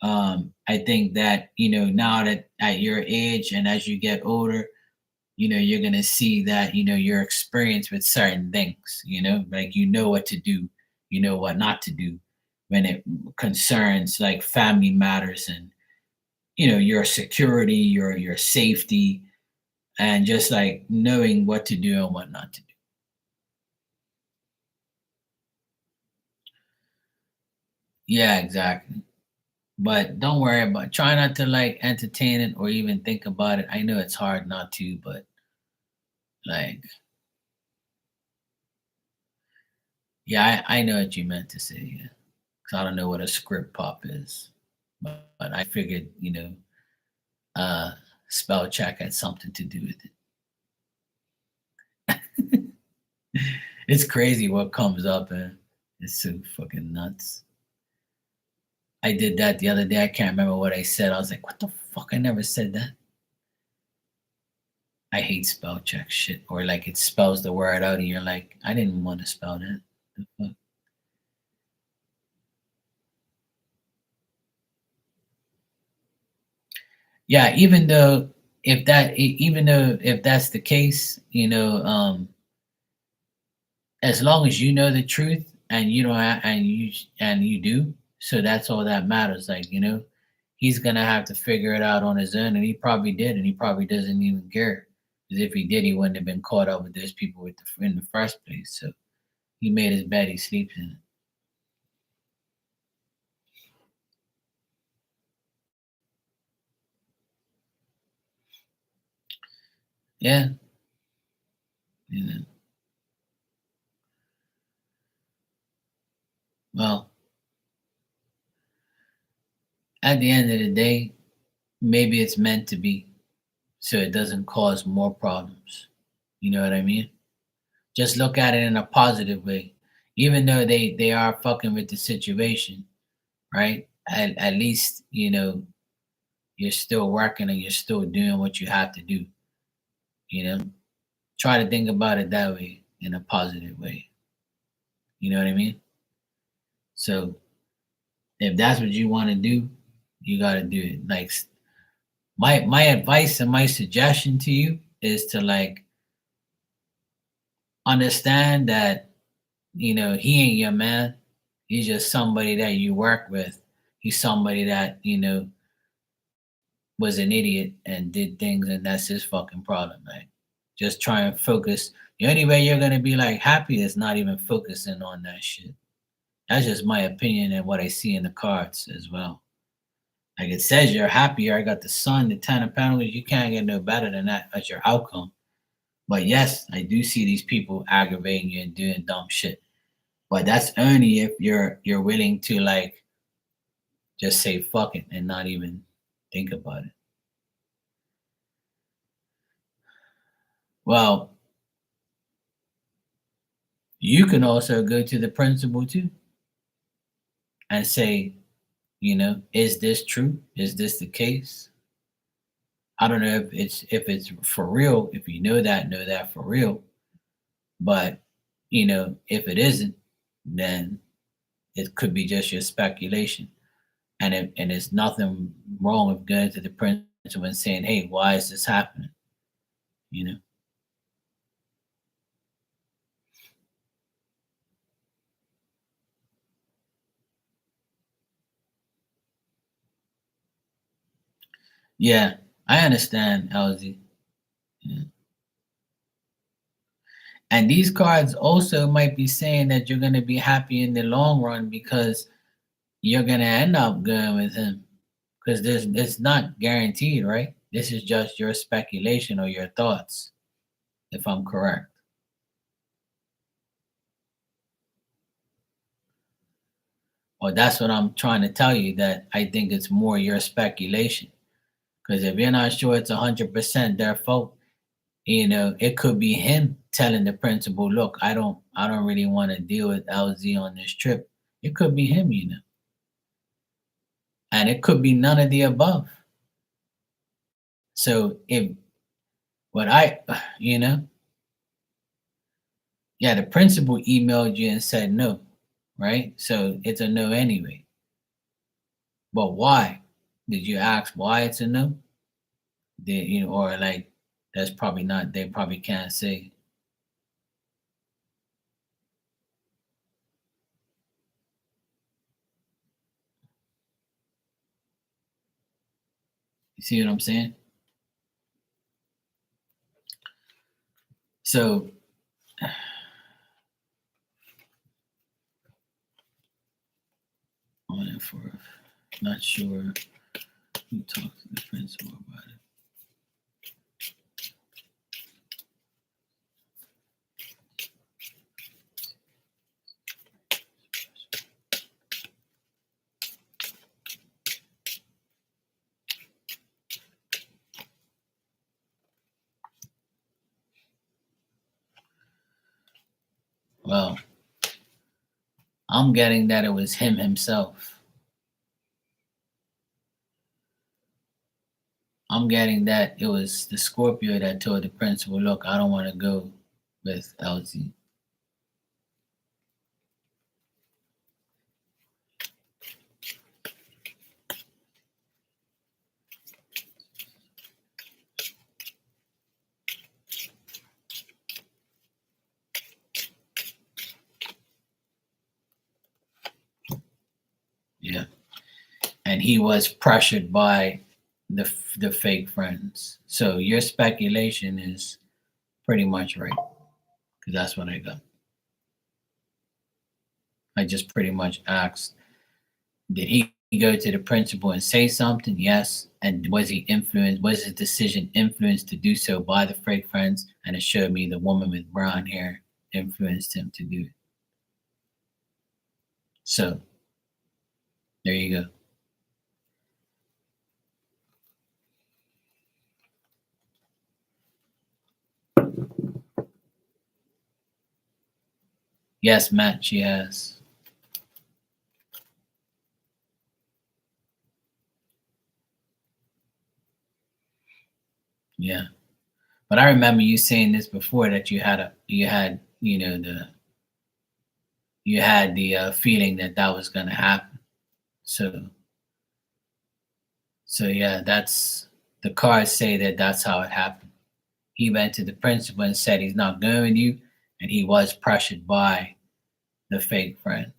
I think that, now that at your age and as you get older, you're going to see that, your experience with certain things, like what to do, what not to do when it concerns like family matters, and your security, your safety, and just like knowing what to do and what not to do. Yeah, exactly. But don't worry about, try not to like entertain it or even think about it. I know it's hard not to, but like, yeah, I know what you meant to say. Yeah. 'Cause I don't know what a script pop is, but I figured, uh, spell check had something to do with it. It's crazy what comes up, and it's so fucking nuts. I did that the other day. I can't remember what I said. I was like, what the fuck? I never said that. I hate spell check shit. Or like it spells the word out and you're like, I didn't want to spell that. The fuck? Yeah, even though if that's the case, as long as you know the truth, and you don't and you do, so that's all that matters. Like, he's gonna have to figure it out on his own, and he probably did, and he probably doesn't even care. Because if he did, he wouldn't have been caught up with those people in the first place. So he made his bed, he sleeps in it. Yeah, you know. Well, at the end of the day, maybe it's meant to be, so it doesn't cause more problems. You know what I mean? Just look at it in a positive way. Even though they are fucking with the situation, right? At least, you're still working and you're still doing what you have to do. You know, try to think about it that way, in a positive way. You know what I mean? So if that's what you want to do, you got to do it. Like, my advice and my suggestion to you is to like understand that, he ain't your man. He's just somebody that you work with. He's somebody that, was an idiot and did things, and that's his fucking problem, man. Just try and focus. The only way you're gonna be like happy is not even focusing on that shit. That's just my opinion and what I see in the cards as well. Like, it says you're happier. I got the sun, the 10 of pentacles. You can't get no better than that as your outcome. But yes, I do see these people aggravating you and doing dumb shit. But that's only if you're willing to like just say fuck it and not even think about it. Well, you can also go to the principal too. and say, is this true? Is this the case? I don't know if it's for real. If you know that for real. But if it isn't, then it could be just your speculation. And it's nothing wrong with going to the principal and saying, "Hey, why is this happening?" You know. Yeah, I understand, LZ. Yeah. And these cards also might be saying that you're going to be happy in the long run because you're going to end up going with him. Because it's not guaranteed, right? This is just your speculation or your thoughts, if I'm correct. Or that's what I'm trying to tell you, that I think it's more your speculation. Because if you're not sure it's 100% their fault, it could be him telling the principal, "Look, I don't really want to deal with LZ on this trip." It could be him. And it could be none of the above. So if what I, you know, yeah, the principal emailed you and said no, right? So it's a no anyway. But why? Did you ask why it's a no? Or like that's probably not. They probably can't say. You see what I'm saying? So on and forth. Not sure who talked to the principal about it. Well, I'm getting that it was him himself. I'm getting that it was the Scorpio that told the principal, "Look, I don't want to go with LZ." Yeah, and he was pressured by the fake friends. So your speculation is pretty much right because that's what I got. I just pretty much asked, did he go to the principal and say something? Yes. And was he influenced? Was his decision influenced to do so by the fake friends? And it showed me the woman with brown hair influenced him to do it. So there you go. Yes, Matt, she has. Yeah. But I remember you saying this before that you had the feeling that that was going to happen. So yeah, that's the cards say that that's how it happened. He went to the principal and said he's not going with you, and he was pressured by the fake friend.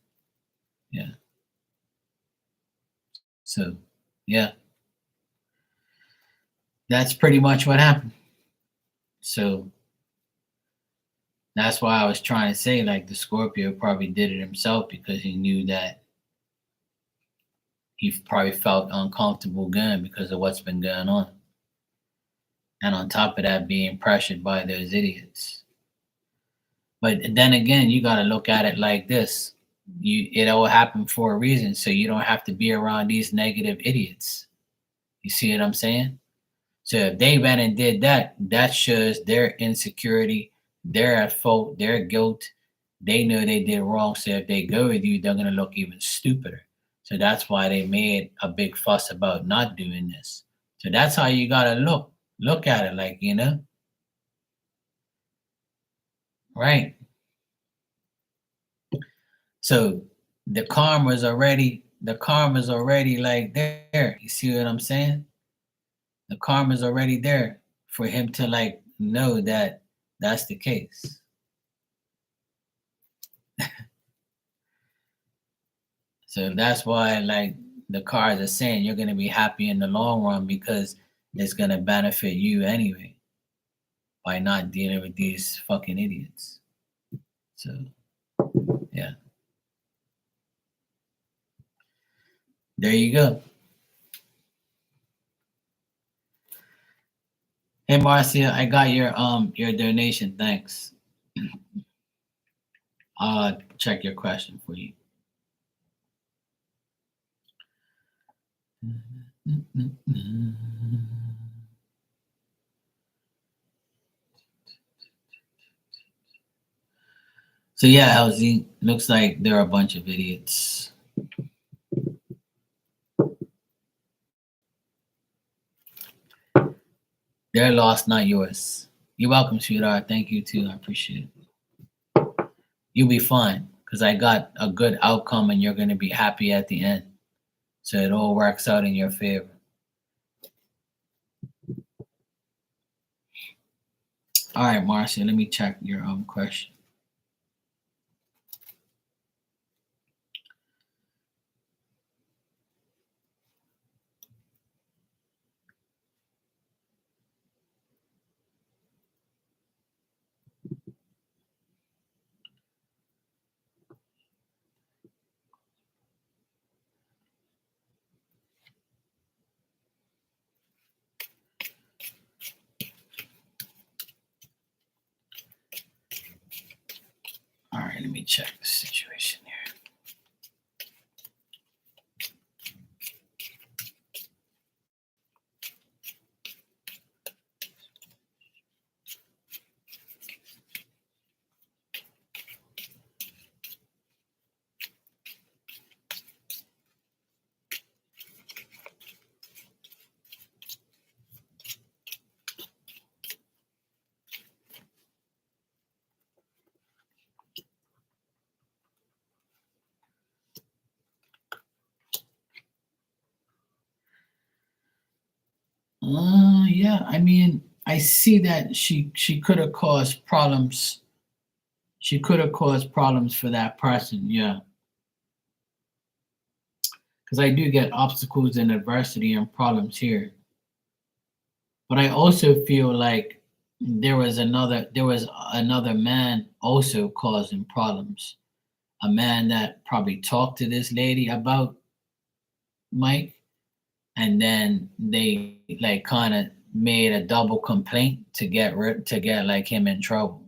Yeah. So yeah, that's pretty much what happened. So that's why I was trying to say like the Scorpio probably did it himself because he knew that he probably felt uncomfortable going because of what's been going on. And on top of that, being pressured by those idiots. But then again, you got to look at it like this: it all happened for a reason, so you don't have to be around these negative idiots. You see what I'm saying? So if they went and did that, that shows their insecurity, they're at fault, their guilt. They know they did wrong. So if they go with you, they're gonna look even stupider. So that's why they made a big fuss about not doing this. So that's how you gotta look at it, like, right? So the karma's already like there. You see what I'm saying? The karma's already there for him to like know that that's the case. So that's why like the cards are saying you're gonna be happy in the long run because it's gonna benefit you anyway by not dealing with these fucking idiots. So yeah. There you go. Hey Marcia, I got your donation. Thanks. I'll check your question for you. So yeah, LZ, looks like there are a bunch of idiots. Their loss, not yours. You're welcome, sweetheart. Thank you too. I appreciate it. You'll be fine because I got a good outcome and you're going to be happy at the end. So it all works out in your favor. All right, Marcia, let me check your question. All right, let me check the situation here. Yeah, I mean, I see that she could have caused problems. She could have caused problems for that person, yeah. Because I do get obstacles and adversity and problems here. But I also feel like there was another man also causing problems. A man that probably talked to this lady about Mike, and then they like kind of made a double complaint to get like him in trouble.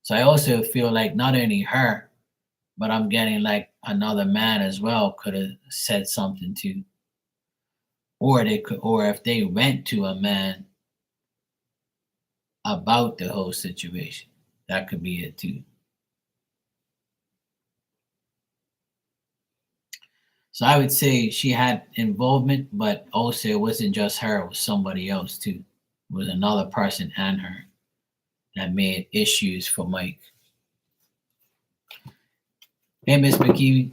So I also feel like not only her, but I'm getting like another man as well could have said something too, or if they went to a man about the whole situation, that could be it too. So I would say she had involvement, but also it wasn't just her; it was somebody else too. It was another person and her that made issues for Mike. Hey, Miss McKee.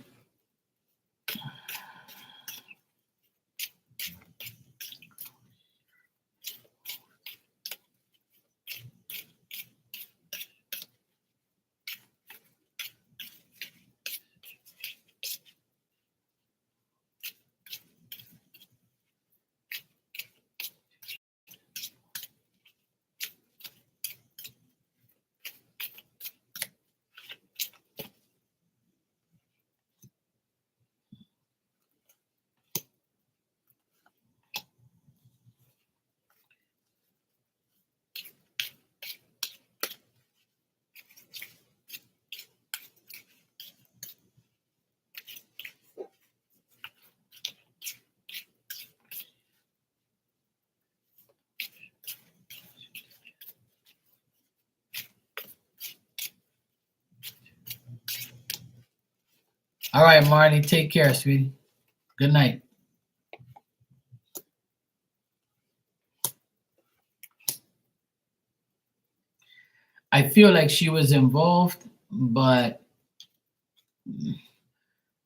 All right, Marty, take care, sweetie. Good night. I feel like she was involved, but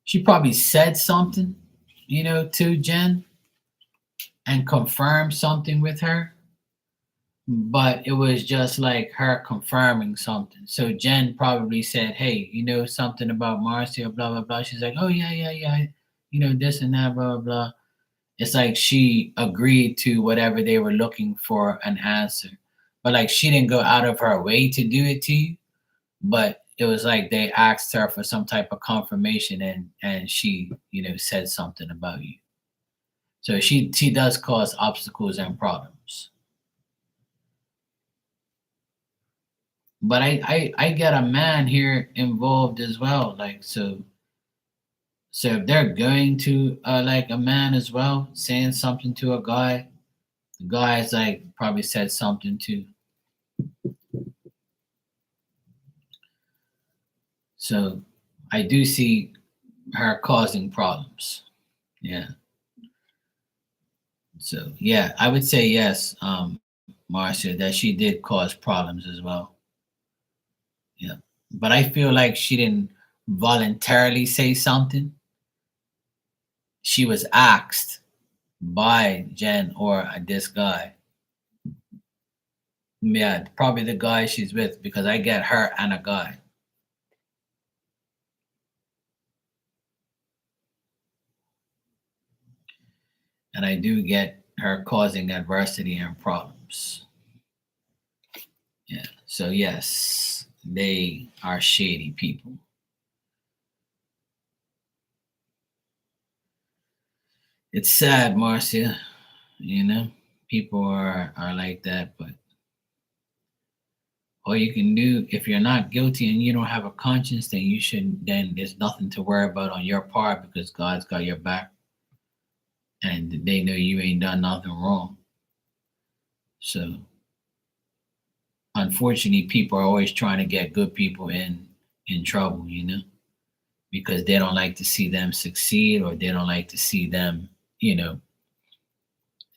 she probably said something, to Jen and confirmed something with her, but it was just like her confirming something. So Jen probably said, "Hey, you know something about Marcia, blah blah blah." She's like, "Oh yeah, yeah, yeah, this and that, blah blah blah." It's like she agreed to whatever they were looking for an answer, but like she didn't go out of her way to do it to you. But it was like they asked her for some type of confirmation, and she said something about you. So she does cause obstacles and problems. But I get a man here involved as well, like, so if they're going to like a man as well saying something to a guy, the guy's like probably said something too. So I do see her causing problems. Yeah. So yeah, I would say yes, Marcia, that she did cause problems as well. Yeah. But I feel like she didn't voluntarily say something. She was asked by Jen or this guy. Yeah, probably the guy she's with, because I get her and a guy. And I do get her causing adversity and problems. Yeah. So yes, they are shady people. It's sad, Marcia. You know, people are like that, but all you can do, if you're not guilty and you don't have a conscience, then you shouldn't. Then there's nothing to worry about on your part, because God's got your back, and they know you ain't done nothing wrong. So, unfortunately, people are always trying to get good people in trouble, because they don't like to see them succeed, or they don't like to see them,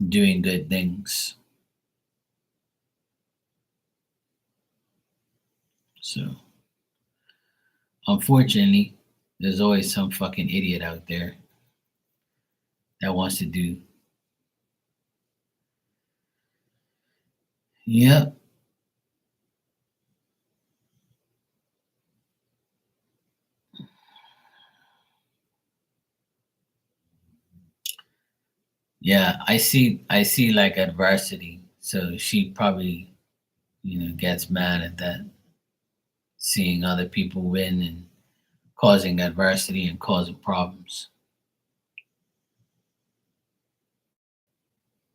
doing good things. So, unfortunately, there's always some fucking idiot out there that wants to do. Yep. Yeah, I see like adversity. So she probably, gets mad at that, seeing other people win and causing adversity and causing problems.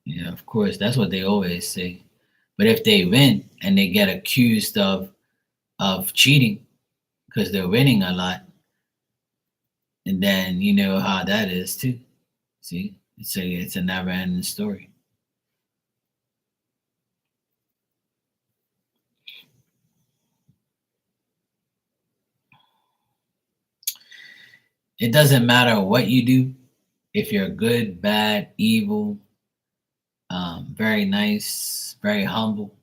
Yeah, of course, that's what they always say. But if they win and they get accused of cheating because they're winning a lot, and then you know how that is too. See, it's a never ending story. It doesn't matter what you do, if you're good, bad, evil, very nice, very humble.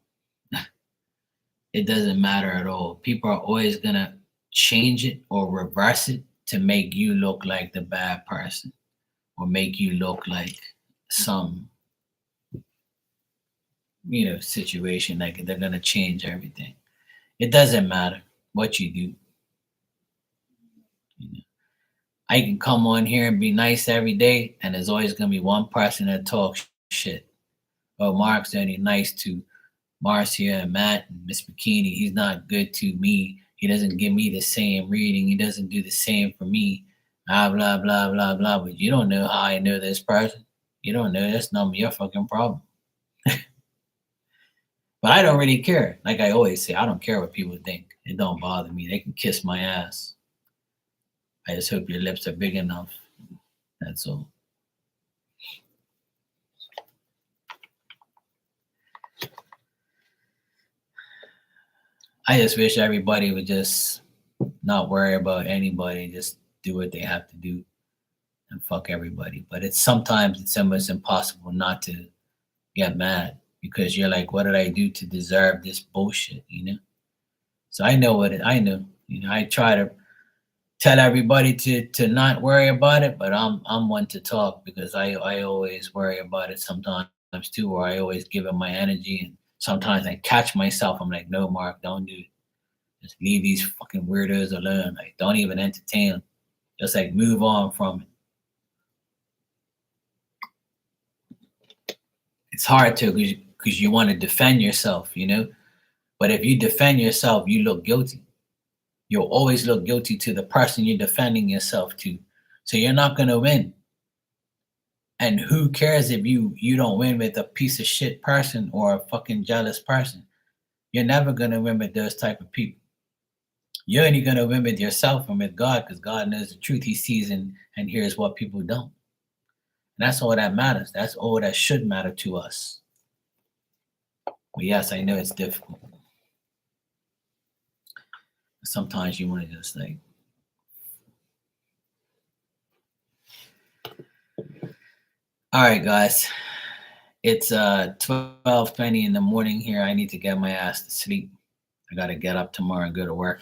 It doesn't matter at all. People are always gonna change it or reverse it to make you look like the bad person, or make you look like some, situation. Like they're gonna change everything. It doesn't matter what you do. You know. I can come on here and be nice every day, and there's always gonna be one person that talks shit. Oh, Mark's only nice to Marcia and Matt and Miss Bikini. He's not good to me. He doesn't give me the same reading. He doesn't do the same for me. Blah blah blah blah blah. But you don't know how I know this person. You don't know. That's not your fucking problem. But I don't really care. Like I always say, I don't care what people think. It don't bother me. They can kiss my ass. I just hope your lips are big enough. That's all. I just wish everybody would just not worry about anybody. Just do what they have to do. and fuck everybody. But sometimes it's almost impossible not to get mad because you're like, what did I do to deserve this bullshit? So I know I know. I try to tell everybody to not worry about it, but I'm one to talk because I always worry about it sometimes too, or I always give it my energy, and sometimes I catch myself. I'm like, no, Mark, don't do it. Just leave these fucking weirdos alone. Like, don't even entertain them. Just like move on from it. It's hard to because you want to defend yourself, But if you defend yourself, you look guilty. You'll always look guilty to the person you're defending yourself to. So you're not gonna win. And who cares if you don't win with a piece of shit person or a fucking jealous person? You're never gonna win with those type of people. You're only gonna win with yourself and with God because God knows the truth. He sees and hears what people don't. And that's all that matters. That's all that should matter to us. But yes, I know it's difficult. Sometimes you want to just like. All right, guys. It's 12:20 in the morning here. I need to get my ass to sleep. I got to get up tomorrow and go to work.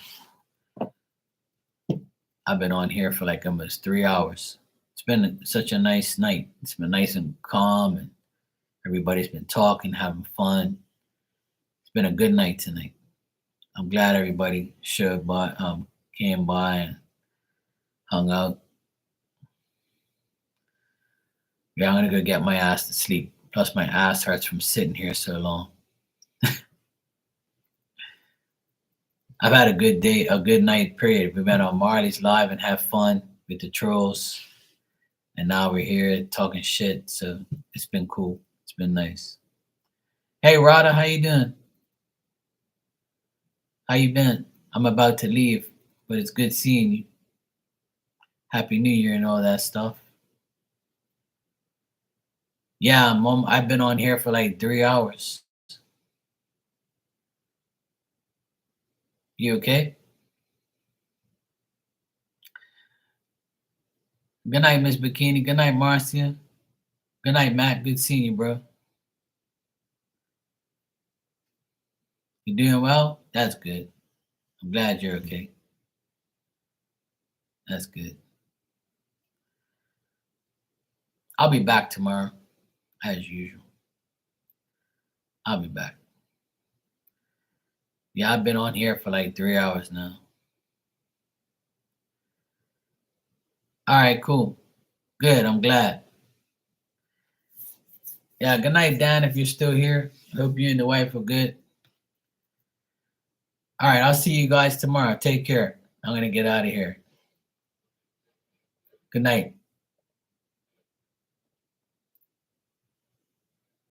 I've been on here for like almost 3 hours. It's been such a nice night. It's been nice and calm, and everybody's been talking, having fun. It's been a good night tonight. I'm glad everybody came by and hung out. Yeah, I'm gonna go get my ass to sleep. Plus, my ass hurts from sitting here so long. I've had a good day, a good night, period. We've been on Marley's Live and have fun with the trolls. And now we're here talking shit. So it's been cool. It's been nice. Hey, Rada, how you doing? How you been? I'm about to leave, but it's good seeing you. Happy New Year and all that stuff. Yeah, Mom, I've been on here for like 3 hours. You okay? Good night, Miss Bikini. Good night, Marcia. Good night, Matt. Good seeing you, bro. You doing well? That's good. I'm glad you're okay. That's good. I'll be back tomorrow, as usual. I'll be back. Yeah, I've been on here for like 3 hours now. All right, cool. Good. I'm glad. Yeah, good night, Dan, if you're still here. Hope you and the wife are good. All right, I'll see you guys tomorrow. Take care. I'm going to get out of here. Good night.